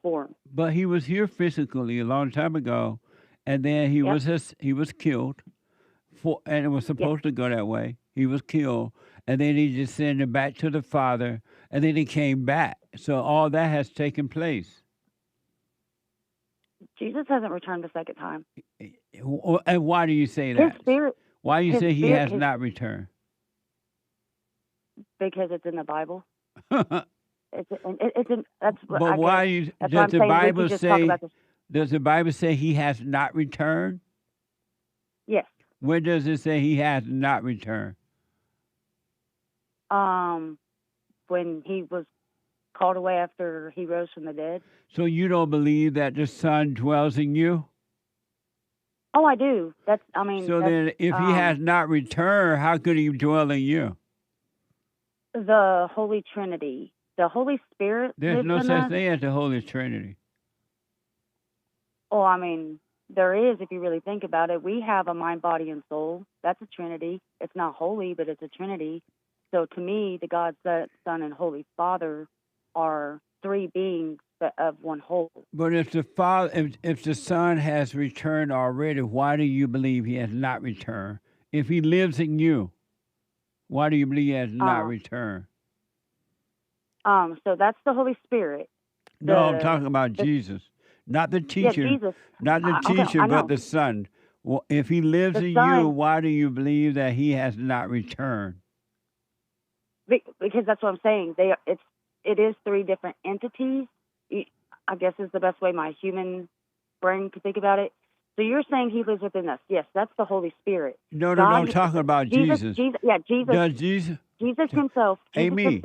form. But he was here physically a long time ago, and then he was killed, and it was supposed to go that way. He was killed, and then he descended back to the Father, and then he came back. So all that has taken place. Jesus hasn't returned a second time. And why do you say that? His spirit. Why do you say he has not returned? Because it's in the Bible. That's what But why does the Bible say? Does the Bible say he has not returned? Yes. Where does it say he has not returned? When he was called away after he rose from the dead. So you don't believe that the Son dwells in you? Oh, I do. So then, if he has not returned, how could he dwell in you? The Holy Trinity, the Holy Spirit. There's no such thing as the Holy Trinity. Oh, I mean, There is, if you really think about it. We have a mind, body, and soul. That's a Trinity. It's not holy, but it's a Trinity. So to me, the God, Son, and Holy Father are three beings of one whole. But if the Father, if the Son has returned already, why do you believe he has not returned? If he lives in you, why do you believe he has not returned? So that's the Holy Spirit. No, I'm talking about Jesus, not the teacher. Yeah, Jesus. Not the teacher, I know. but the Son. Well, if he lives The in Son- you, why do you believe that he has not returned? Because that's what I'm saying. It is three different entities. I guess is the best way my human brain could think about it. So you're saying he lives within us? Yes, that's the Holy Spirit. No, I'm talking about Jesus. Jesus. Does Jesus? Jesus himself. Amy,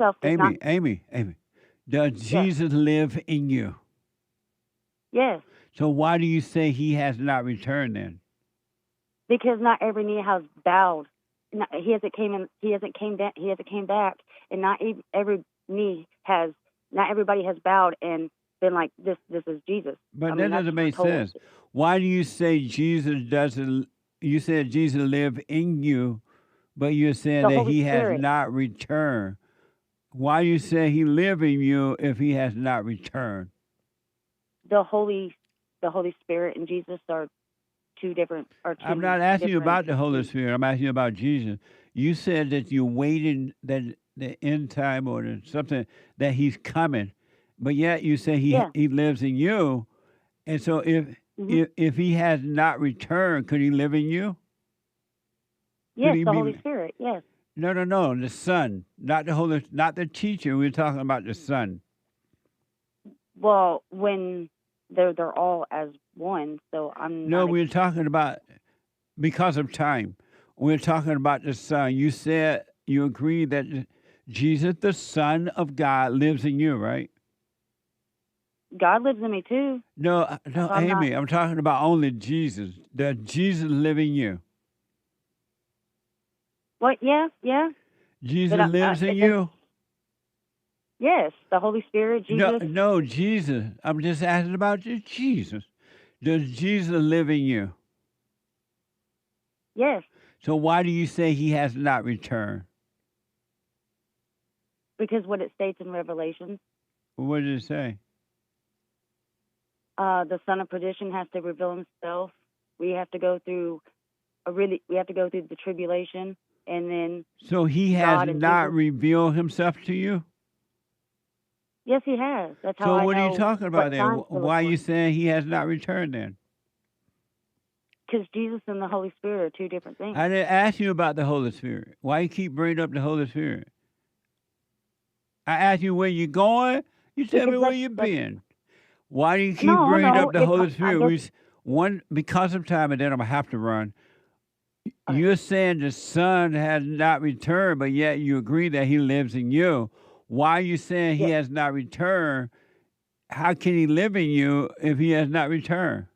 does Jesus live in you? Yes. So why do you say he has not returned then? Because not every knee has bowed. He hasn't came back, and not everybody has bowed and been like, this is Jesus. But that doesn't make sense. Why do you say Jesus doesn't? You said Jesus live in you, but you're saying that he has not returned. Why do you say he live in you if he has not returned? The Holy Spirit and Jesus are two different. I'm not asking you about the Holy Spirit. I'm asking you about Jesus. You said that you're waiting that the end time or something that he's coming, but yet you say he lives in you, and so if he has not returned, could he live in you? Yes, the Holy Spirit. Yes. No, the Son, not the teacher. We're talking about the Son. Well, when they're all as one, so I'm. No, we're talking about because of time. We're talking about the Son. You said you agree that Jesus, the Son of God, lives in you, right? God lives in me too. No, Amy, I'm talking about only Jesus. Does Jesus live in you? What? Yeah. Jesus lives in you? Yes, the Holy Spirit, Jesus. No, Jesus. I'm just asking about Jesus. Does Jesus live in you? Yes. So why do you say he has not returned? Because what it states in Revelation. What did it say? The son of perdition has to reveal himself. We have to go through the tribulation, and then. So he has not revealed himself to you? Yes, he has. That's how. So what are you talking about then? Why are you saying he has not returned then? Because Jesus and the Holy Spirit are two different things. I didn't ask you about the Holy Spirit. Why you keep bringing up the Holy Spirit? I asked you where you're going. You tell me where you've been. Why do you keep bringing up the Holy Spirit? Because of time, and then I'm going to have to run. You're saying the Son has not returned, but yet you agree that he lives in you. Why are you saying he has not returned? How can he live in you if he has not returned?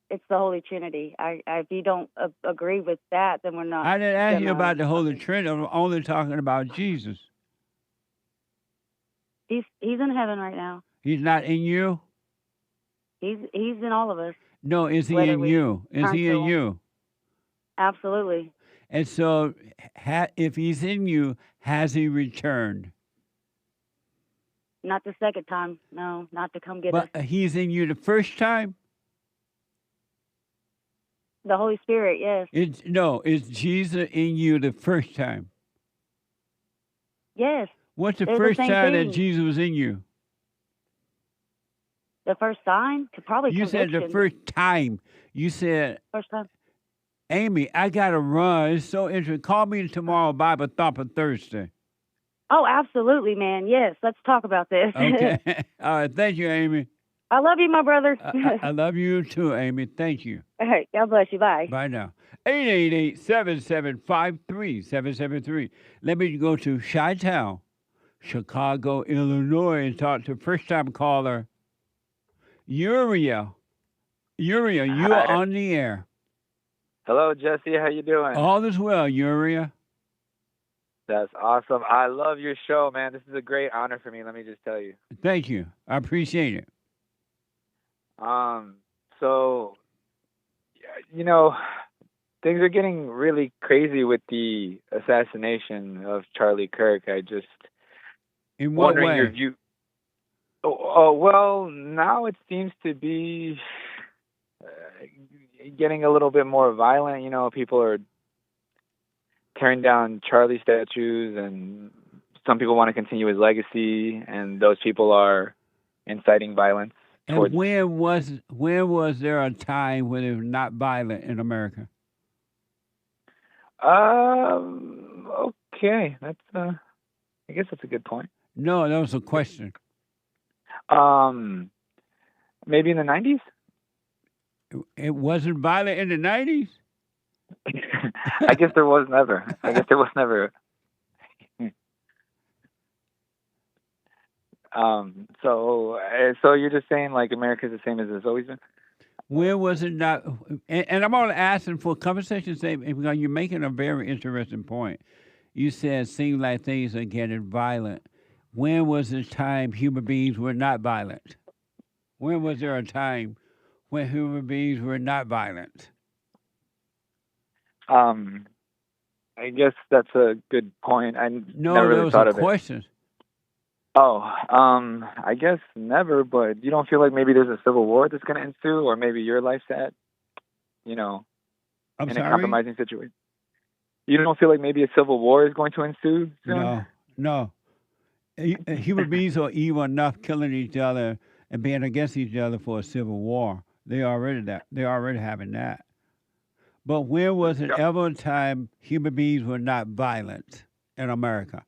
It's the Holy Trinity. If you don't agree with that, then we're not. I didn't ask you about the Holy Trinity. I'm only talking about Jesus. He's in heaven right now. He's not in you? He's in all of us. No, is he in you? Is he in you? Absolutely. And so, if he's in you, has he returned? Not the second time. No, not to come get us. But he's in you the first time? The Holy Spirit, yes. Is Jesus in you the first time? Yes. What's the first time that Jesus was in you? The first time? Probably You conviction. said the first time. You said, First time. Amy, I got to run. It's so interesting. Call me tomorrow, Bible Thumper Thursday. Oh, absolutely, man. Yes, let's talk about this. Okay. All right. Thank you, Amy. I love you, my brother. I love you too, Amy. Thank you. All right. God bless you. Bye. Bye now. 888-775-3773. Let me go to Chi-Town, Chicago, Illinois, and talk to first-time caller, URIEL. URIEL, you are on the air. Hello, Jesse. How you doing? All is well, URIEL. That's awesome. I love your show, man. This is a great honor for me. Let me just tell you. Thank you. I appreciate it. So, you know, things are getting really crazy with the assassination of Charlie Kirk. I just In what wondering way? your view. Well, now it seems to be getting a little bit more violent. You know, people are tearing down Charlie statues, and some people want to continue his legacy, and those people are inciting violence. And when was there a time when it was not violent in America? Okay, that's I guess that's a good point. No, that was a question. Maybe in the 90s. It wasn't violent in the 90s? I guess there was never. So you're just saying like America's the same as it's always been? When was it not? And I'm only asking for conversation's sake because you're making a very interesting point. You said it seems like things are getting violent. When was the time human beings were not violent? When was there a time when human beings were not violent? I guess that's a good point. I No, never that really was thought a of it. question. I guess never, but you don't feel like maybe there's a civil war that's going to ensue, or maybe your life's at, in a compromising situation? You don't feel like maybe a civil war is going to ensue soon? No. Human beings are evil enough killing each other and being against each other for a civil war. They're already having that. But when was it ever a time human beings were not violent in America?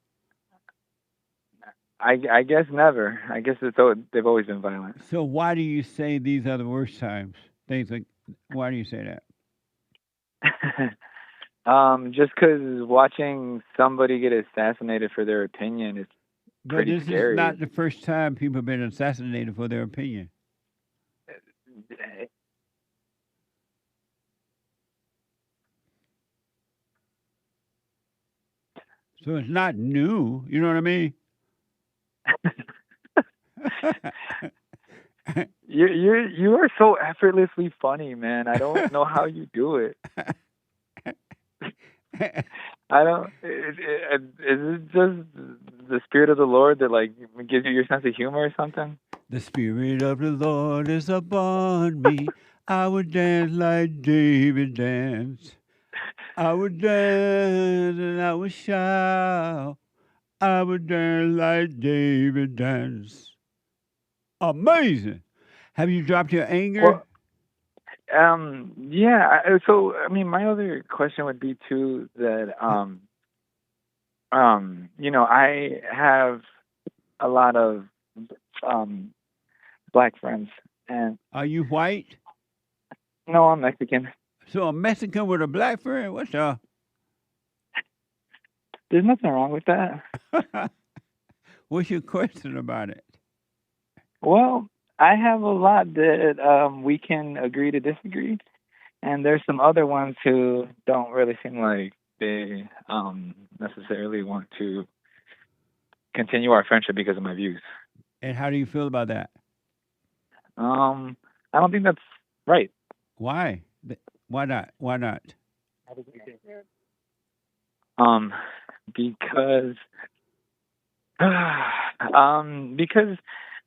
I guess never. I guess they've always been violent. So why do you say these are the worst times? Why do you say that? Just because watching somebody get assassinated for their opinion is pretty But this scary. is not the first time people have been assassinated for their opinion. So it's not new. You know what I mean? You are so effortlessly funny, man. I don't know how you do it. I don't. Is it just the spirit of the Lord that like gives you your sense of humor or something? The spirit of the Lord is upon me. I would dance like David danced. I would dance and I would shout. I would dance like David danced. Amazing. Have you dropped your anger? Yeah. So, I mean, my other question would be too that, I have a lot of black friends, and are you white? No, I'm Mexican. So a Mexican with a black friend? What's up? There's nothing wrong with that. What's your question about it? Well, I have a lot that we can agree to disagree, and there's some other ones who don't really seem like they necessarily want to continue our friendship because of my views. And how do you feel about that? I don't think that's right. Why? Why not? Why not? Because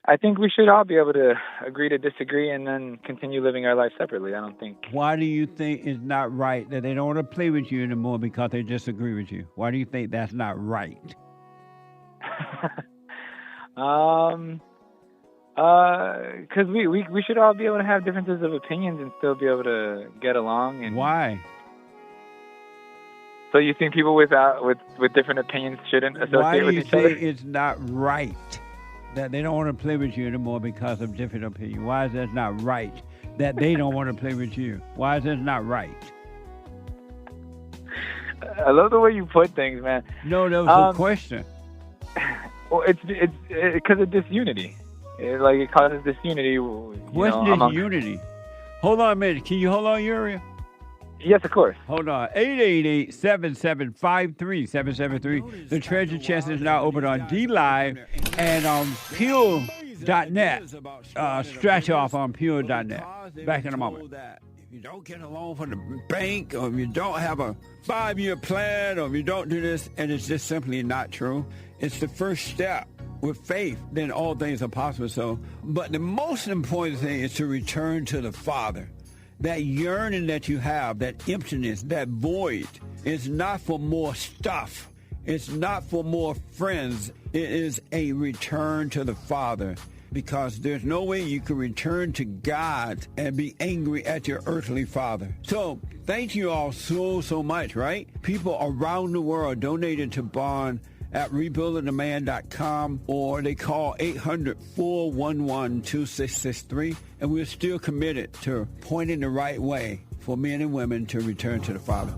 I think we should all be able to agree to disagree and then continue living our lives separately. I don't think. Why do you think it's not right that they don't want to play with you anymore because they disagree with you? Why do you think that's not right? Because we should all be able to have differences of opinions and still be able to get along. And why? So you think people with different opinions shouldn't associate with each other? Why do you say it's not right that they don't want to play with you anymore because of different opinions? Why is that not right that they don't want to play with you? Why is that not right? I love the way you put things, man. No, that was a question. Well, it's because of disunity. It causes disunity. What's disunity? Hold on a minute. Can you hold on, Uriel? Yes, of course. Hold on. 888-7753-773. The treasure chest is now open on D Live and on Pure Pure.net. Stretch off on Pure.net. Back in a moment. If you don't get a loan from the bank, or if you don't have a 5-year plan, or if you don't do this, and it's just simply not true, it's the first step. With faith, then all things are possible. So, but the most important thing is to return to the Father. That yearning that you have, that emptiness, that void, is not for more stuff. It's not for more friends. It is a return to the Father. Because there's no way you can return to God and be angry at your earthly father. So thank you all so much, right? People around the world donated to Bond at rebuildingtheman.com, or they call 800-411-2663. And we're still committed to pointing the right way for men and women to return to the Father.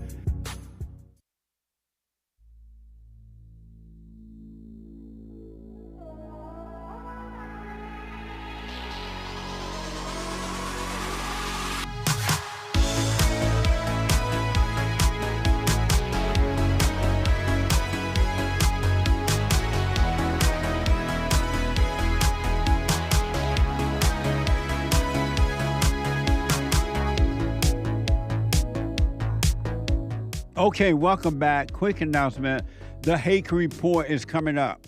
Okay, welcome back. Quick announcement. The Hake Report is coming up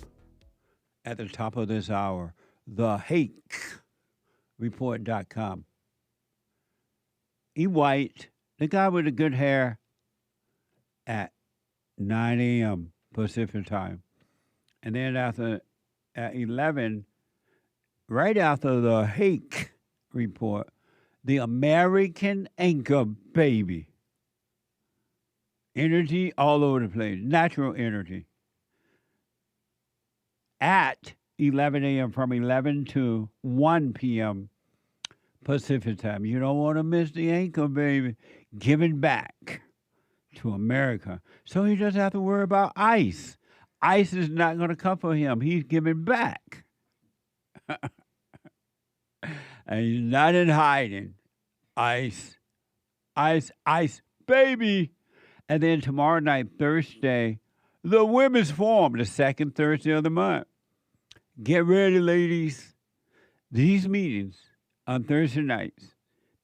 at the top of this hour. TheHakeReport.com. E. White, the guy with the good hair, at 9 a.m. Pacific time. And then at 11, right after the Hake Report, the American Anchor Baby. Energy all over the place, natural energy. At 11 a.m. from 11 to 1 p.m. Pacific time. You don't want to miss the Anchor Baby giving back to America. So he doesn't have to worry about ICE. ICE is not going to come for him. He's giving back. And he's not in hiding. ICE, baby. And then tomorrow night, Thursday, the Women's Forum, the second Thursday of the month. Get ready, ladies. These meetings on Thursday nights,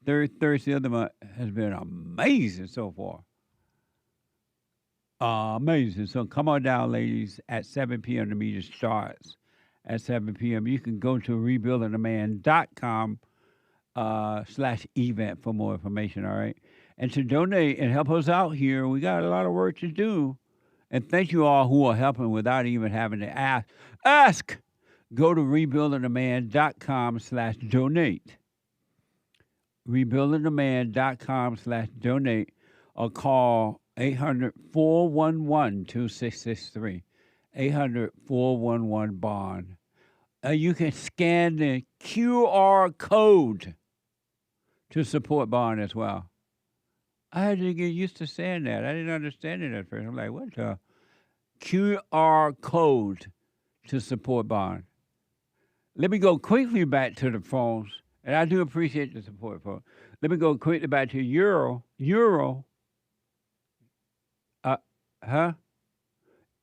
third Thursday of the month, has been amazing so far. Amazing. So come on down, ladies, at 7 p.m. The meeting starts at 7 p.m. You can go to rebuildingtheman.com /event for more information, all right? And to donate and help us out here, we got a lot of work to do. And thank you all who are helping without even having to ask. Go to rebuildingtheman.com /donate. Rebuildingtheman.com /donate, or call 800-411-2663. 800-411-BOND. You can scan the QR code to support Bond as well. I had to get used to saying that. I didn't understand it at first. I'm like, what the? QR code to support Bond. Let me go quickly back to the phones, and I do appreciate the support, folks. Let me go quickly back to Euro. Out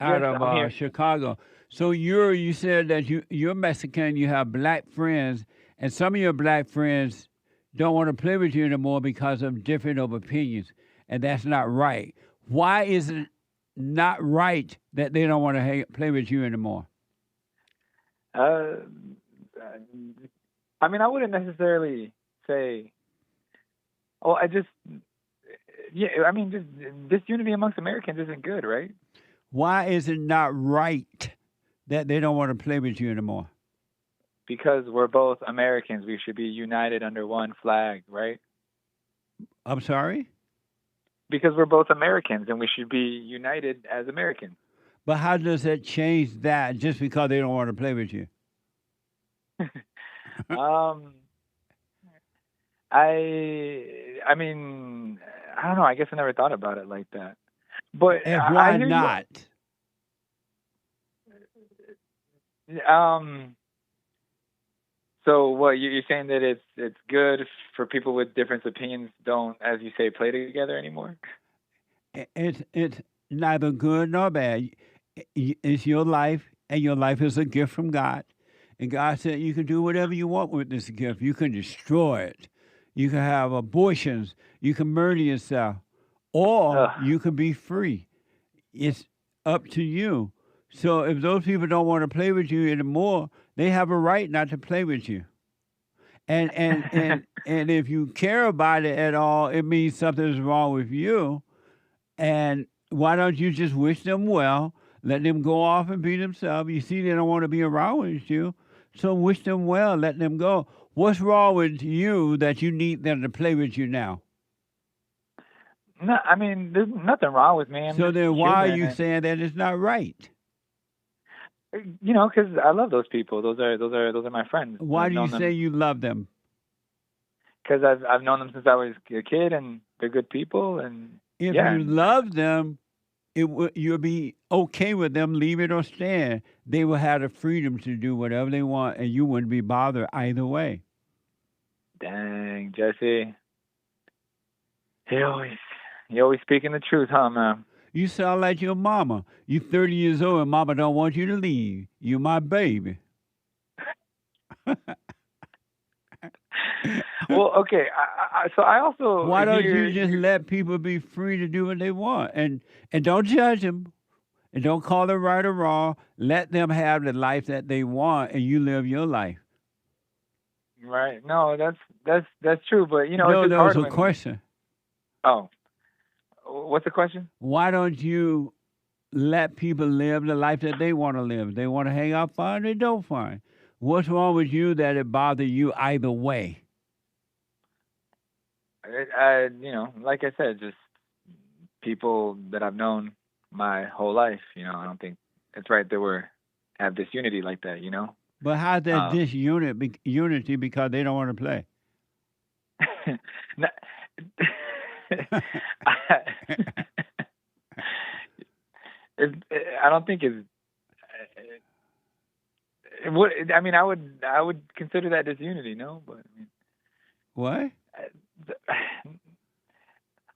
of Chicago. So you said that you're Mexican, you have black friends, and some of your black friends don't want to play with you anymore because of different of opinions, and that's not right. Why is it not right that they don't want to play with you anymore? I mean, I wouldn't necessarily say. Oh, just unity amongst Americans isn't good, right? Why is it not right that they don't want to play with you anymore? Because we're both Americans. We should be united under one flag, right? I'm sorry? Because we're both Americans and we should be united as Americans. But how does that change that just because they don't want to play with you? I mean, I don't know. I guess I never thought about it like that. But and why not? So what you're saying that it's good for people with different opinions don't, as you say, play together anymore? It's neither good nor bad. It's your life, and your life is a gift from God. And God said you can do whatever you want with this gift. You can destroy it. You can have abortions. You can murder yourself. Or you can be free. It's up to you. So if those people don't want to play with you anymore, they have a right not to play with you. And and if you care about it at all, it means something's wrong with you. And why don't you just wish them well? Let them go off and be themselves. You see, they don't want to be around with you. So wish them well. Let them go. What's wrong with you that you need them to play with you now? No, I mean, there's nothing wrong with me. So then why are you saying that it's not right? You know, because I love those people. Those are my friends. Why do you say you love them? Because I've known them since I was a kid, and they're good people. And if you love them, you'll be okay with them, leave it or stand. They will have the freedom to do whatever they want, and you wouldn't be bothered either way. Dang, Jesse. You always speaking the truth, huh, man? You sound like your mama. You 30 years old and mama don't want you to leave. You my baby. Well, okay. So I also... Why don't you just let people be free to do what they want? And don't judge them. And don't call them right or wrong. Let them have the life that they want, and you live your life. Right. No, that's true. But, you know, No, it's that was a question. Oh. What's the question? Why don't you let people live the life that they want to live? They want to hang out, fine, they don't, fine. What's wrong with you that it bothers you either way? You know, like I said, just people that I've known my whole life. You know, I don't think it's right that we have this unity like that. You know. But how's that unity because they don't want to play? I don't think it's. I mean, I would consider that disunity, no? But I mean, what?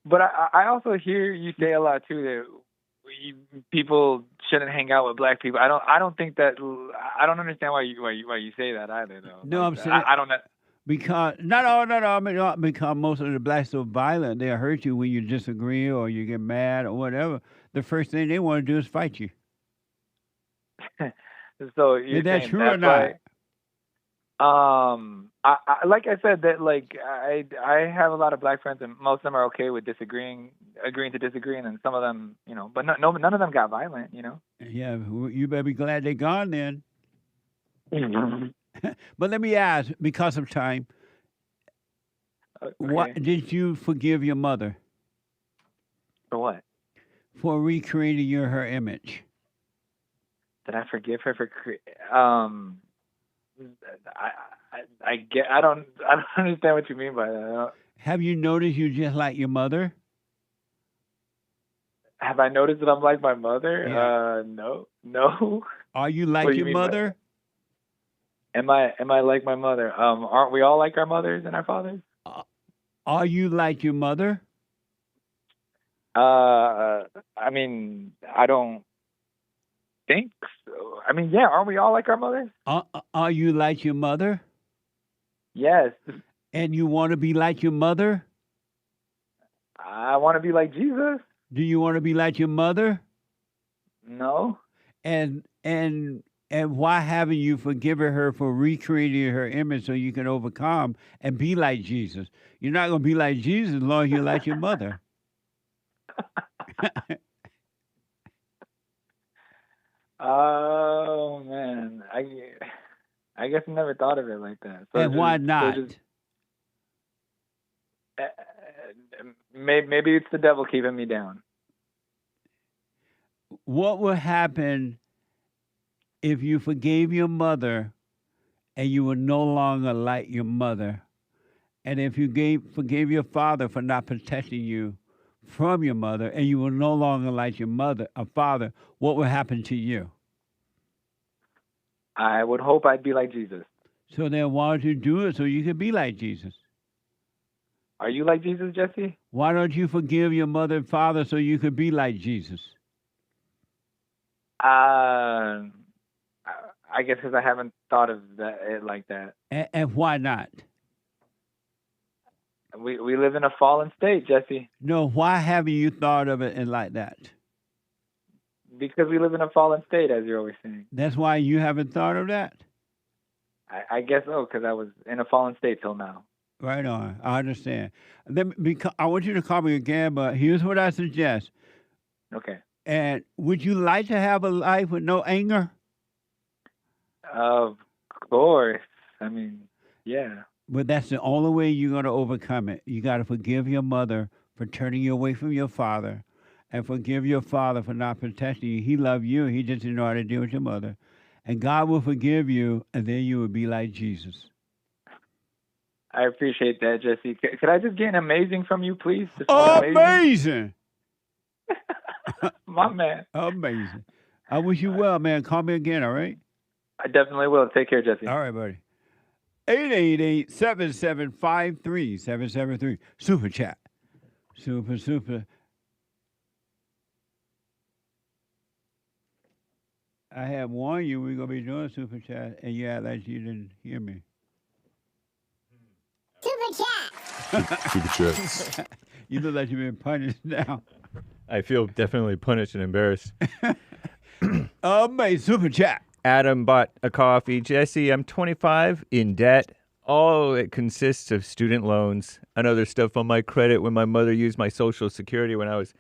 But I also hear you say a lot too that people shouldn't hang out with black people. I don't think that. I don't understand why you say that either, though. No, like, I'm saying I don't know. Because I mean, not because most of the blacks are violent. They'll hurt you when you disagree or you get mad or whatever. The first thing they want to do is fight you. So you're is that saying true that's or not? Why, like I said, that like I have a lot of black friends, and most of them are okay with agreeing to disagree, and then some of them, you know, but none of them got violent, you know. Yeah, you better be glad they're gone then. But let me ask, because of time, what did you forgive your mother? For what? For recreating her image. Did I forgive her for? I don't understand what you mean by that. Have you noticed you just like your mother? Have I noticed that I'm like my mother? Yeah. No. Are you like your mother? Am I like my mother? Aren't we all like our mothers and our fathers? Are you like your mother? I mean, I don't think so. I mean, yeah, aren't we all like our mothers? Are you like your mother? Yes. And you want to be like your mother? I want to be like Jesus. Do you want to be like your mother? No. And why haven't you forgiven her for recreating her image so you can overcome and be like Jesus? You're not going to be like Jesus as long as you're like your mother. Oh man, I guess I never thought of it like that. So and why not? Maybe it's the devil keeping me down. What would happen if you forgave your mother and you were no longer like your mother? And if you forgave your father for not protecting you from your mother and you were no longer like your mother or father, what would happen to you? I would hope I'd be like Jesus. So then why don't you do it so you can be like Jesus? Are you like Jesus, Jesse? Why don't you forgive your mother and father so you could be like Jesus? I I guess because I haven't thought of it like that. And why not? We live in a fallen state, Jesse. No, why haven't you thought of it like that? Because we live in a fallen state, as you're always saying. That's why you haven't thought of that? I guess so, because I was in a fallen state till now. Right on. I understand. I want you to call me again, but here's what I suggest. Okay. And would you like to have a life with no anger? Of course. I mean, yeah. But that's the only way you're going to overcome it. You got to forgive your mother for turning you away from your father, and forgive your father for not protecting you. He loved you. He just didn't know how to deal with your mother. And God will forgive you, and then you will be like Jesus. I appreciate that, Jesse. Could I just get an amazing from you, please? Just amazing. My man. Amazing. I wish you well, man. Call me again, all right? I definitely will. Take care, Jesse. All right, buddy. 888-7753-773. Super chat. Super. I have warned you we're going to be doing super chat, and you act like you didn't hear me. Super chat. Super chats. You look like you've been punished now. I feel definitely punished and embarrassed. Amazing. Super chat. Adam bought a coffee. Jesse, I'm 25, in debt. All it consists of student loans and other stuff on my credit when my mother used my social security when I was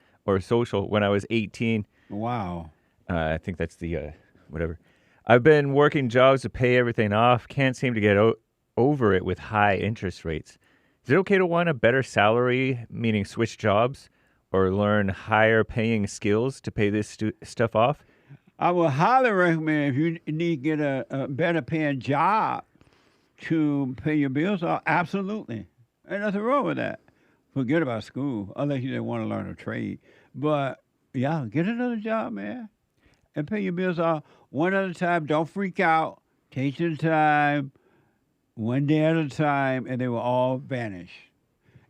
18. Wow. I think that's the, whatever. I've been working jobs to pay everything off. Can't seem to get over it with high interest rates. Is it okay to want a better salary, meaning switch jobs, or learn higher paying skills to pay this stuff off? I would highly recommend if you need to get a better paying job to pay your bills off, absolutely. Ain't nothing wrong with that. Forget about school, unless you didn't want to learn a trade. But, yeah, get another job, man, and pay your bills off one at a time. Don't freak out. Take your time, one day at a time, and they will all vanish.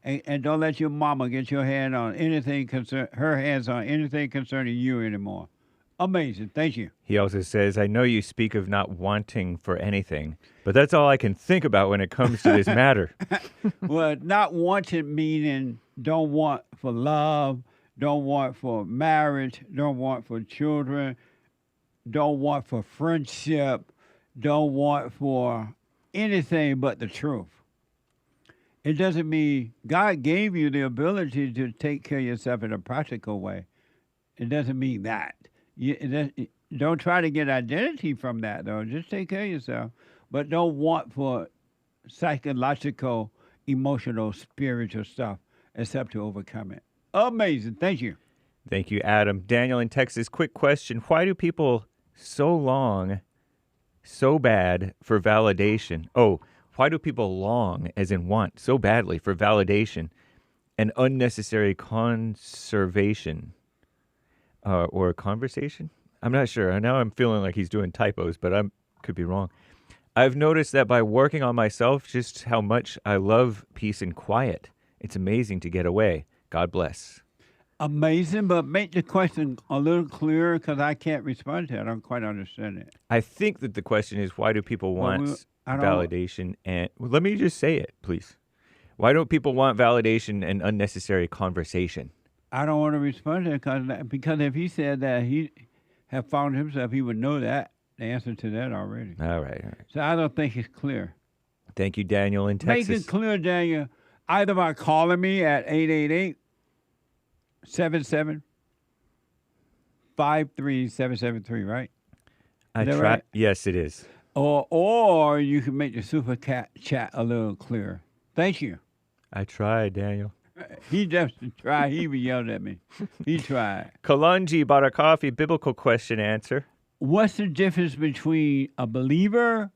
And don't let your mama get her hands on anything concerning you anymore. Amazing. Thank you. He also says, I know you speak of not wanting for anything, but that's all I can think about when it comes to this matter. Well, not wanting meaning don't want for love, don't want for marriage, don't want for children, don't want for friendship, don't want for anything but the truth. It doesn't mean God gave you the ability to take care of yourself in a practical way. It doesn't mean that. Don't try to get identity from that, though. Just take care of yourself. But don't want for psychological, emotional, spiritual stuff, except to overcome it. Amazing. Thank you. Thank you, Adam. Daniel in Texas, quick question. Why do people so bad for validation? Oh, why do people long, as in want, so badly for validation and unnecessary conservation? Or conversation? I'm not sure. Now I'm feeling like he's doing typos, but I could be wrong. I've noticed that by working on myself, just how much I love peace and quiet. It's amazing to get away. God bless. Amazing, but make the question a little clearer because I can't respond to it. I don't quite understand it. I think that the question is, why do people want validation? And let me just say it, please. Why don't people want validation and unnecessary conversation? I don't want to respond to it because if he said that he had found himself, he would know that, the answer to that already. All right. So I don't think it's clear. Thank you, Daniel in Texas. Make it clear, Daniel, either by calling me at 888-77-53773, right? I try. Right? Yes, it is. Or you can make the super chat a little clearer. Thank you. I tried, Daniel. He just tried. He even yelled at me. He tried. Kalunji bought a coffee. Biblical question answer. What's the difference between a believer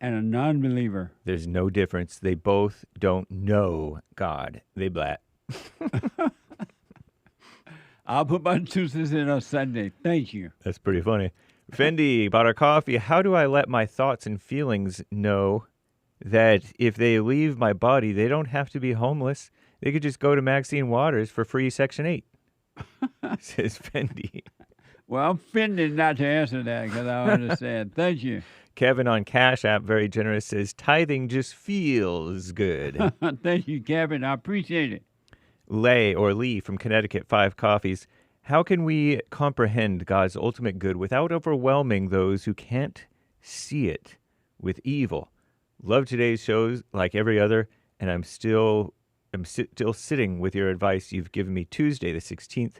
and a non-believer? There's no difference. They both don't know God. They blat. I'll put my 2 cents in on Sunday. Thank you. That's pretty funny. Fendi bought a coffee. How do I let my thoughts and feelings know that if they leave my body, they don't have to be homeless? They could just go to Maxine Waters for free Section 8, says Fendi. Well, I'm offended not to answer that because I understand. Thank you. Kevin on Cash App, very generous, says tithing just feels good. Thank you, Kevin. I appreciate it. Lee from Connecticut, 5 coffees. How can we comprehend God's ultimate good without overwhelming those who can't see it with evil? Love today's shows like every other, and I'm still sitting with your advice you've given me Tuesday the 16th.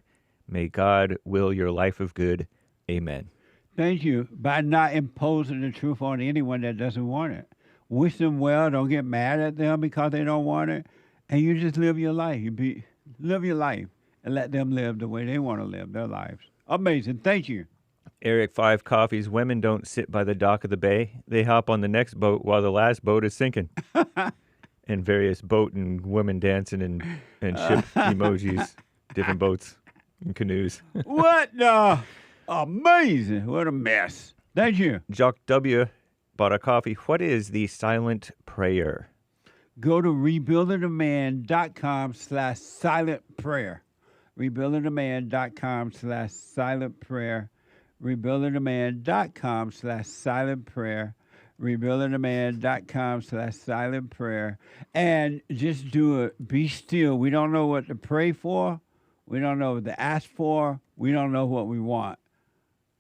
May God will your life of good. Amen. Thank you. By not imposing the truth on anyone that doesn't want it. Wish them well. Don't get mad at them because they don't want it. And you just live your life. Live your life and let them live the way they want to live their lives. Amazing. Thank you. Eric, 5 coffees. Women don't sit by the dock of the bay. They hop on the next boat while the last boat is sinking. And various boat and women dancing and ship emojis, different boats and canoes. What the? Amazing. What a mess. Thank you. Jock W. bought a coffee. What is the silent prayer? Go to rebuildingtheman.com/silent prayer. Rebuildingtheman.com/silent prayer. Rebuildingtheman.com/silent prayer. Rebuildingtheman.com/silent prayer. And just do it. Be still. We don't know what to pray for. We don't know what to ask for. We don't know what we want.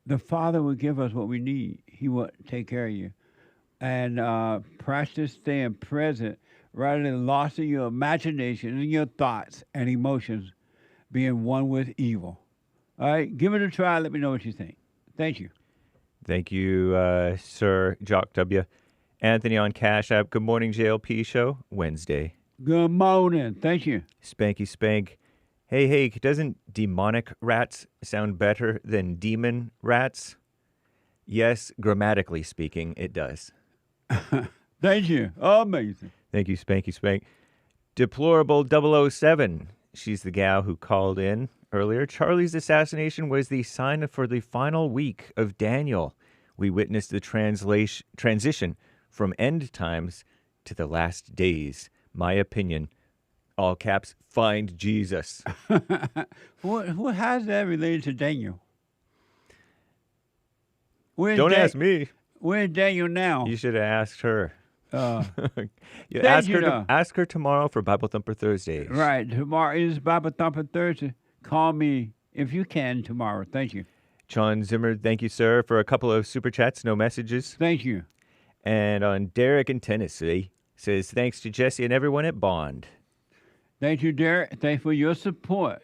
The Father will give us what we need. He will take care of you. And practice staying present rather than lost in your imagination and your thoughts and emotions, being one with evil. All right? Give it a try. Let me know what you think. Thank you. Thank you, Sir Jock W. Anthony on Cash App. Good morning, JLP show. Wednesday. Good morning. Thank you. Spanky Spank. Hey, Hake, doesn't demonic rats sound better than demon rats? Yes, grammatically speaking, it does. Thank you. Amazing. Thank you, Spanky Spank. Deplorable 007. She's the gal who called in earlier. Charlie's assassination was the sign for the final week of Daniel. We witnessed the transition from end times to the last days. My opinion. All caps, find Jesus. What has that related to Daniel? Don't ask me. Where's Daniel now? You should have asked her. You ask her tomorrow for Bible Thumper Thursdays. Right. Tomorrow is Bible Thumper Thursday. Call me if you can tomorrow. Thank you. John Zimmer, thank you, sir, for a couple of super chats, no messages. Thank you. And on Derek in Tennessee, says, thanks to Jesse and everyone at Bond. Thank you, Derek. Thanks for your support.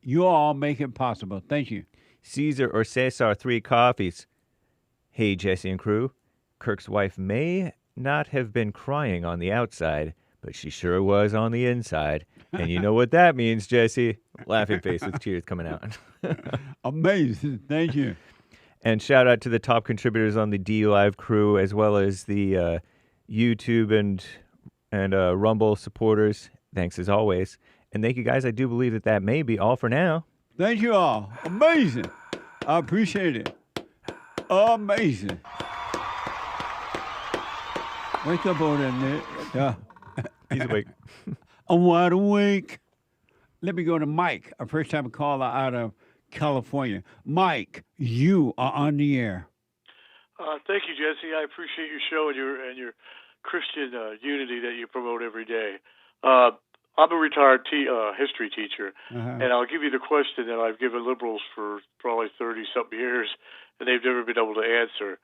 You all make it possible. Thank you. Caesar or Cesar, 3 coffees. Hey, Jesse and crew. Kirk's wife may not have been crying on the outside, but she sure was on the inside. And you know what that means, Jesse. Laughing face with tears coming out. Amazing. Thank you. And shout out to the top contributors on the D Live crew, as well as the YouTube and Rumble supporters. Thanks as always. And thank you guys. I do believe that may be all for now. Thank you all. Amazing. I appreciate it. Amazing. Wake up over there, Nick. He's awake. I'm wide awake. Let me go to Mike, a first-time caller out of California. Mike, you are on the air. Thank you, Jesse. I appreciate your show and your Christian unity that you promote every day. I'm a retired history teacher, and I'll give you the question that I've given liberals for probably 30-something years, and they've never been able to answer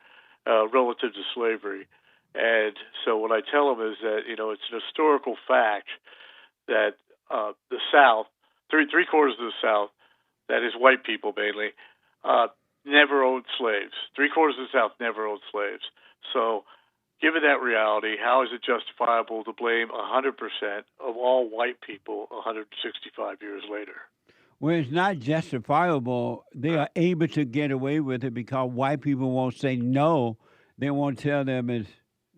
relative to slavery. And so what I tell them is that, it's an historical fact that the South, three-quarters of the South, that is white people mainly, never owned slaves. Three-quarters of the South never owned slaves. So given that reality, how is it justifiable to blame 100% of all white people 165 years later? Well, it's not justifiable. They are able to get away with it because white people won't say no. They won't tell them it's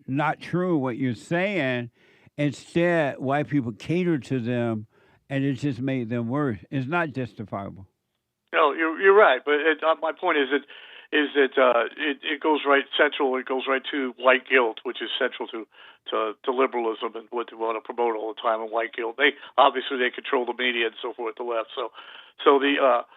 not true what you're saying. Instead, white people cater to them, and it just made them worse. It's not justifiable. No, you're right. But my point is that it goes right central. It goes right to white guilt, which is central to liberalism and what they want to promote all the time. And white guilt, they control the media and so forth. The left.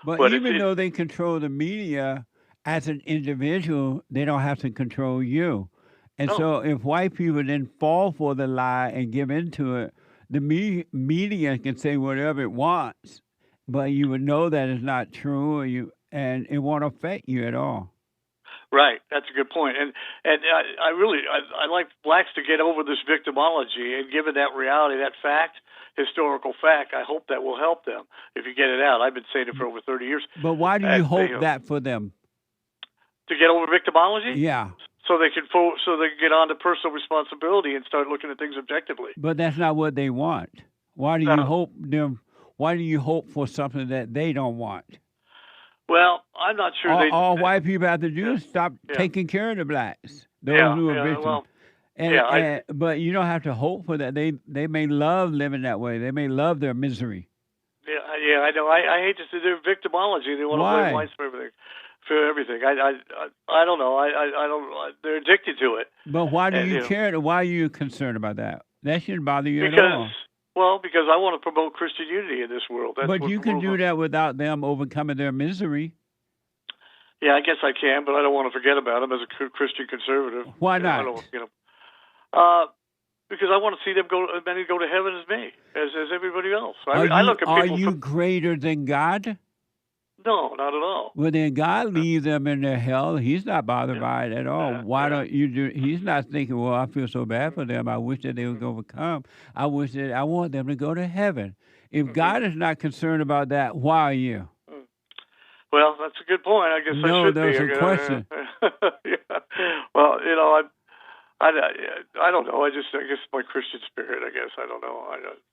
But even though they control the media, as an individual, they don't have to control you. And so if white people then fall for the lie and give into it, the media can say whatever it wants, but you would know that it's not true, and it won't affect you at all. Right, that's a good point. And I like blacks to get over this victimology, and given that reality, that fact, historical fact, I hope that will help them if you get it out. I've been saying it for over 30 years. But why do you hope that for them? To get over victimology? Yeah. So they can get on to personal responsibility and start looking at things objectively. But that's not what they want. Why do you hope them? Why do you hope for something that they don't want? Well, I'm not sure. All white people have to do is stop taking care of the blacks, those who are victims. Well, but you don't have to hope for that. They may love living that way. They may love their misery. Yeah, I know. I hate to say their victimology. They want to blame whites for everything. I don't know. I don't. They're addicted to it. But why do you care? Why are you concerned about that? That shouldn't bother you at all. Well, because I want to promote Christian unity in this world. But you can do that without them overcoming their misery. Yeah, I guess I can, but I don't want to forget about them as a Christian conservative. Why not? I don't, because I want to see them go to heaven as me, as everybody else. I look at people. Are you greater than God? No, not at all. Well, then God leaves them in their hell. He's not bothered by it at all. Why don't you do? He's not thinking, well, I feel so bad for them. I wish that they would overcome. I want them to go to heaven. If God is not concerned about that, why are you? Well, that's a good point. I guess I should be. No, that's a question. Yeah. Well, I don't know. I guess my Christian spirit. I guess I don't know.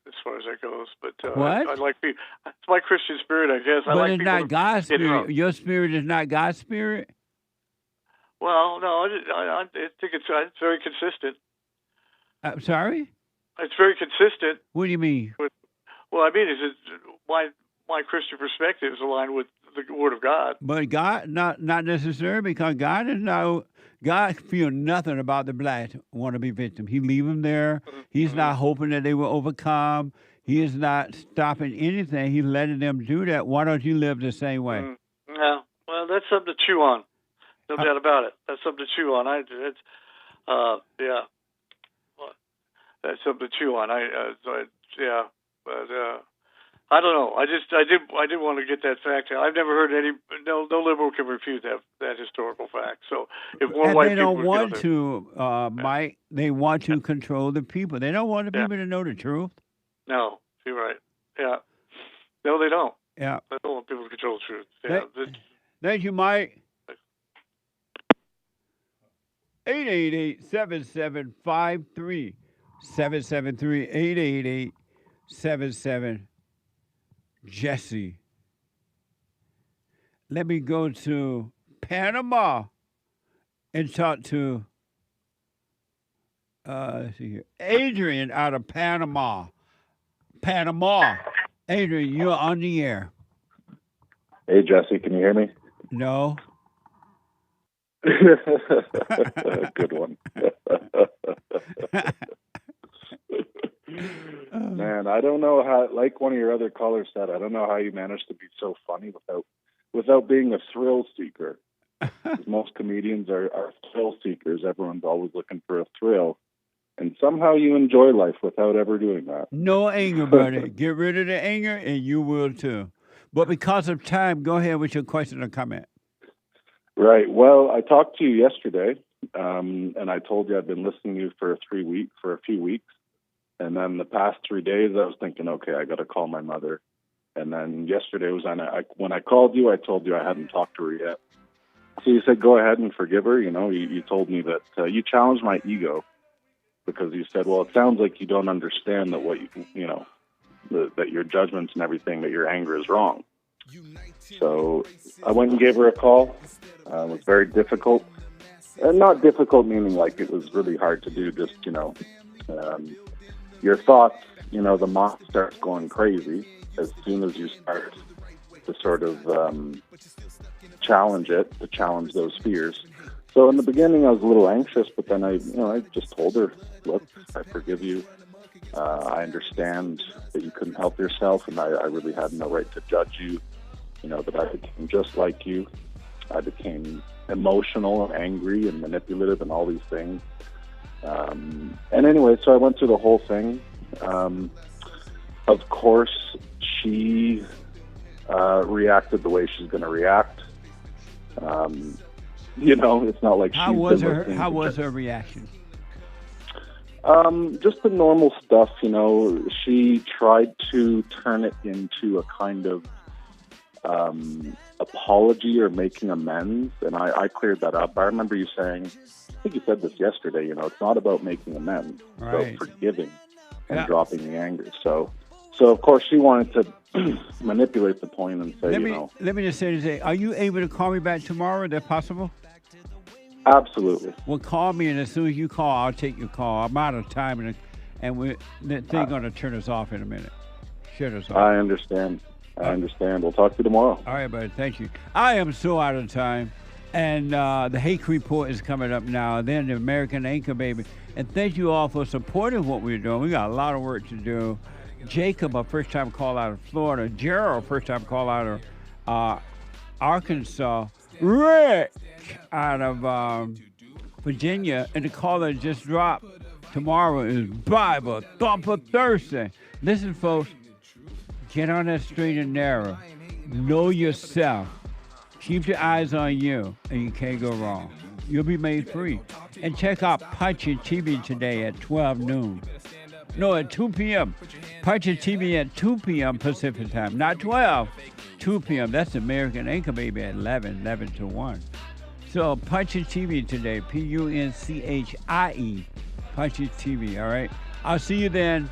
As far as that goes, but what? I like people. It's my Christian spirit. I guess. But it's not God's spirit. Your spirit is not God's spirit. Well, no. I think it's very consistent. I'm sorry. It's very consistent. What do you mean? Well, I mean, my Christian perspective is aligned with the Word of God. But God, not necessarily, because God feels nothing about the black wannabe victim. He leave them there. He's not hoping that they will overcome. He is not stopping anything. He's letting them do that. Why don't you live the same way? Yeah. Well, that's something to chew on. No doubt about it. That's something to chew on. Yeah. Well, that's something to chew on. Yeah. But I don't know. I did want to get that fact. I've never heard no liberal can refute that historical fact. So if more white people don't want to, Mike, they want to control the people. They don't want the people to know the truth. No, you're right. Yeah. No, they don't. Yeah. They don't want people to control the truth. Yeah. Thank you, Mike. 888-7753. 773-888-77. Jesse. Let me go to Panama and talk to let's see here. Adrian out of Panama. Adrian, you're on the air. Hey, Jesse, can you hear me? No. Good one. Man, I don't know how, like one of your other callers said, I don't know how you managed to be so funny without being a thrill seeker. Most comedians are thrill seekers. Everyone's always looking for a thrill. And somehow you enjoy life without ever doing that. No anger, buddy. Get rid of the anger and you will too. But because of time, go ahead with your question or comment. Right. Well, I talked to you yesterday, and I told you I'd been listening to you for a few weeks. And then the past 3 days, I was thinking, okay, I got to call my mother. And then yesterday when I called you, I told you I hadn't talked to her yet. So you said, go ahead and forgive her. You know, you told me that you challenged my ego because you said, well, it sounds like you don't understand that that your judgments and everything, that your anger is wrong. So I went and gave her a call. It was very difficult. And not difficult meaning like it was really hard to do, just, your thoughts, the mind starts going crazy as soon as you start to sort of challenge those fears. So in the beginning, I was a little anxious, but then I just told her, look, I forgive you. I understand that you couldn't help yourself, and I really had no right to judge you, that I became just like you. I became emotional and angry and manipulative and all these things. And anyway, so I went through the whole thing. Of course, she reacted the way she's going to react. You know, it's not like How was her reaction? Just the normal stuff, you know. She tried to turn it into a kind of apology or making amends, and I cleared that up. I remember you saying, I think you said this yesterday, you know, it's not about making amends, it's about forgiving and dropping the anger. So of course she wanted to manipulate the point and say, Let me just say today, are you able to call me back tomorrow? Is that possible? Absolutely. Well, call me, and as soon as you call, I'll take your call. I'm out of time, and they're going to turn us off in a minute. Shut us off. I understand. We'll talk to you tomorrow. All right, buddy. Thank you. I am so out of time. And the Hake report is coming up now. Then the American Anchor Baby. And thank you all for supporting what we're doing. We got a lot of work to do. Jacob, a first-time call out of Florida. Gerald, first-time call out of Arkansas. Rick out of Virginia. And the caller just dropped. Tomorrow is Bible Thumper Thursday. Listen, folks. Get on that straight and narrow. Know yourself. Keep your eyes on you, and you can't go wrong. You'll be made free. And check out Punchie TV today at 12 noon. No, at 2 p.m. Punchie TV at 2 p.m. Pacific time. Not 12, 2 p.m. That's American Anchor Baby at 11 to 1. So Punchie TV today, Punchie, Punchie TV, all right? I'll see you then.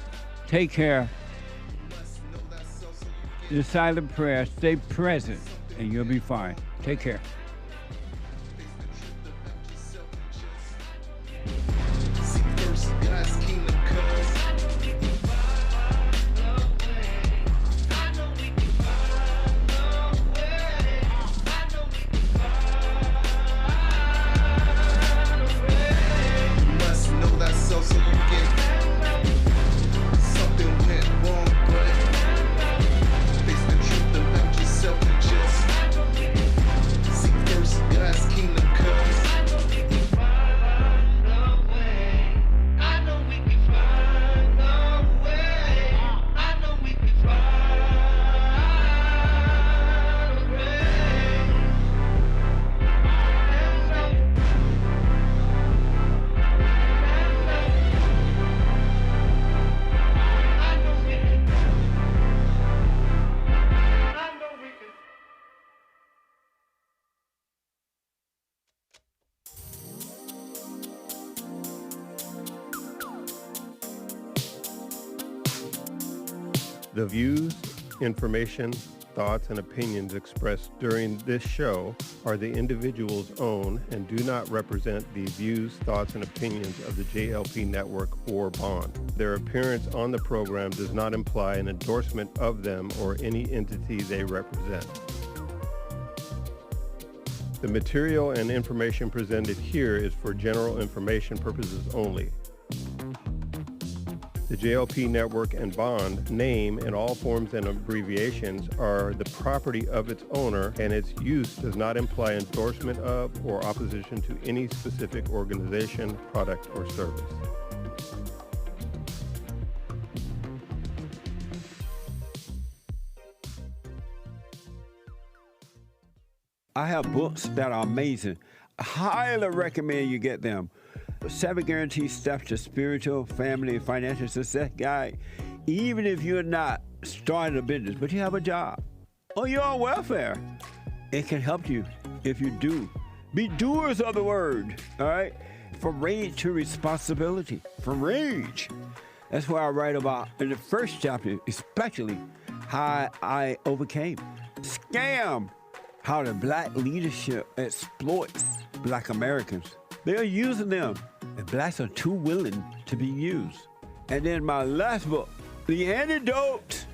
Take care. The silent prayer, stay present, and you'll be fine. Take care. The views, information, thoughts, and opinions expressed during this show are the individual's own and do not represent the views, thoughts, and opinions of the JLP Network or Bond. Their appearance on the program does not imply an endorsement of them or any entity they represent. The material and information presented here is for general information purposes only. The JLP Network and Bond name and all forms and abbreviations are the property of its owner, and its use does not imply endorsement of or opposition to any specific organization, product, or service. I have books that are amazing. I highly recommend you get them. 7 Guaranteed Steps to Spiritual, Family, and Financial Success Guide. Even if you're not starting a business, but you have a job, or you're on welfare, it can help you if you do. Be doers of the word, all right? From rage to responsibility. From rage. That's what I write about in the first chapter, especially how I overcame. Scam. How the black leadership exploits black Americans. They are using them, and blacks are too willing to be used. And then my last book, The Antidote,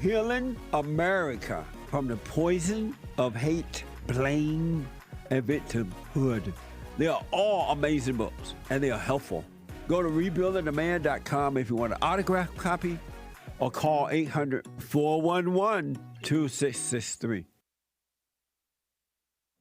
Healing America from the Poison of Hate, Blame, and Victimhood. They are all amazing books, and they are helpful. Go to rebuildingtheman.com if you want an autographed copy, or call 800-411-2663.